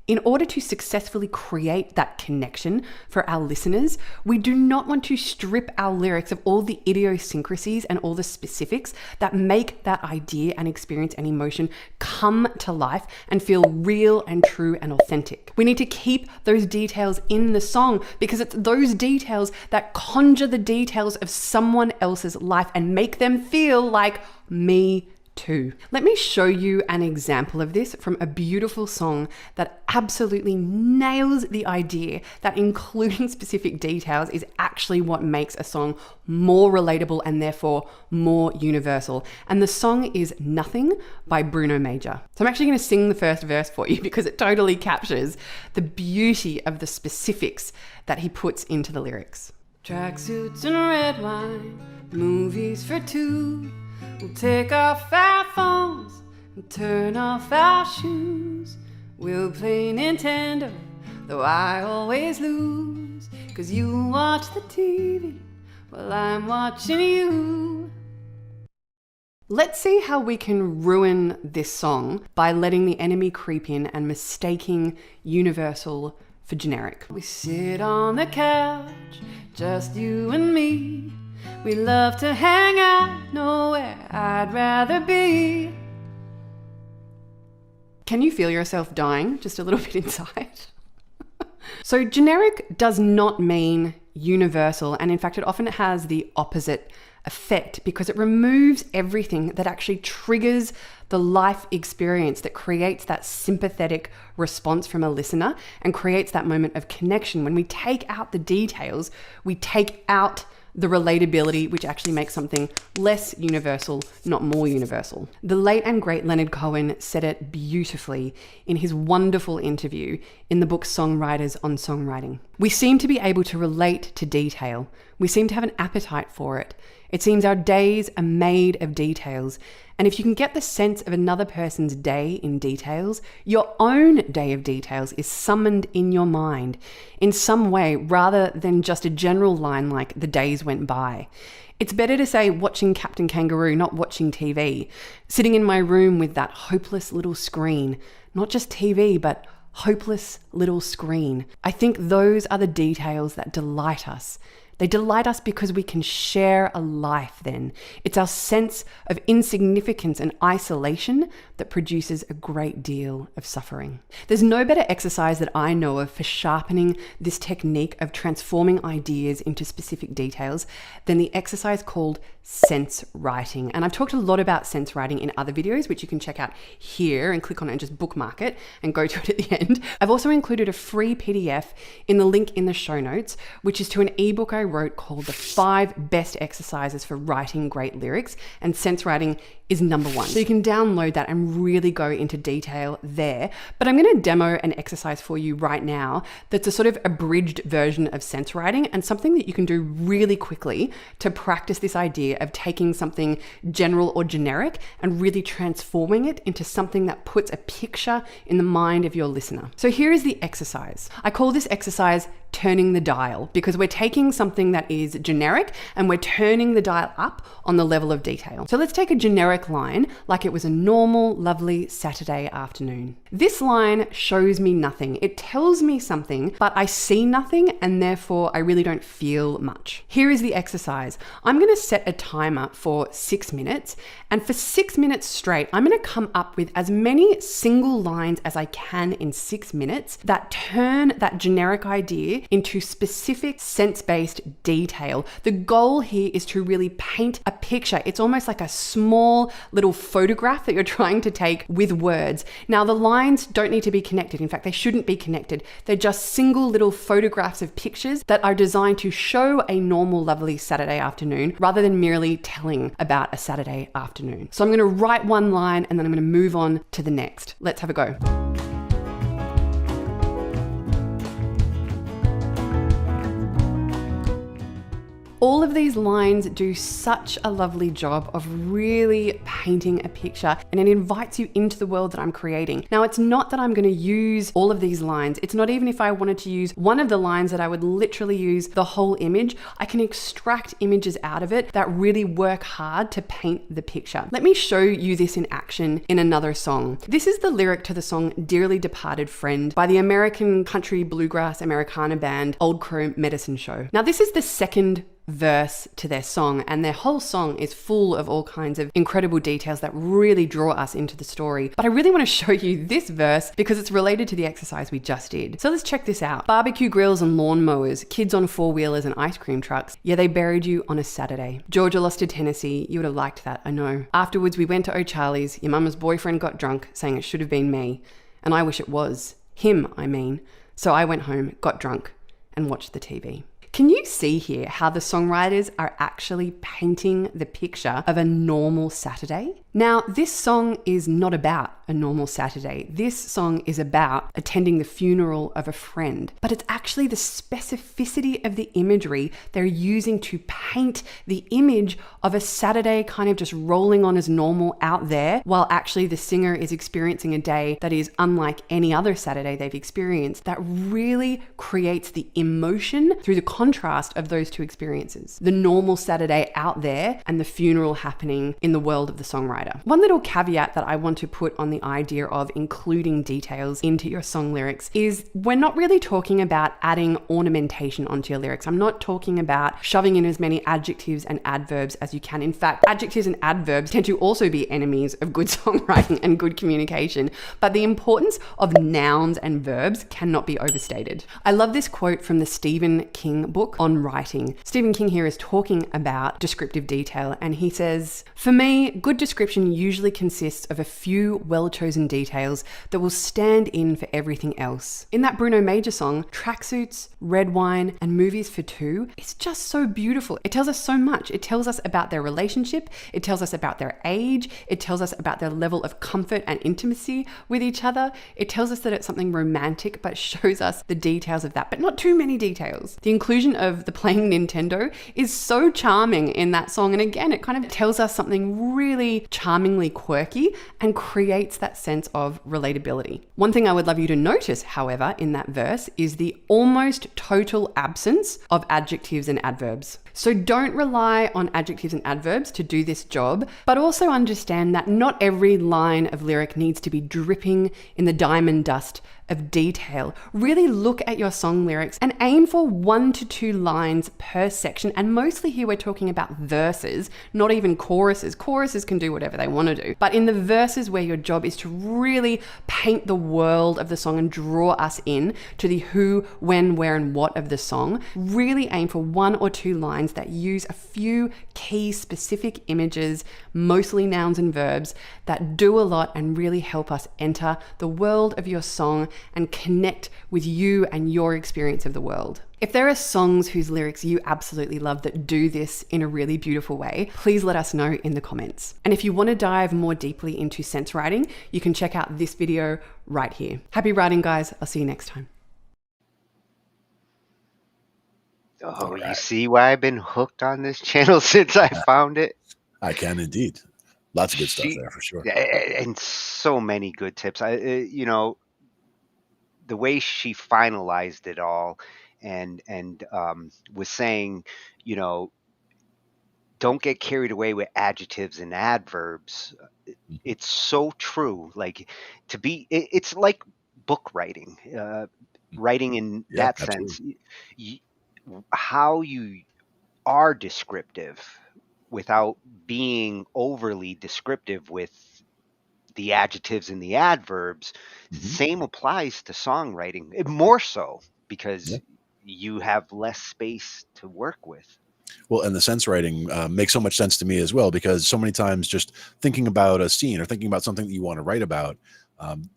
in order to successfully create that connection for our listeners, we do not want to strip our lyrics of all the idiosyncrasies and all the specifics that make that idea and experience and emotion come to life and feel real and true and authentic. We need to keep those details in the song because it's those details that conjure the details of someone else's life and make them feel like me too. Let me show you an example of this from a beautiful song that absolutely nails the idea that including specific details is actually what makes a song more relatable and therefore more universal. And the song is Nothing by Bruno Major. So I'm actually going to sing the first verse for you because it totally captures the beauty of the specifics that he puts into the lyrics. Tracksuits and red wine, movies for two. We'll take off our phones and turn off our shoes. We'll play Nintendo, though I always lose. 'Cause you watch the TV while I'm watching you. Let's see how we can ruin this song by letting the enemy creep in and mistaking universal for generic. We sit on the couch, just you and me. We love to hang out, nowhere I'd rather be. Can you feel yourself dying just a little bit inside? So generic does not mean universal, and in fact it often has the opposite effect because it removes everything that actually triggers the life experience that creates that sympathetic response from a listener and creates that moment of connection. When we take out the details, we take out the relatability, which actually makes something less universal, not more universal. The late and great Leonard Cohen said it beautifully in his wonderful interview in the book Songwriters on Songwriting. We seem to be able to relate to detail. We seem to have an appetite for it. It seems our days are made of details. And if you can get the sense of another person's day in details, your own day of details is summoned in your mind in some way rather than just a general line like the days went by. It's better to say watching Captain Kangaroo, not watching TV. Sitting in my room with that hopeless little screen, not just TV, but hopeless little screen. I think those are the details that delight us. They delight us because we can share a life then. It's our sense of insignificance and isolation that produces a great deal of suffering. There's no better exercise that I know of for sharpening this technique of transforming ideas into specific details than the exercise called sense writing. And I've talked a lot about sense writing in other videos, which you can check out here and click on it and just bookmark it and go to it at the end. I've also included a free PDF in the link in the show notes, which is to an ebook I wrote called The 5 Best Exercises for Writing Great Lyrics, and sense writing is number 1. So you can download that and really go into detail there. But I'm going to demo an exercise for you right now that's a sort of abridged version of sense writing and something that you can do really quickly to practice this idea of taking something general or generic and really transforming it into something that puts a picture in the mind of your listener. So here is the exercise. I call this exercise turning the dial because we're taking something that is generic and we're turning the dial up on the level of detail. So let's take a generic line like it was a normal, lovely Saturday afternoon. This line shows me nothing. It tells me something, but I see nothing and therefore I really don't feel much. Here is the exercise. I'm going to set a timer for 6 minutes, and for 6 minutes straight, I'm going to come up with as many single lines as I can in 6 minutes that turn that generic idea into specific sense-based detail. The goal here is to really paint a picture. It's almost like a small little photograph that you're trying to take with words. Now, the lines don't need to be connected. In fact, they shouldn't be connected. They're just single little photographs of pictures that are designed to show a normal, lovely Saturday afternoon rather than merely telling about a Saturday afternoon. So I'm going to write one line and then I'm going to move on to the next. Let's have a go. All of these lines do such a lovely job of really painting a picture, and it invites you into the world that I'm creating. Now, it's not that I'm going to use all of these lines. It's not even if I wanted to use one of the lines that I would literally use the whole image. I can extract images out of it that really work hard to paint the picture. Let me show you this in action in another song. This is the lyric to the song Dearly Departed Friend by the American country bluegrass Americana band Old Crow Medicine Show. Now, this is the second verse to their song, and their whole song is full of all kinds of incredible details that really draw us into the story. But I really want to show you this verse because it's related to the exercise we just did. So let's check this out. Barbecue grills and lawnmowers, kids on four-wheelers and ice cream trucks. Yeah, they buried you on a Saturday. Georgia lost to Tennessee. You would have liked that, I know. Afterwards, we went to O'Charlie's. Your mama's boyfriend got drunk, saying it should have been me. And I wish it was. Him, I mean. So I went home, got drunk, and watched the TV. Can you see here how the songwriters are actually painting the picture of a normal Saturday? Now, this song is not about a normal Saturday. This song is about attending the funeral of a friend, but it's actually the specificity of the imagery they're using to paint the image of a Saturday kind of just rolling on as normal out there, while actually the singer is experiencing a day that is unlike any other Saturday they've experienced. That really creates the emotion through the contrast of those two experiences. The normal Saturday out there and the funeral happening in the world of the songwriter. One little caveat that I want to put on the idea of including details into your song lyrics is we're not really talking about adding ornamentation onto your lyrics. I'm not talking about shoving in as many adjectives and adverbs as you can. In fact, adjectives and adverbs tend to also be enemies of good songwriting and good communication, but the importance of nouns and verbs cannot be overstated. I love this quote from the Stephen King book on writing. Stephen King here is talking about descriptive detail, and he says, "For me, good description usually consists of a few well-chosen details that will stand in for everything else." In that Bruno Major song, Tracksuits, Red Wine, and Movies for Two is just so beautiful. It tells us so much. It tells us about their relationship. It tells us about their age. It tells us about their level of comfort and intimacy with each other. It tells us that it's something romantic, but shows us the details of that, but not too many details. The inclusion of the playing Nintendo is so charming in that song. And again, it kind of tells us something really charmingly quirky and creates that sense of relatability. One thing I would love you to notice, however, in that verse is the almost total absence of adjectives and adverbs. So don't rely on adjectives and adverbs to do this job, but also understand that not every line of lyric needs to be dripping in the diamond dust of detail. Really look at your song lyrics and aim for 1 to 2 lines per section. And mostly here we're talking about verses, not even choruses. Choruses can do whatever they want to do. But in the verses where your job is to really paint the world of the song and draw us in to the who, when, where, and what of the song, really aim for 1 or 2 lines that use a few key specific images, mostly nouns and verbs, that do a lot and really help us enter the world of your song and connect with you and your experience of the world. If there are songs whose lyrics you absolutely love that do this in a really beautiful way, please let us know in the comments. And if you want to dive more deeply into sense writing, you can check out this video right here. Happy writing, guys. I'll see you next time. Oh, you see why I've been hooked on this channel since I found it? I can indeed. Lots of good stuff there for sure. And so many good tips. You know, the way she finalized it all and was saying, you know, don't get carried away with adjectives and adverbs. It's so true. Like it's like book writing, writing in that sense. How you are descriptive without being overly descriptive with the adjectives and the adverbs. Same applies to songwriting, more so because you have less space to work with. Well, and the sense writing makes so much sense to me as well, because so many times just thinking about a scene or thinking about something that you want to write about,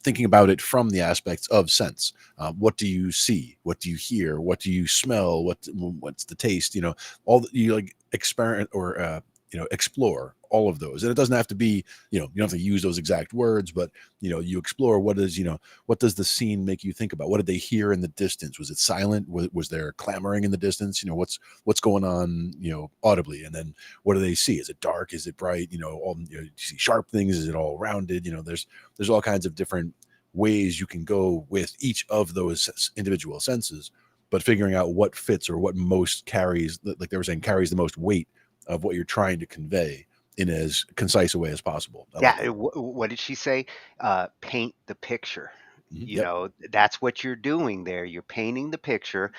thinking about it from the aspects of sense. What do you see? What do you hear? What do you smell? What's the taste? You know, you like experiment or you know, explore all of those. And it doesn't have to be, you know, you don't have to use those exact words, but you know, you explore what is, you know, what does the scene make you think about? What did they hear in the distance? Was it silent? Was there clamoring in the distance? You know, what's going on, you know, audibly? And then what do they see? Is it dark? Is it bright? You know, you know, you see sharp things? Is it all rounded? You know, there's all kinds of different ways you can go with each of those individual senses, but figuring out what fits or what most carries, like they were saying, carries the most weight of what you're trying to convey in as concise a way as possible. What did she say? Paint the picture. You know, that's what you're doing there. You're painting the picture.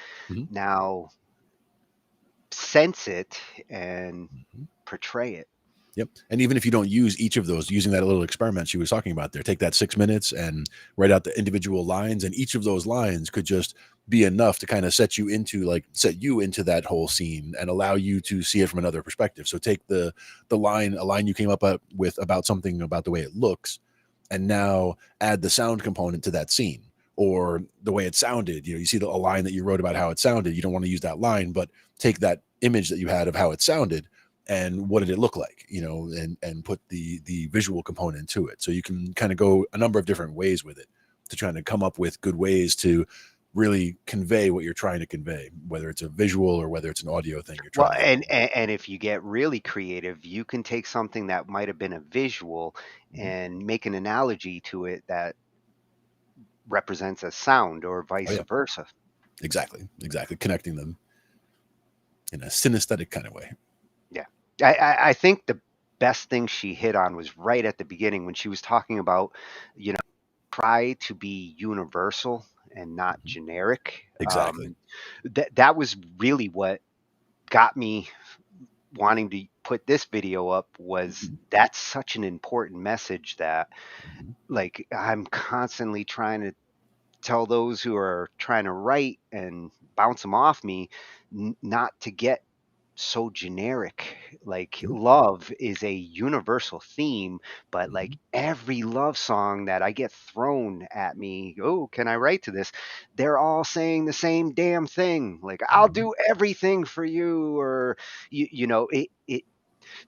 Now sense it and portray it. Yep. And even if you don't use each of those, using that little experiment she was talking about there, take that 6 minutes and write out the individual lines, and each of those lines could just be enough to kind of set you into that whole scene and allow you to see it from another perspective. So take a line you came up with about something about the way it looks, and now add the sound component to that scene, or the way it sounded. You know, you see a line that you wrote about how it sounded. You don't want to use that line, but take that image that you had of how it sounded and what did it look like, you know, and put the visual component to it. So you can kind of go a number of different ways with it to try to come up with good ways to really convey what you're trying to convey, whether it's a visual or whether it's an audio thing you're trying and if you get really creative, you can take something that might have been a visual and make an analogy to it that represents a sound, or vice versa. Exactly. Connecting them in a synesthetic kind of way. I think the best thing she hit on was right at the beginning when she was talking about, you know, try to be universal and not generic. Exactly. That was really what got me wanting to put this video up. Was that's such an important message that, like, I'm constantly trying to tell those who are trying to write and bounce them off me not to get so generic. Like, love is a universal theme, but like every love song that I get thrown at me, oh, can I write to this? They're all saying the same damn thing. Like, I'll do everything for you, or you know,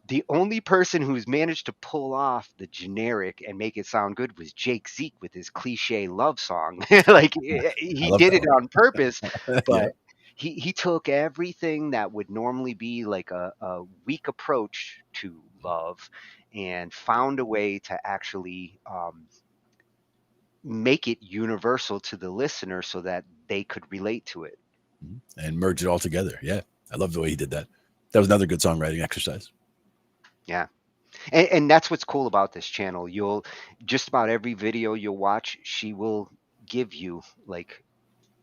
the only person who's managed to pull off the generic and make it sound good was Jake Zeke with his cliche love song. Like, he did it on purpose, but he took everything that would normally be like a weak approach to love and found a way to actually make it universal to the listener so that they could relate to it. And merge it all together. Yeah. I love the way he did that. That was another good songwriting exercise. Yeah. And that's what's cool about this channel. You'll just about every video you'll watch, she will give you like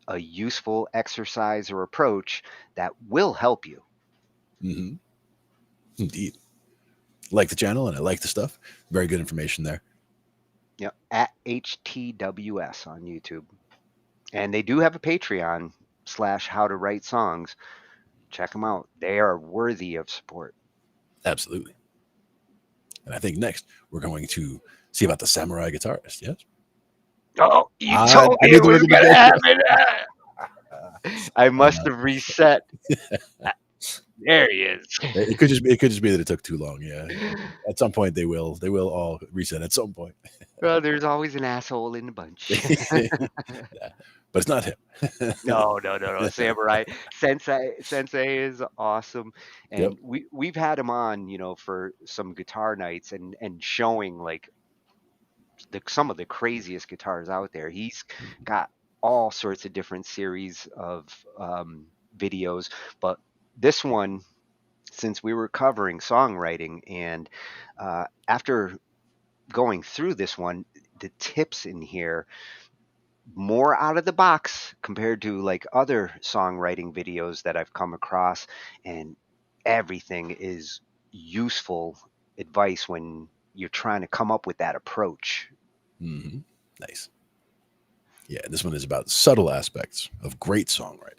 a useful exercise or approach that will help you. Indeed. Like the channel, and I like the stuff. Very good information there. Yep. At HTWS on YouTube. And they do have a Patreon /How to Write Songs. Check them out. They are worthy of support. Absolutely. And I think next we're going to see about the samurai guitarist. Yes. Oh, you I told me knew it they were was gonna gonna get happen. I must have reset. There he is. It could just be that it took too long. Yeah. At some point they will all reset at some point. Well, there's always an asshole in the bunch. Yeah. But it's not him. No. Samurai Sensei is awesome, and we've had him on, for some guitar nights and showing like some of the craziest guitars out there. He's got all sorts of different series of videos, but this one, since we were covering songwriting, and after going through this one, the tips in here more out of the box compared to like other songwriting videos that I've come across, and everything is useful advice when you're trying to come up with that approach. Mm-hmm. Nice. Yeah, this one is about subtle aspects of great songwriting.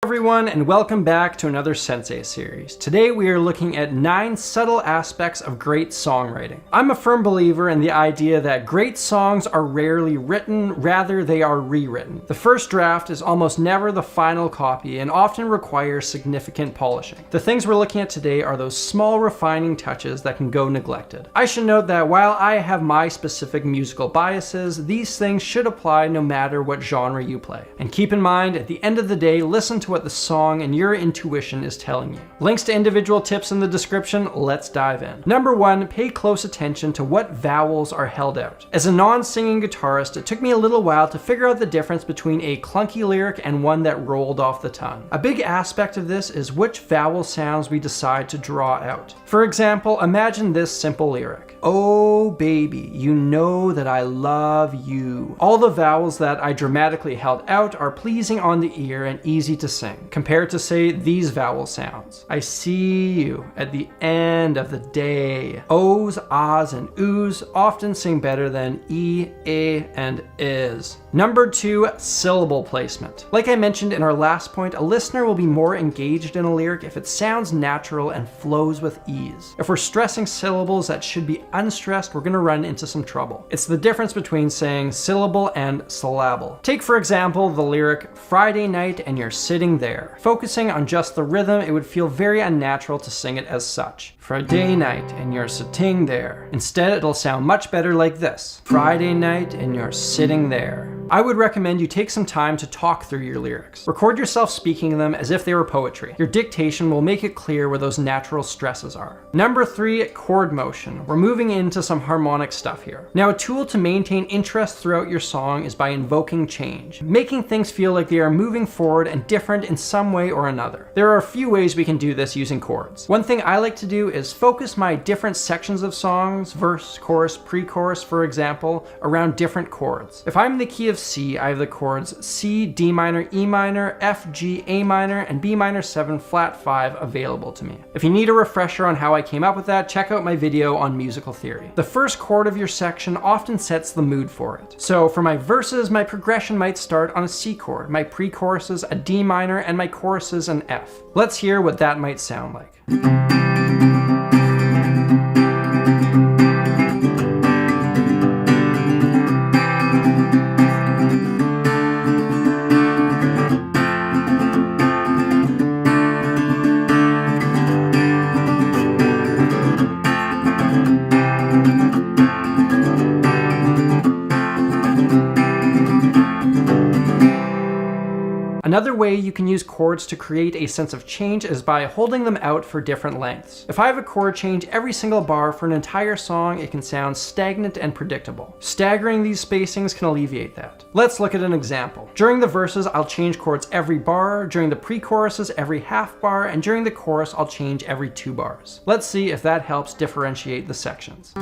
Everyone, and welcome back to another Sensei series. Today we are looking at 9 subtle aspects of great songwriting. I'm a firm believer in the idea that great songs are rarely written, rather they are rewritten. The first draft is almost never the final copy and often requires significant polishing. The things we're looking at today are those small refining touches that can go neglected. I should note that while I have my specific musical biases, these things should apply no matter what genre you play. And keep in mind, at the end of the day, listen to what the song and your intuition is telling you. Links to individual tips in the description. Let's dive in. Number 1, pay close attention to what vowels are held out. As a non-singing guitarist, it took me a little while to figure out the difference between a clunky lyric and one that rolled off the tongue. A big aspect of this is which vowel sounds we decide to draw out. For example, imagine this simple lyric. Oh baby, you know that I love you. All the vowels that I dramatically held out are pleasing on the ear and easy to sing, compared to say these vowel sounds. I see you at the end of the day. O's, ahs, and oohs often sing better than e, a, and is. Number 2, syllable placement. Like I mentioned in our last point, a listener will be more engaged in a lyric if it sounds natural and flows with ease. If we're stressing syllables that should be unstressed, we're going to run into some trouble. It's the difference between saying syllable and syllable. Take for example the lyric Friday night and you're sitting there. Focusing on just the rhythm, it would feel very unnatural to sing it as such. Friday night and you're sitting there. Instead, it'll sound much better like this. Friday night and you're sitting there. I would recommend you take some time to talk through your lyrics. Record yourself speaking them as if they were poetry. Your dictation will make it clear where those natural stresses are. Number 3, chord motion. We're moving into some harmonic stuff here. Now, a tool to maintain interest throughout your song is by invoking change, making things feel like they are moving forward and different in some way or another. There are a few ways we can do this using chords. One thing I like to do is focus my different sections of songs, verse, chorus, pre-chorus, for example, around different chords. If I'm in the key of C, I have the chords C, D minor, E minor, F, G, A minor, and B minor 7 flat 5 available to me. If you need a refresher on how I came up with that, check out my video on musical theory. The first chord of your section often sets the mood for it. So for my verses, my progression might start on a C chord, my pre-choruses a D minor, and my choruses an F. Let's hear what that might sound like. Another way you can use chords to create a sense of change is by holding them out for different lengths. If I have a chord change every single bar for an entire song, it can sound stagnant and predictable. Staggering these spacings can alleviate that. Let's look at an example. During the verses, I'll change chords every bar, during the pre-choruses every half bar, and during the chorus, I'll change every 2 bars. Let's see if that helps differentiate the sections.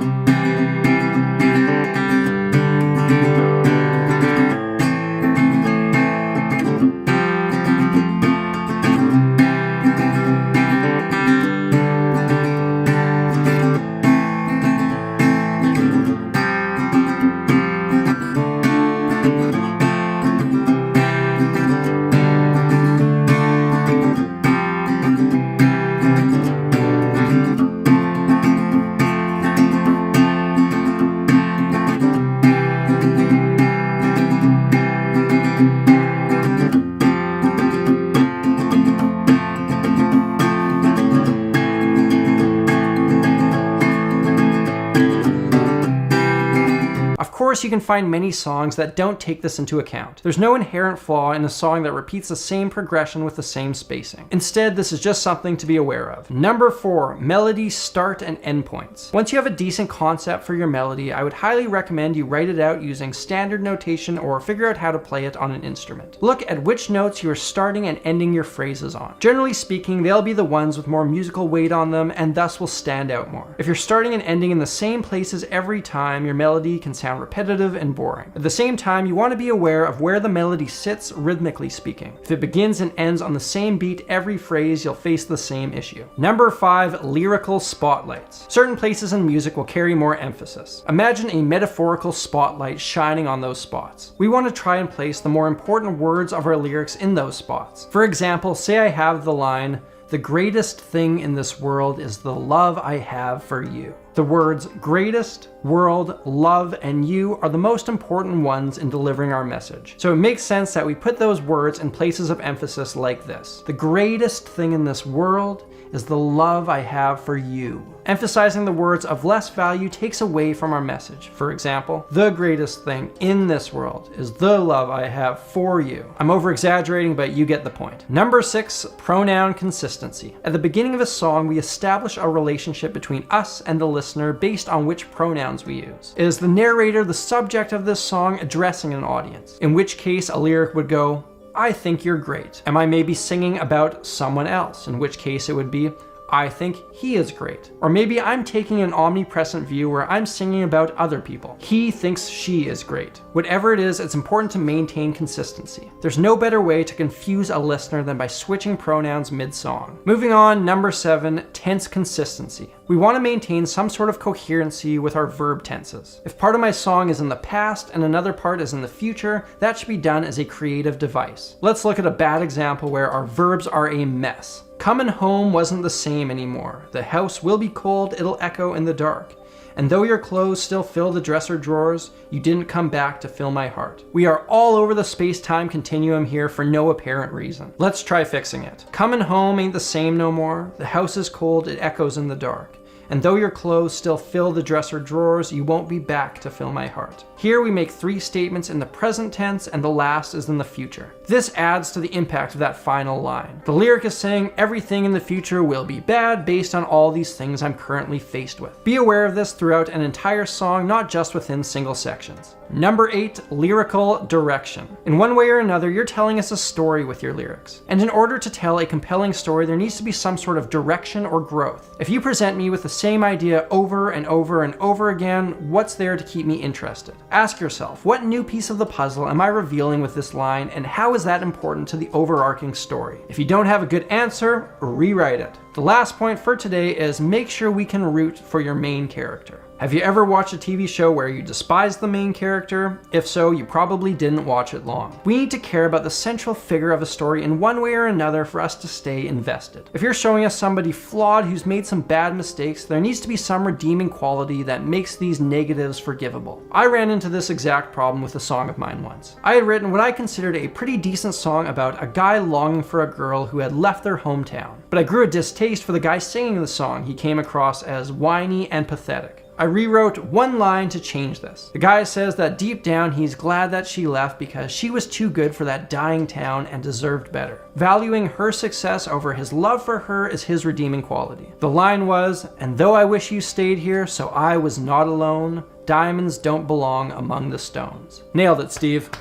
course, you can find many songs that don't take this into account. There's no inherent flaw in a song that repeats the same progression with the same spacing. Instead, this is just something to be aware of. Number 4, melody start and end points. Once you have a decent concept for your melody, I would highly recommend you write it out using standard notation or figure out how to play it on an instrument. Look at which notes you are starting and ending your phrases on. Generally speaking, they'll be the ones with more musical weight on them and thus will stand out more. If you're starting and ending in the same places every time, your melody can sound repetitive and boring. At the same time, you want to be aware of where the melody sits rhythmically speaking. If it begins and ends on the same beat every phrase, you'll face the same issue. Number 5, lyrical spotlights. Certain places in music will carry more emphasis. Imagine a metaphorical spotlight shining on those spots. We want to try and place the more important words of our lyrics in those spots. For example, say I have the line, "The greatest thing in this world is the love I have for you." The words greatest, world, love, and you are the most important ones in delivering our message. So it makes sense that we put those words in places of emphasis like this. The greatest thing in this world is the love I have for you. Emphasizing the words of less value takes away from our message. For example, the greatest thing in this world is the love I have for you. I'm over exaggerating, but you get the point. Number 6, pronoun consistency. At the beginning of a song, we establish a relationship between us and the listener based on which pronouns we use. Is the narrator the subject of this song addressing an audience? In which case a lyric would go, "I think you're great." Am I maybe singing about someone else? In which case it would be, "I think he is great." Or maybe I'm taking an omnipresent view where I'm singing about other people. "He thinks she is great." Whatever it is, it's important to maintain consistency. There's no better way to confuse a listener than by switching pronouns mid-song. Moving on, number 7, tense consistency. We want to maintain some sort of coherency with our verb tenses. If part of my song is in the past and another part is in the future, that should be done as a creative device. Let's look at a bad example where our verbs are a mess. Coming home wasn't the same anymore. The house will be cold, it'll echo in the dark. And though your clothes still fill the dresser drawers, you didn't come back to fill my heart. We are all over the space-time continuum here for no apparent reason. Let's try fixing it. Coming home ain't the same no more. The house is cold, it echoes in the dark. And though your clothes still fill the dresser drawers, you won't be back to fill my heart. Here we make 3 statements in the present tense and the last is in the future. This adds to the impact of that final line. The lyric is saying everything in the future will be bad based on all these things I'm currently faced with. Be aware of this throughout an entire song, not just within single sections. Number 8, lyrical direction. In one way or another, you're telling us a story with your lyrics. And in order to tell a compelling story, there needs to be some sort of direction or growth. If you present me with the same idea over and over and over again, what's there to keep me interested? Ask yourself, what new piece of the puzzle am I revealing with this line, and how is that important to the overarching story? If you don't have a good answer, rewrite it. The last point for today is make sure we can root for your main character. Have you ever watched a TV show where you despise the main character? If so, you probably didn't watch it long. We need to care about the central figure of a story in one way or another for us to stay invested. If you're showing us somebody flawed who's made some bad mistakes, there needs to be some redeeming quality that makes these negatives forgivable. I ran into this exact problem with a song of mine once. I had written what I considered a pretty decent song about a guy longing for a girl who had left their hometown. But I grew a distaste for the guy singing the song. He came across as whiny and pathetic. I rewrote one line to change this. The guy says that deep down he's glad that she left because she was too good for that dying town and deserved better. Valuing her success over his love for her is his redeeming quality. The line was, "And though I wish you stayed here, so I was not alone, diamonds don't belong among the stones." Nailed it, Steve.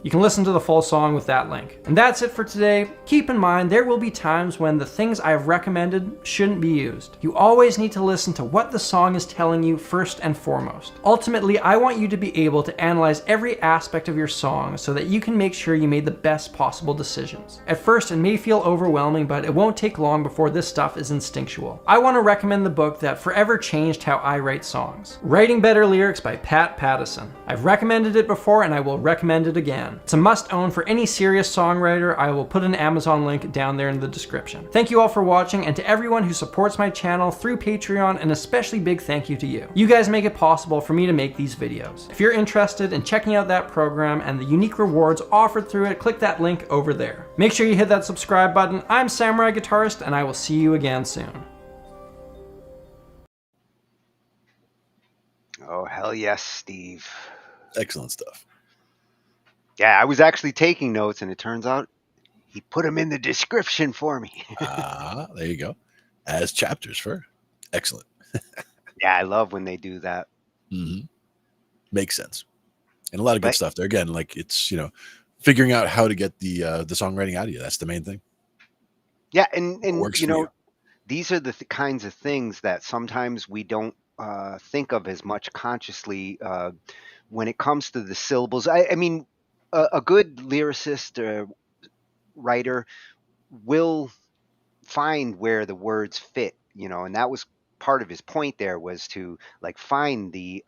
You can listen to the full song with that link. And that's it for today. Keep in mind, there will be times when the things I have recommended shouldn't be used. You always need to listen to what the song is telling you first and foremost. Ultimately, I want you to be able to analyze every aspect of your song so that you can make sure you made the best possible decisions. At first, it may feel overwhelming, but it won't take long before this stuff is instinctual. I want to recommend the book that forever changed how I write songs, Writing Better Lyrics by Pat Pattison. I've recommended it before and I will recommend it again. It's a must-own for any serious songwriter. I will put an Amazon link down there in the description. Thank you all for watching, and to everyone who supports my channel through Patreon, an especially big thank you to you. You guys make it possible for me to make these videos. If you're interested in checking out that program and the unique rewards offered through it, click that link over there. Make sure you hit that subscribe button. I'm Samurai Guitarist, and I will see you again soon. Oh, hell yes, Steve. Excellent stuff. Yeah, I was actually taking notes, and it turns out he put them in the description for me. There you go. As chapters for. Excellent. Yeah, I love when they do that. Mm-hmm. Makes sense. And a lot of good But stuff there. Again, like it's, figuring out how to get the songwriting out of you. That's the main thing. yeah, and Works you for know, you. these are the kinds of things that sometimes we don't think of as much consciously when it comes to the syllables. I mean, a good lyricist or writer will find where the words fit, and that was part of his point there, was to like find the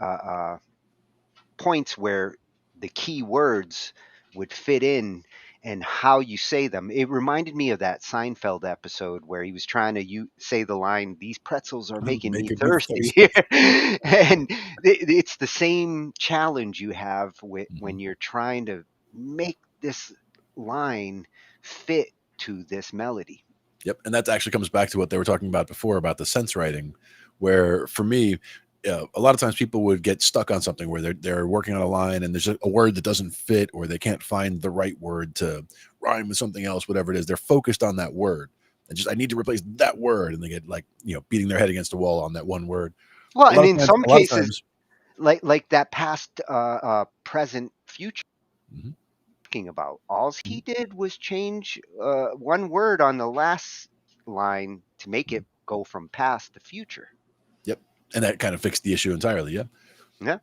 points where the key words would fit in and how you say them. It reminded me of that Seinfeld episode where he was trying to say the line, "These pretzels are making me Making me thirsty." thirsty. And it's the same challenge you have with when you're trying to make this line fit to this melody. Yep. And that actually comes back to what they were talking about before about the sense writing, where for me, a lot of times people would get stuck on something where they're working on a line and there's a word that doesn't fit, or they can't find the right word to rhyme with something else, whatever it is. They're focused on that word and just, I need to replace that word. And they get like, beating their head against the wall on that one word. Well, A lot and of in times- some a lot of cases, times- like that past, present, future. Mhm. Talking about, all he did was change one word on the last line to make it go from past to future. Yep. And that kind of fixed the issue entirely. Yeah. Yeah.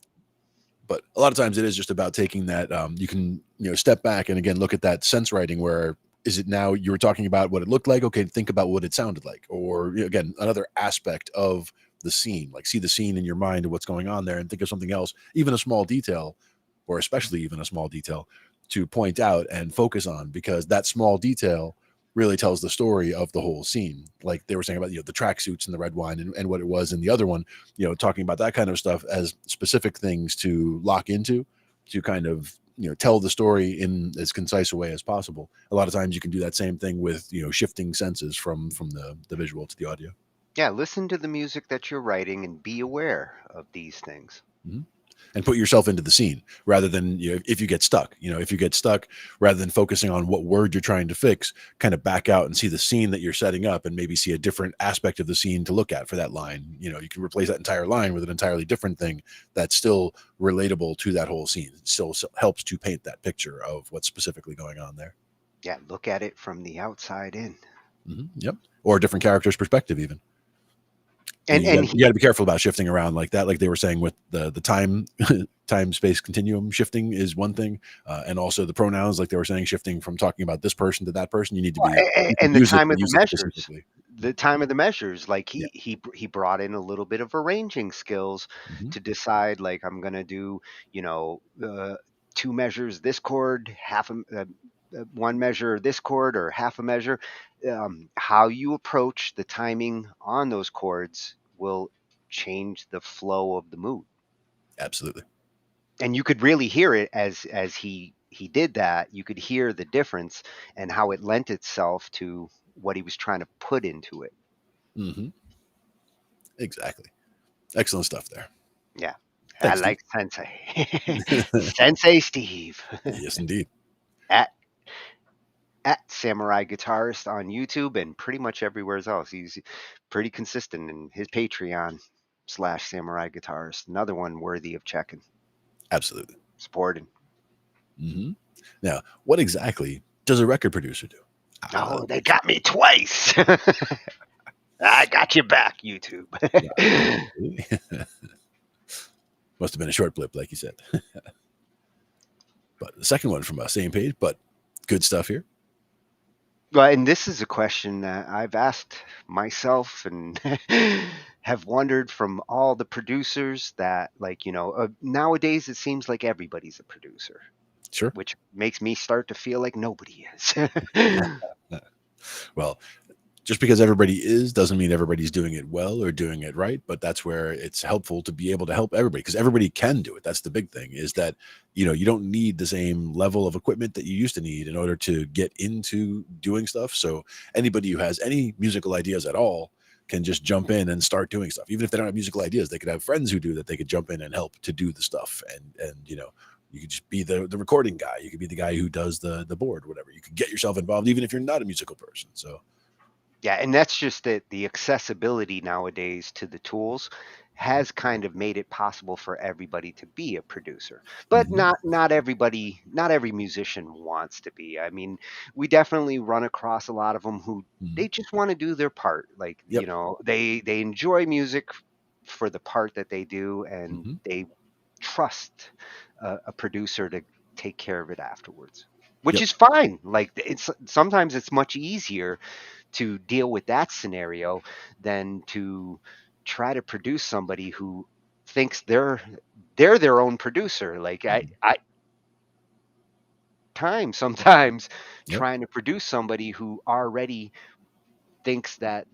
But a lot of times it is just about taking that, you can, step back and again, look at that sense writing where is it now you were talking about what it looked like? Okay. Think about what it sounded like, or again, another aspect of the scene, like see the scene in your mind of what's going on there and think of something else, even a small detail, or especially even a small detail to point out and focus on, because that small detail really tells the story of the whole scene. Like they were saying about, the tracksuits and the red wine and what it was in the other one, talking about that kind of stuff as specific things to lock into, to kind of, tell the story in as concise a way as possible. A lot of times you can do that same thing with, shifting senses from the visual to the audio. Yeah, listen to the music that you're writing and be aware of these things. Mm-hmm. And put yourself into the scene rather than, if you get stuck, rather than focusing on what word you're trying to fix, kind of back out and see the scene that you're setting up and maybe see a different aspect of the scene to look at for that line. You can replace that entire line with an entirely different thing that's still relatable to that whole scene. It still helps to paint that picture of what's specifically going on there. Yeah, look at it from the outside in. Mm-hmm. Yep. Or a different character's perspective even. And you got to be careful about shifting around like that. Like they were saying with the time space continuum shifting is one thing, and also the pronouns, like they were saying, shifting from talking about this person to that person. You need to be and the time of the measures. specifically. The time of the measures, like he brought in a little bit of arranging skills to decide, like, I'm gonna do 2 measures this chord, half a 1 measure this chord, or half a measure. How you approach the timing on those chords will change the flow of the mood. Absolutely. And you could really hear it as he did that. You could hear the difference and how it lent itself to what he was trying to put into it. Mm-hmm. Exactly. Excellent stuff there. Yeah. Thanks, I like Sensei. Sensei Steve. Yes, indeed. At Samurai Guitarist on YouTube and pretty much everywhere else. He's pretty consistent in his Patreon /Samurai Guitarist. Another one worthy of checking. Absolutely. Supporting. Mm-hmm. Now, what exactly does a record producer do? Oh, they got me twice. I got you back, YouTube. Must have been a short blip, like you said. But the second one from the same page, but good stuff here. Well, and this is a question that I've asked myself and have wondered from all the producers that, like, nowadays it seems like everybody's a producer. Sure. Which makes me start to feel like nobody is. Well, just because everybody is doesn't mean everybody's doing it well or doing it right, but that's where it's helpful to be able to help everybody, because everybody can do it. That's the big thing, is that you don't need the same level of equipment that you used to need in order to get into doing stuff. So anybody who has any musical ideas at all can just jump in and start doing stuff. Even if they don't have musical ideas, they could have friends who do that. They could jump in and help to do the stuff and You could just be the recording guy. You could be the guy who does the board, whatever. You could get yourself involved, even if you're not a musical person. So Yeah, and that's just that the accessibility nowadays to the tools has kind of made it possible for everybody to be a producer. But not everybody, not every musician wants to be. I mean, we definitely run across a lot of them who they just want to do their part. Like, you know, they enjoy music for the part that they do, and they trust a producer to take care of it afterwards, which is fine. Like, it's sometimes it's much easier to deal with that scenario than to try to produce somebody who thinks they're their own producer. Like I sometimes trying to produce somebody who already thinks that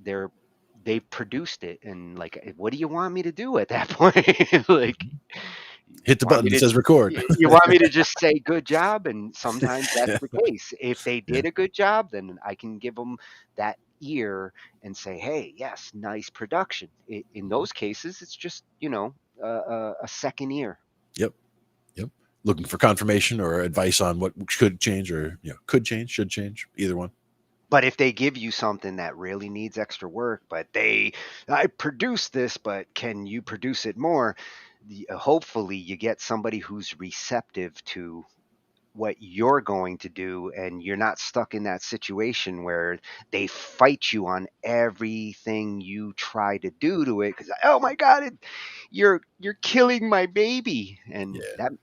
they produced it, and like, what do you want me to do at that point? Like, hit the button that says record. You want me to just say good job? And sometimes that's the case. If they did a good job, then I can give them that ear and say, hey, yes, nice production. In those cases, it's just, you know, a second ear. Yep. Looking for confirmation or advice on what could change, or could change, should change, either one. But if they give you something that really needs extra work, but I produced this, but can you produce it more? Hopefully you get somebody who's receptive to what you're going to do, and you're not stuck in that situation where they fight you on everything you try to do to it, because, oh my God, you're killing my baby. And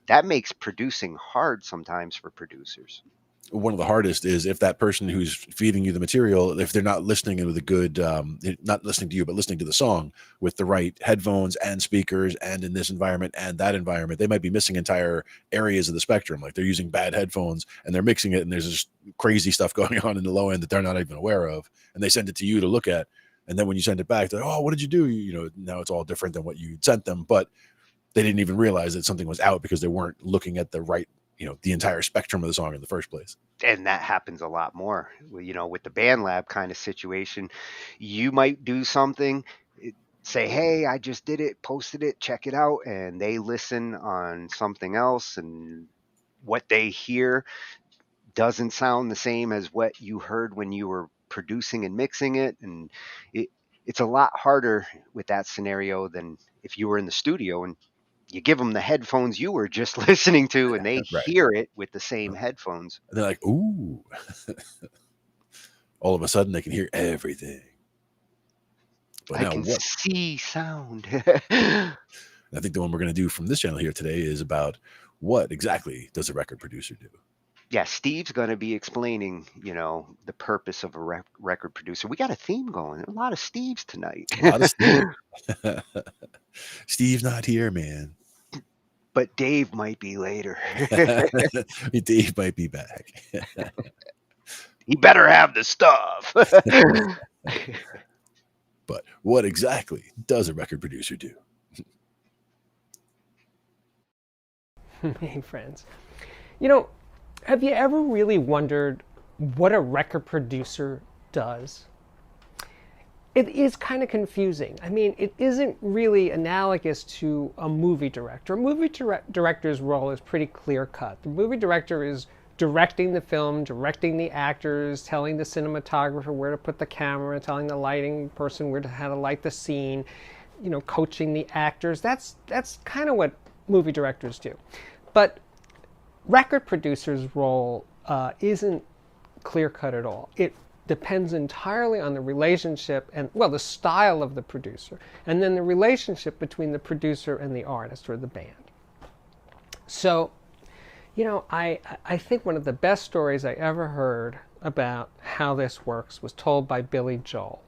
that makes producing hard sometimes for producers. One of the hardest is if that person who's feeding you the material, if they're not listening with a good, not listening to you, but listening to the song with the right headphones and speakers, and in this environment and that environment, they might be missing entire areas of the spectrum. Like they're using bad headphones and they're mixing it, and there's just crazy stuff going on in the low end that they're not even aware of. And they send it to you to look at. And then when you send it back, they're like, oh, what did you do? You know, now it's all different than what you sent them, but they didn't even realize that something was out because they weren't looking at the right, the entire spectrum of the song in the first place. And that happens a lot more, with the band lab kind of situation. You might do something, say, hey, I just did it, posted it, check it out. And they listen on something else, and what they hear doesn't sound the same as what you heard when you were producing and mixing it. And it's a lot harder with that scenario than if you were in the studio and you give them the headphones you were just listening to, and they hear it with the same headphones. And they're like, ooh. All of a sudden they can hear everything. But I can see sound. I think the one we're going to do from this channel here today is about what exactly does a record producer do? Yeah, Steve's going to be explaining, the purpose of a record producer. We got a theme going. A lot of Steves tonight. A lot of Steve. Steve's not here, man. But Dave might be later. Dave might be back. He better have the stuff. But what exactly does a record producer do? Hey, friends. Have you ever really wondered what a record producer does? It is kind of confusing. I mean, it isn't really analogous to a movie director. A movie director's role is pretty clear-cut. The movie director is directing the film, directing the actors, telling the cinematographer where to put the camera, telling the lighting person how to light the scene, coaching the actors. That's kind of what movie directors do. But record producer's role isn't clear-cut at all. It depends entirely on the relationship and, the style of the producer, and then the relationship between the producer and the artist or the band. So, I think one of the best stories I ever heard about how this works was told by Billy Joel.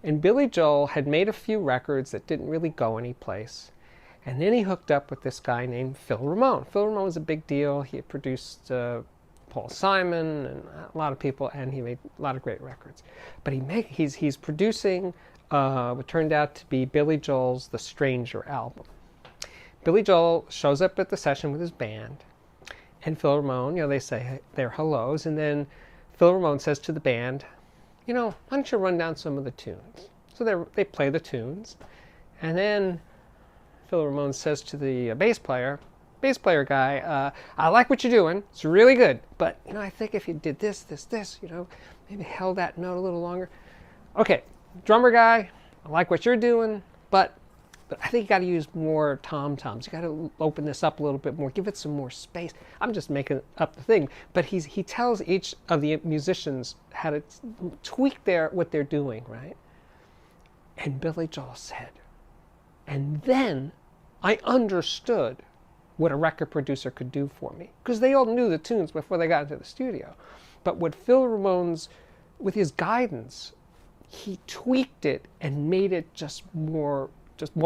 And Billy Joel had made a few records that didn't really go anyplace. And then he hooked up with this guy named Phil Ramone. Phil Ramone was a big deal. He had produced Paul Simon and a lot of people, and he made a lot of great records. But he's producing what turned out to be Billy Joel's The Stranger album. Billy Joel shows up at the session with his band, and Phil Ramone, they say their hellos, and then Phil Ramone says to the band, why don't you run down some of the tunes? So they play the tunes, and then Phil Ramone says to the bass player, bass player guy, I like what you're doing. It's really good. But, you know, I think if you did this, you know, maybe held that note a little longer. Okay, drummer guy, I like what you're doing, but I think you got to use more tom-toms. You got to open this up a little bit more. Give it some more space. I'm just making up the thing. But he tells each of the musicians how to tweak what they're doing, right? And Billy Joel said, and then I understood what a record producer could do for me. Because they all knew the tunes before they got into the studio. But with Phil Ramone's, with his guidance, he tweaked it and made it just more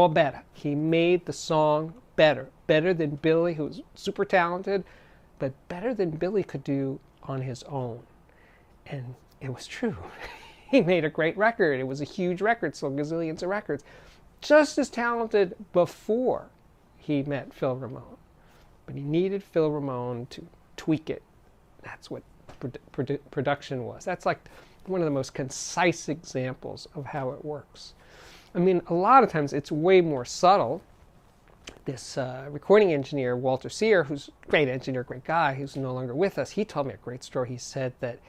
better. He made the song better than Billy, who was super talented, but better than Billy could do on his own. And it was true. He made a great record. It was a huge record, sold gazillions of records. Just as talented before he met Phil Ramone. But he needed Phil Ramone to tweak it. That's what production was. That's like one of the most concise examples of how it works. I mean, a lot of times it's way more subtle. This recording engineer, Walter Sear, who's a great engineer, great guy, who's no longer with us, he told me a great story. He said that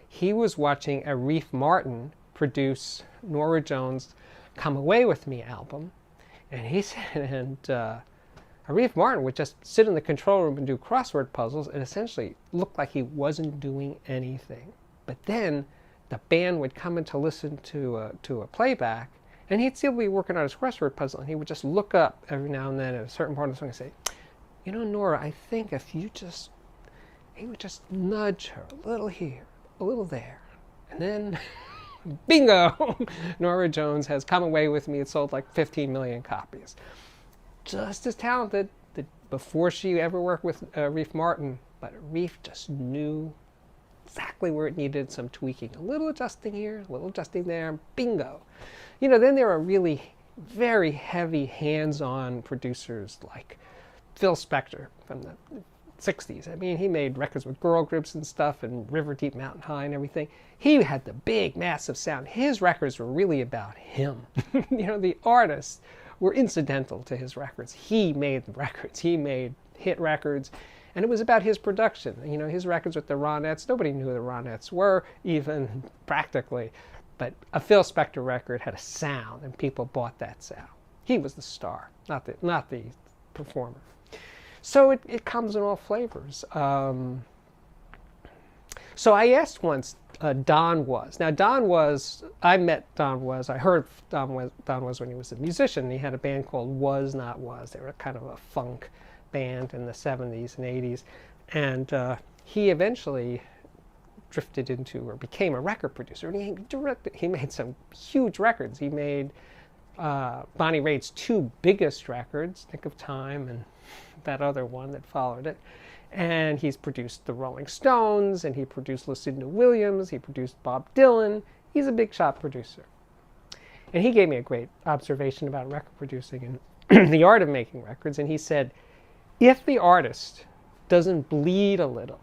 he was watching Arif Martin produce Norah Jones' Come Away With Me album. And he said, Arif Martin would just sit in the control room and do crossword puzzles and essentially looked like he wasn't doing anything. But then the band would come in to listen to a playback, and he'd still be working on his crossword puzzle, and he would just look up every now and then at a certain part of the song and say, you know, Norah, I think if he would just nudge her a little here, a little there. And then, bingo! Norah Jones has Come Away With Me. It sold like 15 million copies. Just as talented before she ever worked with Arif Martin, but Arif just knew exactly where it needed some tweaking. A little adjusting here, a little adjusting there, bingo. You know, then there are really very heavy hands-on producers like Phil Spector from the 60s. I mean, he made records with girl groups and stuff and River Deep Mountain High and everything. He had the big, massive sound. His records were really about him. You know, the artists were incidental to his records. He made the records. He made hit records. And it was about his production. You know, his records with the Ronettes, nobody knew who the Ronettes were, even practically. But a Phil Spector record had a sound, and people bought that sound. He was the star, not the performer. So it comes in all flavors. So I asked once Don Was. Now I met Don Was. I heard Don Was when he was a musician. He had a band called Was Not Was. They were kind of a funk band in the 70s and 80s. And he eventually drifted into or became a record producer. And he made some huge records. He made Bonnie Raitt's two biggest records, Nick of Time and that other one that followed it. And he's produced the Rolling Stones, and he produced Lucinda Williams, he produced Bob Dylan. He's a big shot producer. And he gave me a great observation about record producing and the art of making records. And he said, if the artist doesn't bleed a little,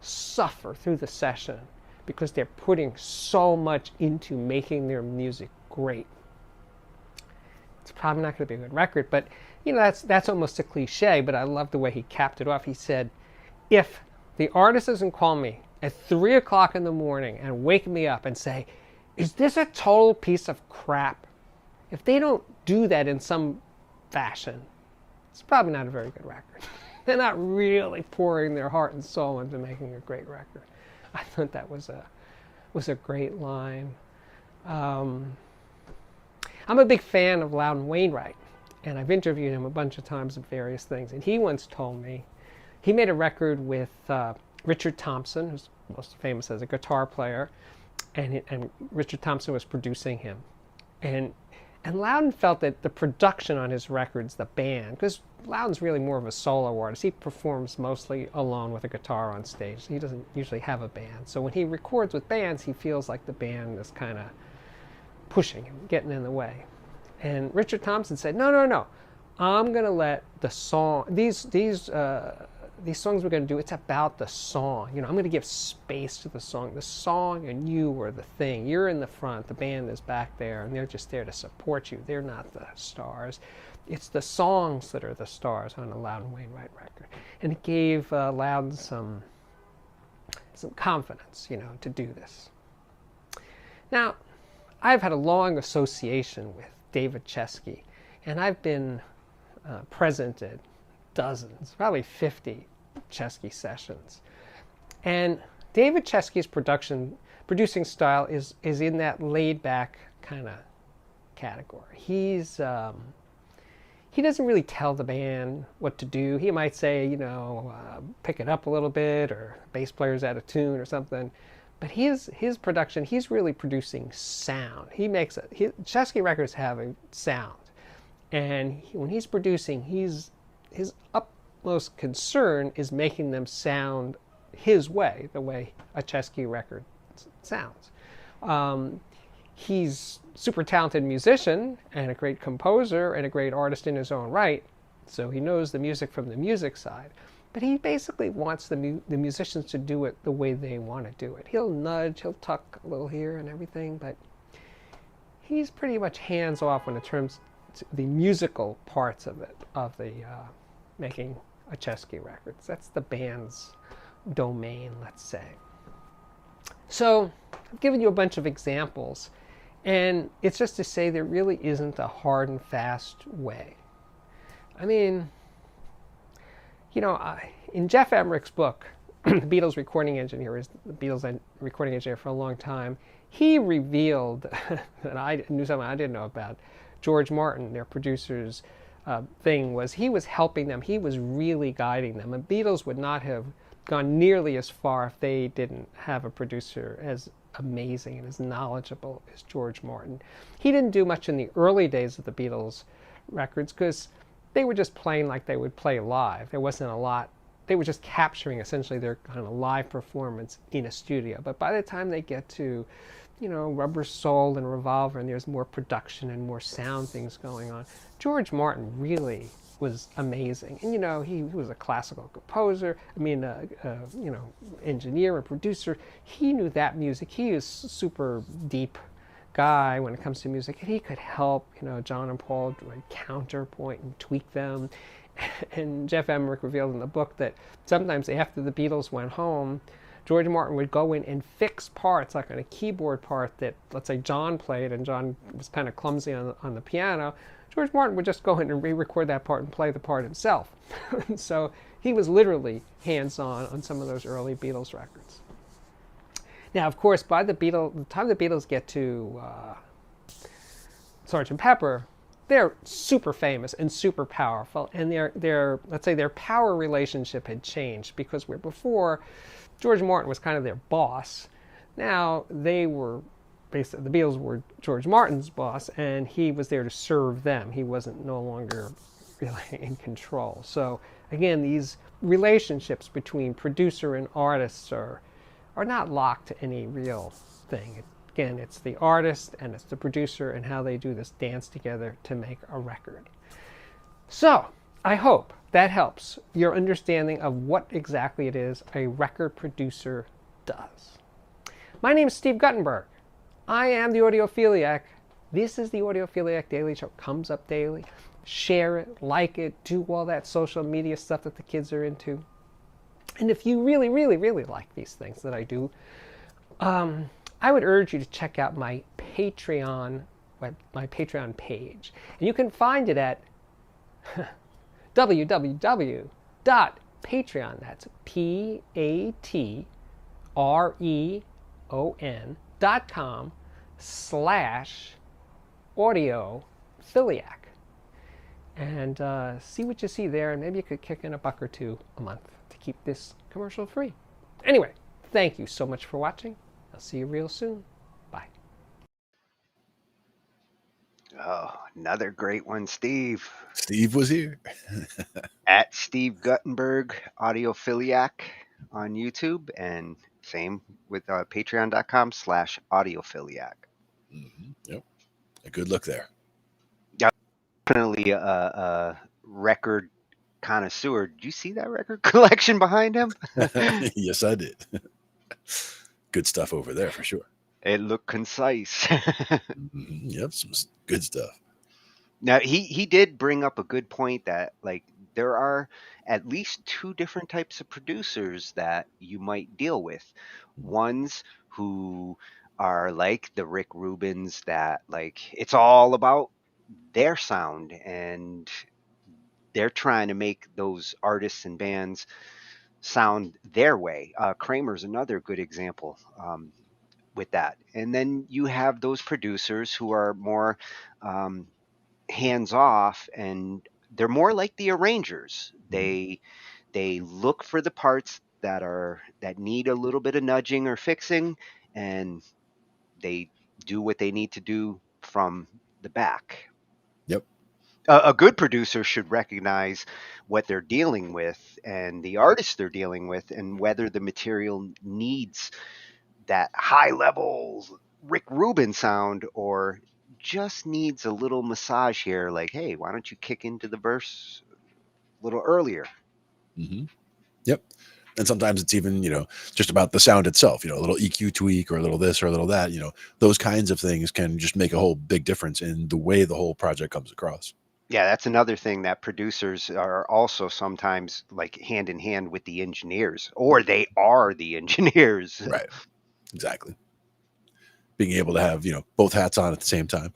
suffer through the session, because they're putting so much into making their music great, it's probably not going to be a good record. But you know, that's almost a cliche, but I love the way he capped it off. He said, if the artist doesn't call me at 3 o'clock in the morning and wake me up and say, is this a total piece of crap? If they don't do that in some fashion, it's probably not a very good record. They're not really pouring their heart and soul into making a great record. I thought that was a great line. I'm a big fan of Loudon Wainwright, and I've interviewed him a bunch of times of various things. And he once told me, he made a record with Richard Thompson, who's most famous as a guitar player, and Richard Thompson was producing him. And Loudon felt that the production on his records, the band, because Loudon's really more of a solo artist. He performs mostly alone with a guitar on stage. He doesn't usually have a band. So when he records with bands, he feels like the band is kind of pushing him, getting in the way. And Richard Thompson said, no, I'm going to let the song, these songs we're going to do, it's about the song. You know, I'm going to give space to the song. The song and you are the thing. You're in the front, the band is back there, and they're just there to support you. They're not the stars. it's the songs that are the stars on a Loudon Wainwright record. And it gave Loudon some confidence, to do this. Now, I've had a long association with David Chesky, and I've been present at dozens, probably 50 Chesky sessions. And David Chesky's producing style is in that laid-back kind of category. He doesn't really tell the band what to do. He might say, pick it up a little bit, or bass player's out of tune or something. But his production, he's really producing sound. Chesky records have a sound. And when he's producing, his utmost concern is making them sound his way, the way a Chesky record sounds. He's super talented musician and a great composer and a great artist in his own right, so he knows the music from the music side. But he basically wants the musicians to do it the way they want to do it. He'll nudge, he'll tuck a little here and everything, but he's pretty much hands off when it comes to the musical parts of it, of the making a Chesky record. That's the band's domain, let's say. So I've given you a bunch of examples, and it's just to say there really isn't a hard and fast way. I mean, in Jeff Emmerich's book, the Beatles recording engineer, for a long time, he revealed that I knew something I didn't know about. George Martin, their producer's thing was he was helping them. He was really guiding them. And Beatles would not have gone nearly as far if they didn't have a producer as amazing and as knowledgeable as George Martin. He didn't do much in the early days of the Beatles records because they were just playing like they would play live. There wasn't a lot. They were just capturing essentially their kind of live performance in a studio. But by the time they get to, Rubber Soul and Revolver, and there's more production and more sound things going on, George Martin really was amazing. And he was a classical composer, engineer and producer. He knew that music. He is a super deep guy when it comes to music, and he could help John and Paul counterpoint and tweak them. And Jeff Emmerich revealed in the book that sometimes after the Beatles went home, George Martin would go in and fix parts, like on a keyboard part that, let's say, John played, and John was kind of clumsy on the piano. George Martin would just go in and re-record that part and play the part himself. So he was literally hands-on on some of those early Beatles records. Now, of course, by the time the Beatles get to Sgt. Pepper, they're super famous and super powerful, and their power relationship had changed, because where before George Martin was kind of their boss, now they were basically, the Beatles were George Martin's boss, and he was there to serve them. He wasn't no longer really in control. So again, these relationships between producer and artists are not locked to any real thing. Again, it's the artist and it's the producer and how they do this dance together to make a record. So I hope that helps your understanding of what exactly it is a record producer does. My name is Steve Guttenberg. I am the Audiophiliac. This is the Audiophiliac Daily Show. Comes up daily. Share it, like it, do all that social media stuff that the kids are into. And if you really, really, really like these things that I do, I would urge you to check out my Patreon page. And you can find it at www.patreon, that's patreon.com/audiophiliac. And see what you see there, and maybe you could kick in $1 or $2 a month to keep this commercial free. Anyway, thank you so much for watching. I'll see you real soon. Bye. Oh, another great one, Steve. Steve was here. At Steve Guttenberg, Audiophiliac on YouTube, and same with patreon.com/audiophiliac. Yep. A good look there. Definitely a record connoisseur. Did you see that record collection behind him? Yes, I did. Good stuff over there for sure. It looked concise. Yep, some good stuff. Now he did bring up a good point that like there are at least two different types of producers that you might deal with. Ones who are like the Rick Rubins that like it's all about their sound and they're trying to make those artists and bands sound their way. Kramer's another good example with that. And then you have those producers who are more hands off and they're more like the arrangers. They look for the parts that need a little bit of nudging or fixing, and they do what they need to do from the back. Yep. A good producer should recognize what they're dealing with and the artist they're dealing with and whether the material needs that high level Rick Rubin sound or just needs a little massage here, like, hey, why don't you kick into the verse a little earlier? Mm-hmm. Yep. And sometimes it's even, just about the sound itself, a little EQ tweak or a little this or a little that, those kinds of things can just make a whole big difference in the way the whole project comes across. Yeah, that's another thing that producers are also sometimes like hand in hand with the engineers, or they are the engineers. Right. Exactly. Being able to have, both hats on at the same time.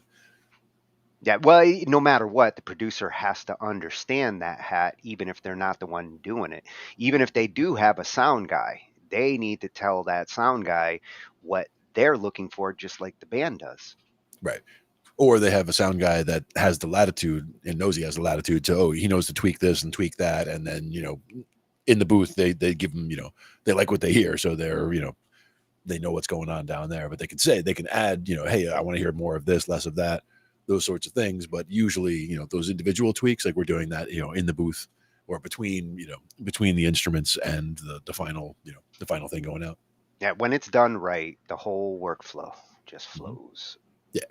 Yeah, well, no matter what, the producer has to understand that hat, even if they're not the one doing it. Even if they do have a sound guy, they need to tell that sound guy what they're looking for, just like the band does. Right. Or they have a sound guy that has the latitude and knows he has the latitude to, he knows to tweak this and tweak that. And then, in the booth, they give them, they like what they hear. So they're, they know what's going on down there, but they can add, hey, I want to hear more of this, less of that, those sorts of things. But usually, those individual tweaks, like we're doing that, in the booth or between the instruments and the final, the final thing going out. Yeah. When it's done right, the whole workflow just flows. Yeah.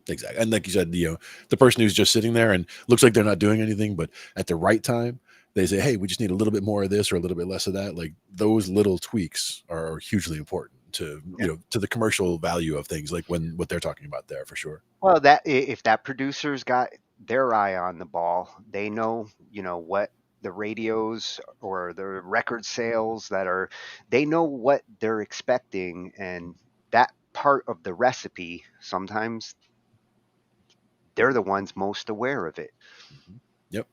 Exactly. And like you said, the person who's just sitting there and looks like they're not doing anything, but at the right time, they say, hey, we just need a little bit more of this or a little bit less of that. Like those little tweaks are hugely important to, to the commercial value of things, like what they're talking about there for sure. Well, that if that producer's got their eye on the ball, they know, what the radios or the record sales they know what they're expecting. And that part of the recipe, sometimes they're the ones most aware of it. Yep.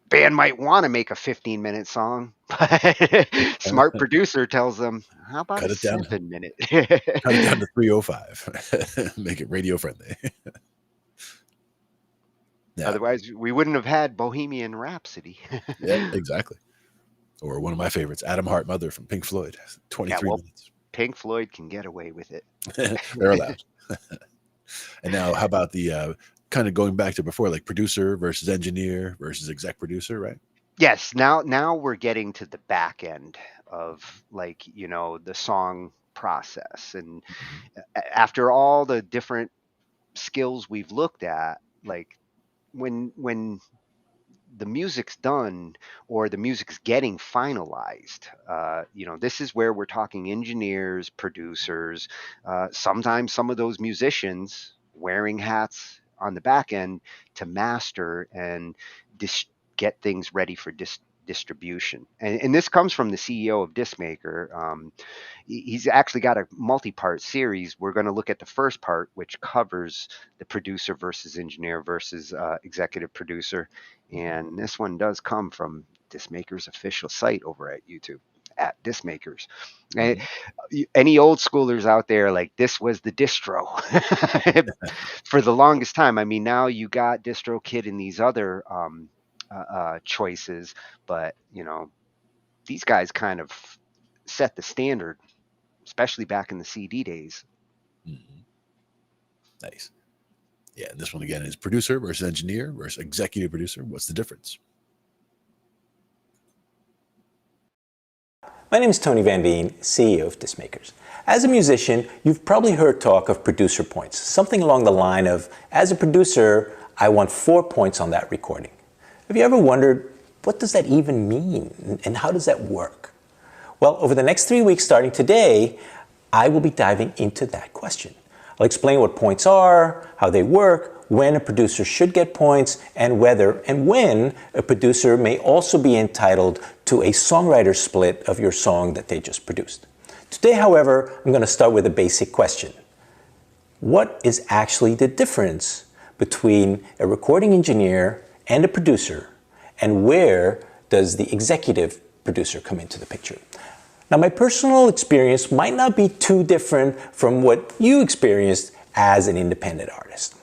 Band might want to make a 15-minute song, but smart producer tells them, how about a 7-minute? Cut it down to 305. Make it radio friendly. Yeah. Otherwise, we wouldn't have had Bohemian Rhapsody. Yeah, exactly. Or one of my favorites, Adam Hart Mother from Pink Floyd, 23 minutes. Pink Floyd can get away with it. They're allowed. And now, how about the kind of going back to before, like producer versus engineer versus exec producer, right? Yes. Now we're getting to the back end of like, the song process. And after all the different skills we've looked at, like when the music's done or the music's getting finalized, this is where we're talking engineers, producers, sometimes some of those musicians wearing hats on the back end to master and get things ready for distribution. And this comes from the CEO of Discmaker. He's actually got a multi-part series. We're going to look at the first part, which covers the producer versus engineer versus executive producer. And this one does come from Discmaker's official site over at YouTube at Discmakers. And any old schoolers out there, like this was the distro for the longest time. I mean, now you got DistroKid and these other choices, but these guys kind of set the standard, especially back in the CD days. Mm-hmm. Nice. Yeah, and this one again is producer versus engineer versus executive producer. What's the difference? My name is Tony Van Veen, CEO of Discmakers. As a musician, you've probably heard talk of producer points, something along the line of, as a producer, I want 4 points on that recording. Have you ever wondered, what does that even mean, and how does that work? Well, over the next 3 weeks starting today, I will be diving into that question. I'll explain what points are, how they work, when a producer should get points and whether and when a producer may also be entitled to a songwriter split of your song that they just produced. Today, however, I'm going to start with a basic question. What is actually the difference between a recording engineer and a producer, and where does the executive producer come into the picture? Now, my personal experience might not be too different from what you experienced as an independent artist.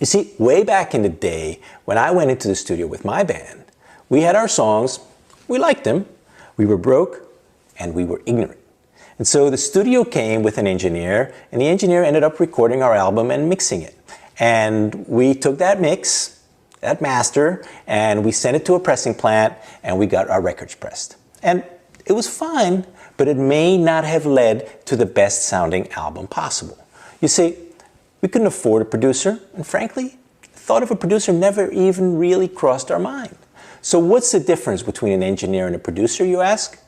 You see, way back in the day, when I went into the studio with my band, we had our songs, we liked them, we were broke, and we were ignorant. And so the studio came with an engineer, and the engineer ended up recording our album and mixing it. And we took that mix, that master, and we sent it to a pressing plant, and we got our records pressed. And it was fine, but it may not have led to the best sounding album possible. You see, we couldn't afford a producer, and frankly, the thought of a producer never even really crossed our mind. So what's the difference between an engineer and a producer, you ask?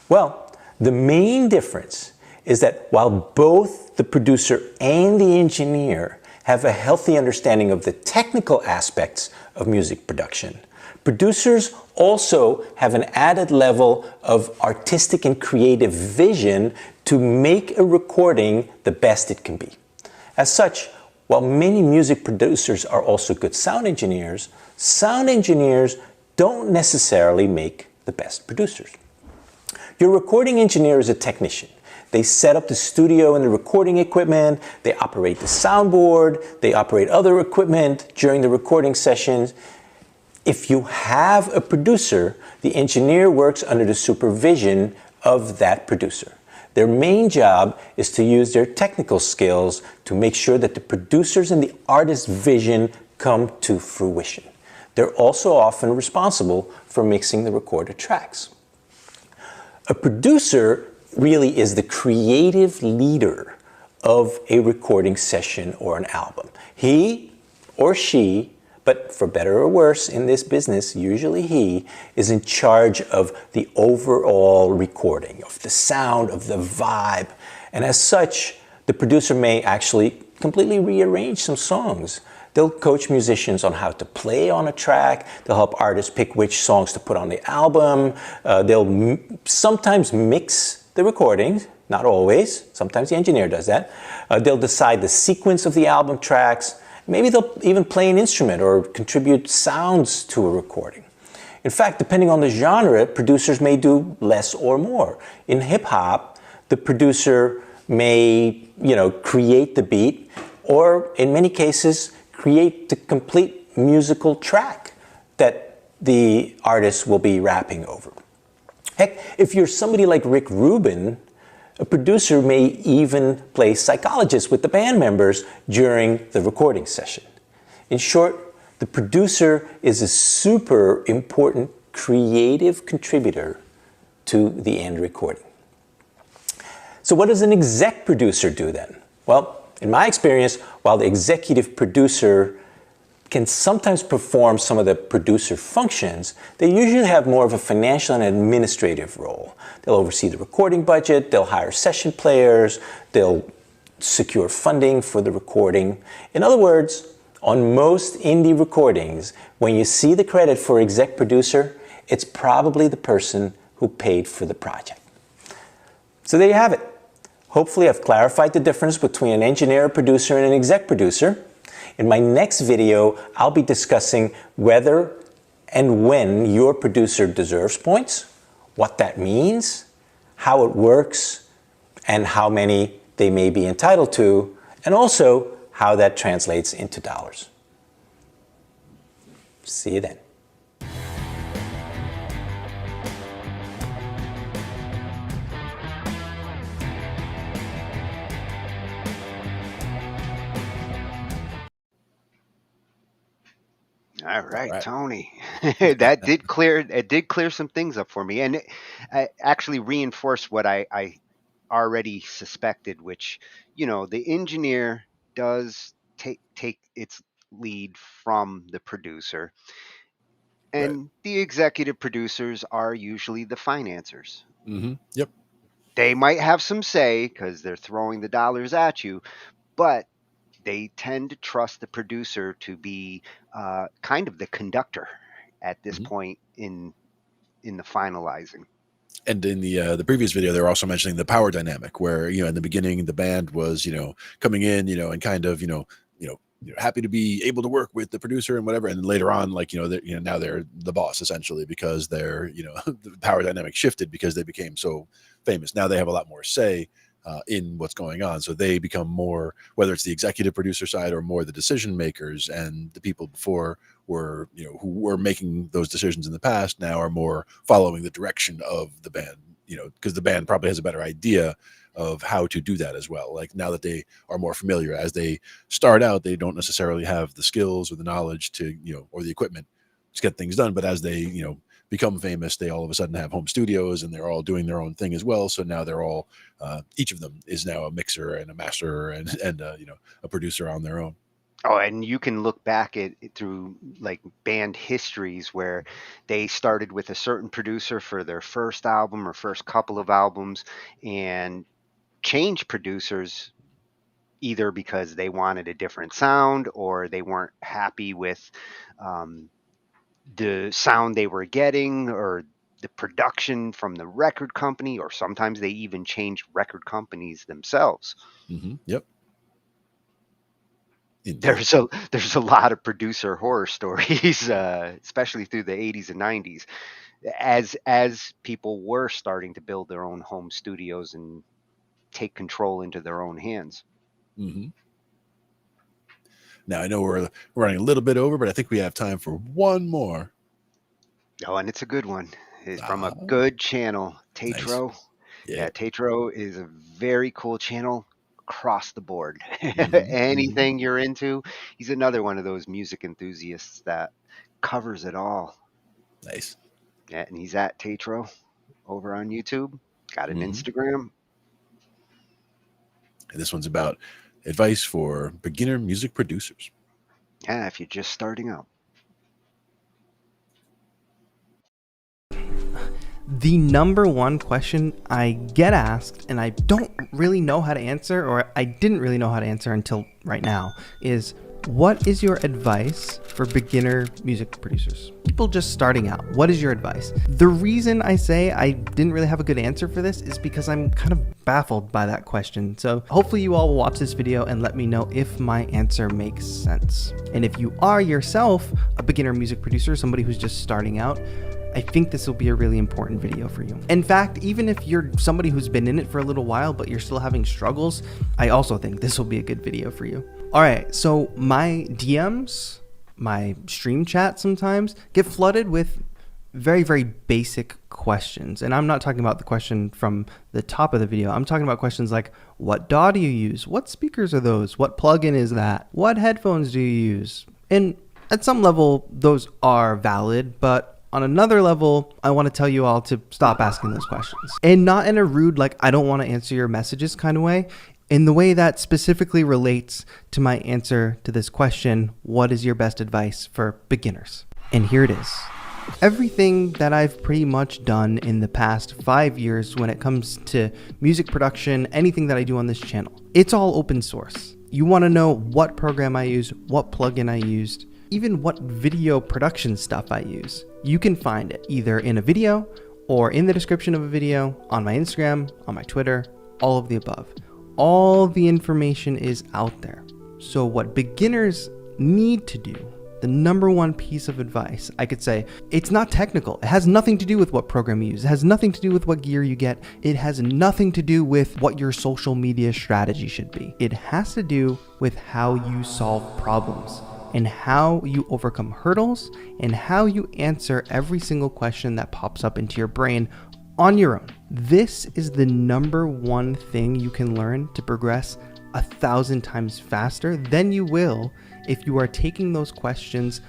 Well, the main difference is that while both the producer and the engineer have a healthy understanding of the technical aspects of music production, producers also have an added level of artistic and creative vision to make a recording the best it can be. As such, while many music producers are also good sound engineers don't necessarily make the best producers. Your recording engineer is a technician. They set up the studio and the recording equipment, they operate the soundboard, they operate other equipment during the recording sessions. If you have a producer, the engineer works under the supervision of that producer. Their main job is to use their technical skills to make sure that the producers and the artist's vision come to fruition. They're also often responsible for mixing the recorded tracks. A producer really is the creative leader of a recording session or an album. He or she, but for better or worse in this business, usually he, is in charge of the overall recording, of the sound, of the vibe. And as such, the producer may actually completely rearrange some songs. They'll coach musicians on how to play on a track. They'll help artists pick which songs to put on the album. They'll sometimes mix the recordings, not always. Sometimes the engineer does that. They'll decide the sequence of the album tracks. Maybe they'll even play an instrument or contribute sounds to a recording. In fact, depending on the genre, producers may do less or more. In hip hop, the producer may, create the beat, or in many cases, create the complete musical track that the artist will be rapping over. Heck, if you're somebody like Rick Rubin, a producer may even play psychologist with the band members during the recording session. In short, the producer is a super important creative contributor to the end recording. So what does an exec producer do then? Well, in my experience, while the executive producer can sometimes perform some of the producer functions, they usually have more of a financial and administrative role. They'll oversee the recording budget, they'll hire session players, they'll secure funding for the recording. In other words, on most indie recordings, when you see the credit for exec producer, it's probably the person who paid for the project. So there you have it. Hopefully I've clarified the difference between an engineer, producer, and an exec producer. In my next video, I'll be discussing whether and when your producer deserves points, what that means, how it works, and how many they may be entitled to, and also how that translates into dollars. See you then. All right, Tony. That did clear some things up for me, and it actually reinforced what I already suspected, which, the engineer does take its lead from the producer, and the executive producers are usually the financiers. Mm-hmm. Yep. They might have some say because they're throwing the dollars at you, but they tend to trust the producer to be kind of the conductor at this point in the finalizing. And in the previous video, they were also mentioning the power dynamic, where in the beginning the band was coming in and kind of happy to be able to work with the producer and whatever, and then later on, like now they're the boss essentially, because they're the power dynamic shifted because they became so famous. Now they have a lot more say in what's going on, so they become more, whether it's the executive producer side or more the decision makers, and the people before were who were making those decisions in the past now are more following the direction of the band, because the band probably has a better idea of how to do that as well. Like now that they are more familiar, as they start out, they don't necessarily have the skills or the knowledge to or the equipment to get things done, but as they become famous, they all of a sudden have home studios and they're all doing their own thing as well. So now they're all each of them is now a mixer and a master and a producer on their own. Oh, and you can look back at through like band histories where they started with a certain producer for their first album or first couple of albums and changed producers either because they wanted a different sound or they weren't happy with the sound they were getting or the production from the record company, or sometimes they even changed record companies themselves. Yep. There's a lot of producer horror stories, especially through the 80s and 90s, as people were starting to build their own home studios and take control into their own hands. Now I know we're running a little bit over, but I think we have time for one more. Oh, and it's a good one. It's from a good channel, Tatro. Nice. Yeah, Tatro is a very cool channel across the board. Anything you're into, he's another one of those music enthusiasts that covers it all. Nice. Yeah, and he's at Tatro over on YouTube. Got an Instagram. And this one's about advice for beginner music producers. Yeah, if you're just starting out. The number one question I get asked, and I don't really know how to answer, or I didn't really know how to answer until right now, is what is your advice for beginner music producers? People just starting out. What is your advice? The reason I say I didn't really have a good answer for this is because I'm kind of baffled by that question. So hopefully you all will watch this video and let me know if my answer makes sense. And if you are yourself a beginner music producer, somebody who's just starting out, I think this will be a really important video for you. In fact, even if you're somebody who's been in it for a little while, but you're still having struggles, I also think this will be a good video for you. All right, so my DMs, my stream chat sometimes get flooded with very, very basic questions. And I'm not talking about the question from the top of the video. I'm talking about questions like, what DAW do you use? What speakers are those? What plugin is that? What headphones do you use? And at some level, those are valid, but on another level, I want to tell you all to stop asking those questions. And not in a rude, like, I don't want to answer your messages kind of way, in the way that specifically relates to my answer to this question, what is your best advice for beginners? And here it is. Everything that I've pretty much done in the past 5 years when it comes to music production, anything that I do on this channel, it's all open source. You want to know what program I use, what plugin I used, even what video production stuff I use. You can find it either in a video or in the description of a video, on my Instagram, on my Twitter, all of the above. All the information is out there. So what beginners need to do, the number one piece of advice, I could say, it's not technical. It has nothing to do with what program you use. It has nothing to do with what gear you get. It has nothing to do with what your social media strategy should be. It has to do with how you solve problems, and how you overcome hurdles, and how you answer every single question that pops up into your brain on your own. This is the number one thing you can learn to progress 1,000 times faster than you will if you are taking those questions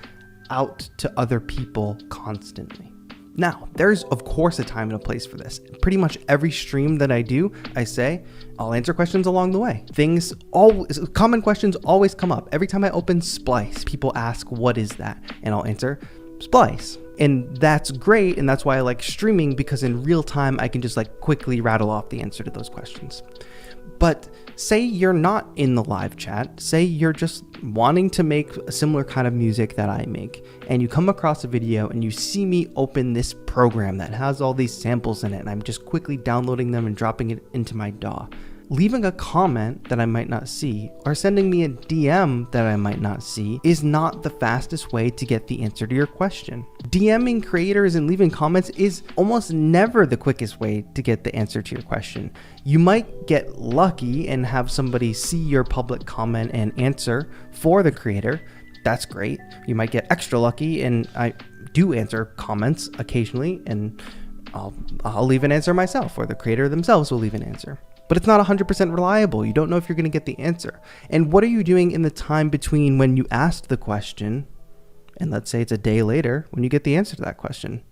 out to other people constantly. Now, there's of course a time and a place for this. Pretty much every stream that I do, I say, I'll answer questions along the way. Common questions always come up. Every time I open Splice, people ask, what is that? And I'll answer, splice. And that's great, and that's why I like streaming, because in real time I can just like quickly rattle off the answer to those questions. But say you're not in the live chat, say you're just wanting to make a similar kind of music that I make, and you come across a video and you see me open this program that has all these samples in it, and I'm just quickly downloading them and dropping it into my DAW. Leaving a comment that I might not see, or sending me a DM that I might not see, is not the fastest way to get the answer to your question. DMing creators and leaving comments is almost never the quickest way to get the answer to your question. You might get lucky and have somebody see your public comment and answer for the creator. That's great. You might get extra lucky, and I do answer comments occasionally, and I'll leave an answer myself, or the creator themselves will leave an answer. But it's not 100% reliable. You don't know if you're going to get the answer. And what are you doing in the time between when you asked the question, and let's say it's a day later, when you get the answer to that question?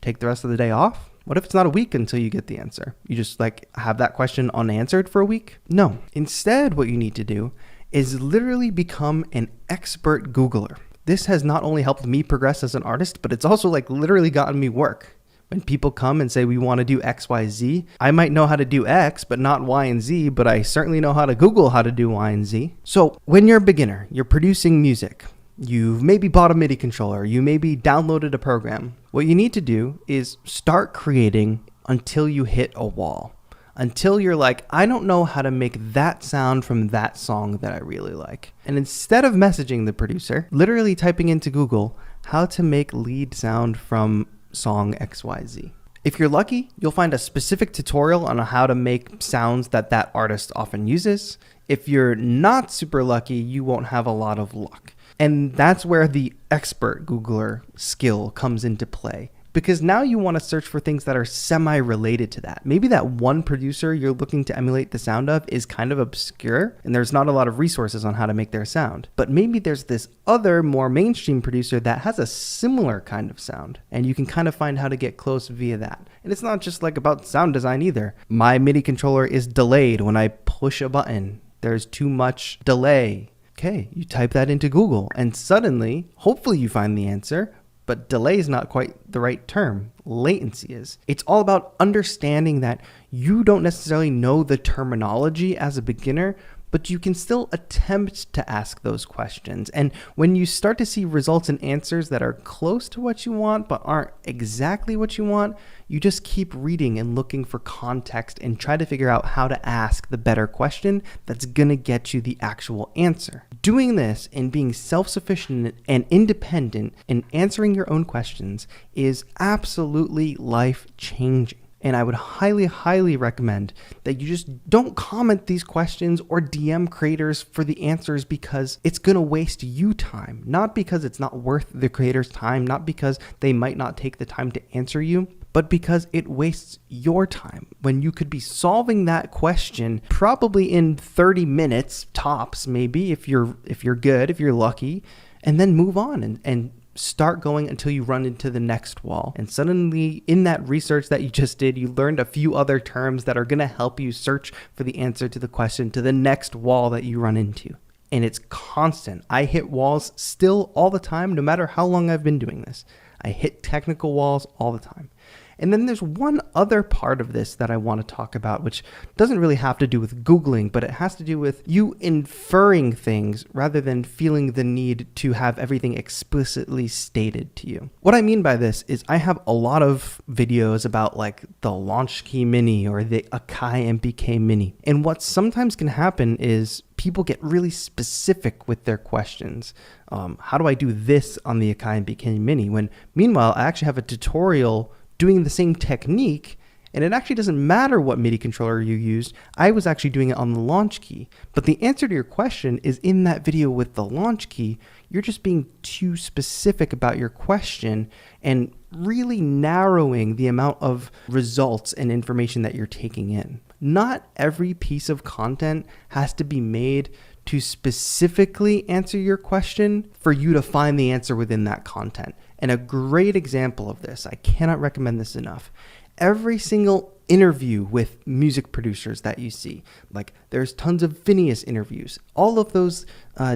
Take the rest of the day off? What if it's not a week until you get the answer? You just like have that question unanswered for a week? No. Instead, what you need to do is literally become an expert Googler. This has not only helped me progress as an artist, but it's also like literally gotten me work. When people come and say we want to do X, Y, Z, I might know how to do X, but not Y and Z, but I certainly know how to Google how to do Y and Z. So when you're a beginner, you're producing music, you've maybe bought a MIDI controller, you maybe downloaded a program. What you need to do is start creating until you hit a wall. Until you're like, I don't know how to make that sound from that song that I really like. And instead of messaging the producer, literally typing into Google how to make lead sound from song XYZ. If you're lucky, you'll find a specific tutorial on how to make sounds that artist often uses. If you're not super lucky, you won't have a lot of luck. And that's where the expert Googler skill comes into play. Because now you want to search for things that are semi-related to that. Maybe that one producer you're looking to emulate the sound of is kind of obscure, and there's not a lot of resources on how to make their sound. But maybe there's this other, more mainstream producer that has a similar kind of sound, and you can kind of find how to get close via that. And it's not just like about sound design either. My MIDI controller is delayed when I push a button. There's too much delay. Okay, you type that into Google, and suddenly, hopefully you find the answer. But delay is not quite the right term. Latency is. It's all about understanding that you don't necessarily know the terminology as a beginner, but you can still attempt to ask those questions. And when you start to see results and answers that are close to what you want, but aren't exactly what you want, you just keep reading and looking for context and try to figure out how to ask the better question that's gonna get you the actual answer. Doing this and being self-sufficient and independent in answering your own questions is absolutely life-changing. And I would highly, highly recommend that you just don't comment these questions or DM creators for the answers, because it's going to waste you time. Not because it's not worth the creator's time, not because they might not take the time to answer you, but because it wastes your time when you could be solving that question probably in 30 minutes tops, maybe if you're good, if you're lucky, and then move on and start going until you run into the next wall. And suddenly in that research that you just did, you learned a few other terms that are going to help you search for the answer to the question to the next wall that you run into. And it's constant. I hit walls still all the time, no matter how long I've been doing this. I hit technical walls all the time. And then there's one other part of this that I want to talk about, which doesn't really have to do with Googling, but it has to do with you inferring things rather than feeling the need to have everything explicitly stated to you. What I mean by this is I have a lot of videos about like the Launchkey Mini or the Akai MPK Mini. And what sometimes can happen is people get really specific with their questions. How do I do this on the Akai MPK Mini? When meanwhile, I actually have a tutorial doing the same technique, and it actually doesn't matter what MIDI controller you used. I was actually doing it on the Launchkey. But the answer to your question is in that video with the Launchkey. You're just being too specific about your question and really narrowing the amount of results and information that you're taking in. Not every piece of content has to be made to specifically answer your question for you to find the answer within that content. And a great example of this, I cannot recommend this enough. Every single interview with music producers that you see. Like there's tons of Phineas interviews, all of those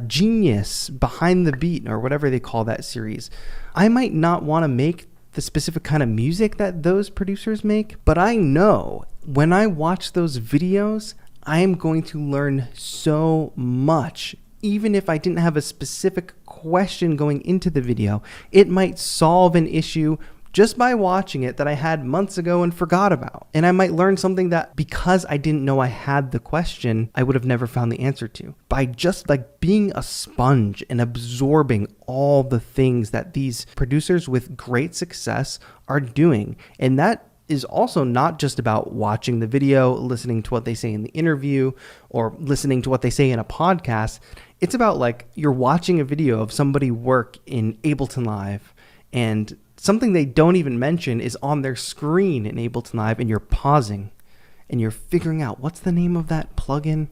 Genius, Behind the Beat, or whatever they call that series. I might not want to make the specific kind of music that those producers make, but I know when I watch those videos, I am going to learn so much. Even if I didn't have a specific question going into the video, it might solve an issue just by watching it that I had months ago and forgot about. And I might learn something that because I didn't know I had the question, I would have never found the answer to. By just like being a sponge and absorbing all the things that these producers with great success are doing. And that is also not just about watching the video, listening to what they say in the interview, or listening to what they say in a podcast. It's about like you're watching a video of somebody work in Ableton Live, and something they don't even mention is on their screen in Ableton Live, and you're pausing and you're figuring out what's the name of that plugin,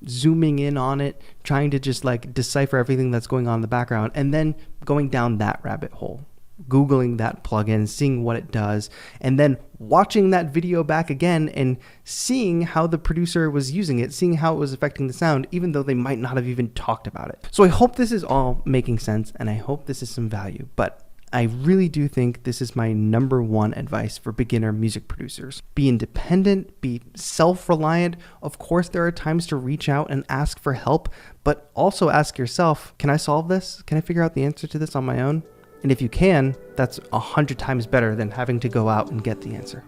zooming in on it, trying to just like decipher everything that's going on in the background, and then going down that rabbit hole, Googling that plugin, seeing what it does, and then watching that video back again and seeing how the producer was using it, seeing how it was affecting the sound, even though they might not have even talked about it. So I hope this is all making sense, and I hope this is some value, but I really do think this is my number one advice for beginner music producers. Be independent, be self-reliant. Of course, there are times to reach out and ask for help, but also ask yourself, can I solve this? Can I figure out the answer to this on my own? And if you can, that's 100 times better than having to go out and get the answer.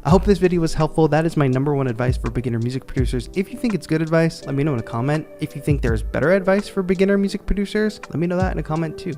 I hope this video was helpful. That is my number one advice for beginner music producers. If you think it's good advice, let me know in a comment. If you think there's better advice for beginner music producers, let me know that in a comment too.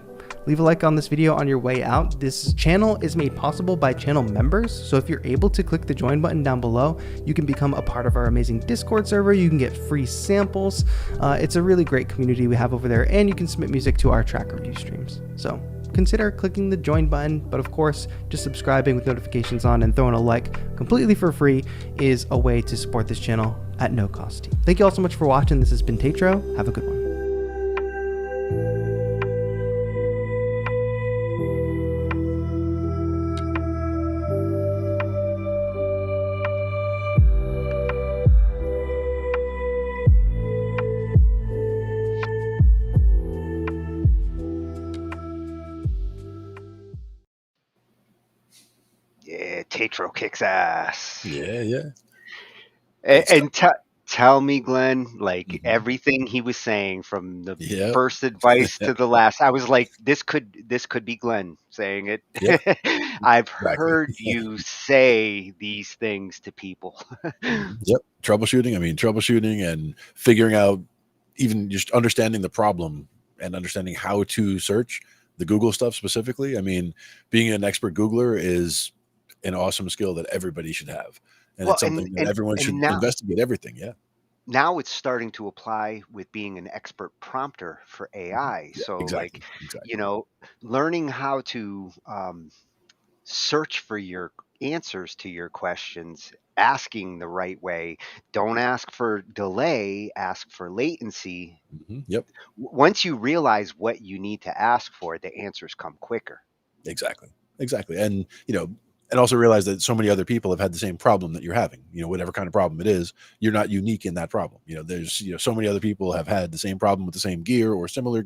Leave a like on this video on your way out. This channel is made possible by channel members, so if you're able to click the join button down below, you can become a part of our amazing Discord server. You can get free samples. It's a really great community we have over there, and you can submit music to our track review streams. So consider clicking the join button, but of course, just subscribing with notifications on and throwing a like completely for free is a way to support this channel at no cost to you. Thank you all so much for watching. This has been Tatro. Have a good one. Yeah, Tatro kicks ass. Yeah. And tell me, Glenn, like everything he was saying from the first advice to the last, I was like, this could be Glenn saying it. Yep. I've heard you say these things to people. Yep. Troubleshooting and figuring out, even just understanding the problem and understanding how to search the Google stuff specifically. I mean, being an expert Googler is an awesome skill that everybody should have. And it's something that everyone should investigate everything. Yeah. Now it's starting to apply with being an expert prompter for AI. Yeah, so exactly. you know, learning how to search for your answers to your questions, asking the right way. Don't ask for delay, ask for latency. Yep. Once you realize what you need to ask for, the answers come quicker. Exactly. And, and also realize that so many other people have had the same problem that you're having, whatever kind of problem it is, you're not unique in that problem. There's, so many other people have had the same problem with the same gear or similar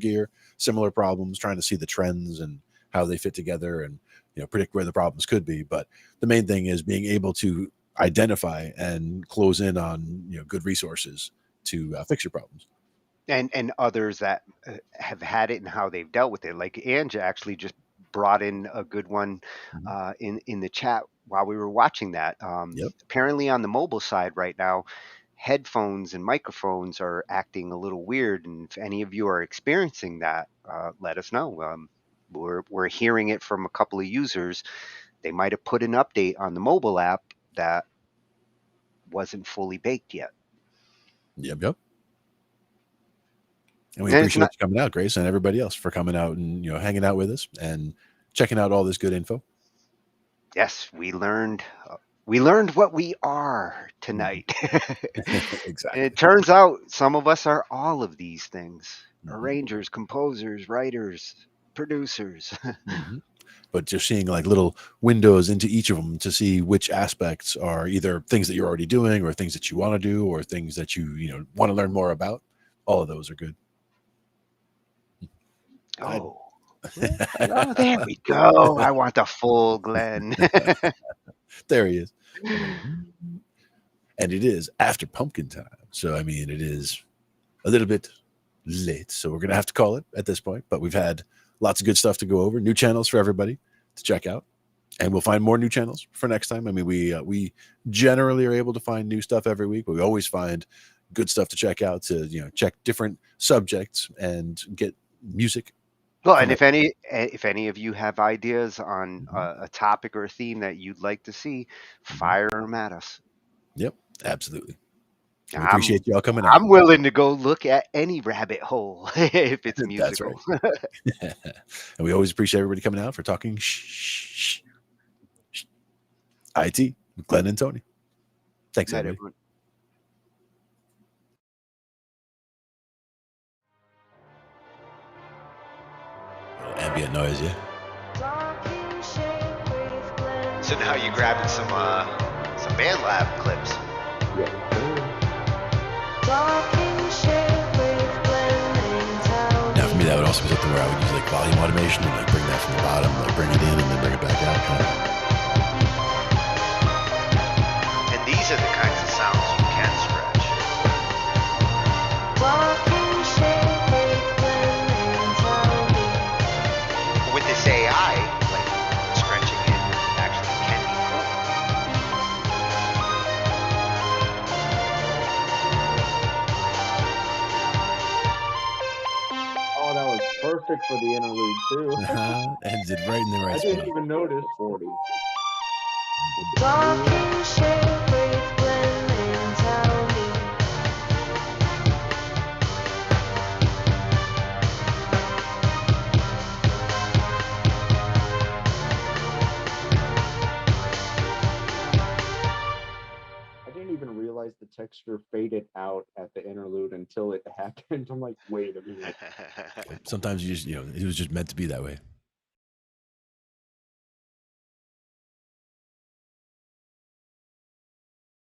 problems, trying to see the trends and how they fit together and, predict where the problems could be. But the main thing is being able to identify and close in on, good resources to fix your problems. And others that have had it and how they've dealt with it. Like Angie actually just brought in a good one in the chat while we were watching that. Apparently on the mobile side right now, headphones and microphones are acting a little weird. And if any of you are experiencing that, let us know. We're hearing it from a couple of users. They might have put an update on the mobile app that wasn't fully baked yet. Yep. And we appreciate you coming out, Grace, and everybody else for coming out and hanging out with us and checking out all this good info. Yes, we learned what we are tonight. Exactly. And it turns out some of us are all of these things: arrangers, composers, writers, producers. but just seeing like little windows into each of them to see which aspects are either things that you're already doing or things that you want to do or things that you want to learn more about. All of those are good. Oh, oh, there we go. I want the full Glenn. There he is. And it is after pumpkin time. So, I mean, it is a little bit late. So we're going to have to call it at this point. But we've had lots of good stuff to go over, new channels for everybody to check out. And we'll find more new channels for next time. I mean, we generally are able to find new stuff every week, but we always find good stuff to check out to, check different subjects and get music. Well, and if any of you have ideas on a topic or a theme that you'd like to see, fire them at us. Yep, absolutely. We appreciate y'all coming out. I'm willing to go look at any rabbit hole if it's musical. That's right. And we always appreciate everybody coming out for talking IT with Glenn and Tony. Thanks, everybody. Everyone. Ambient noise, yeah. So now you're grabbing some band lab clips. Now for me, that would also be something where I would use like volume automation and like bring that from the bottom, like bring it in and then bring it back out. And these are the kinds of sounds you can stretch. With this AI, like stretching it actually can be cool. Oh, that was perfect for the interlude too. Ended right in the right I spot. didn't even notice 40. I didn't even realize the texture faded out at the interlude until it happened. I'm like, wait a minute. Sometimes you just, it was just meant to be that way.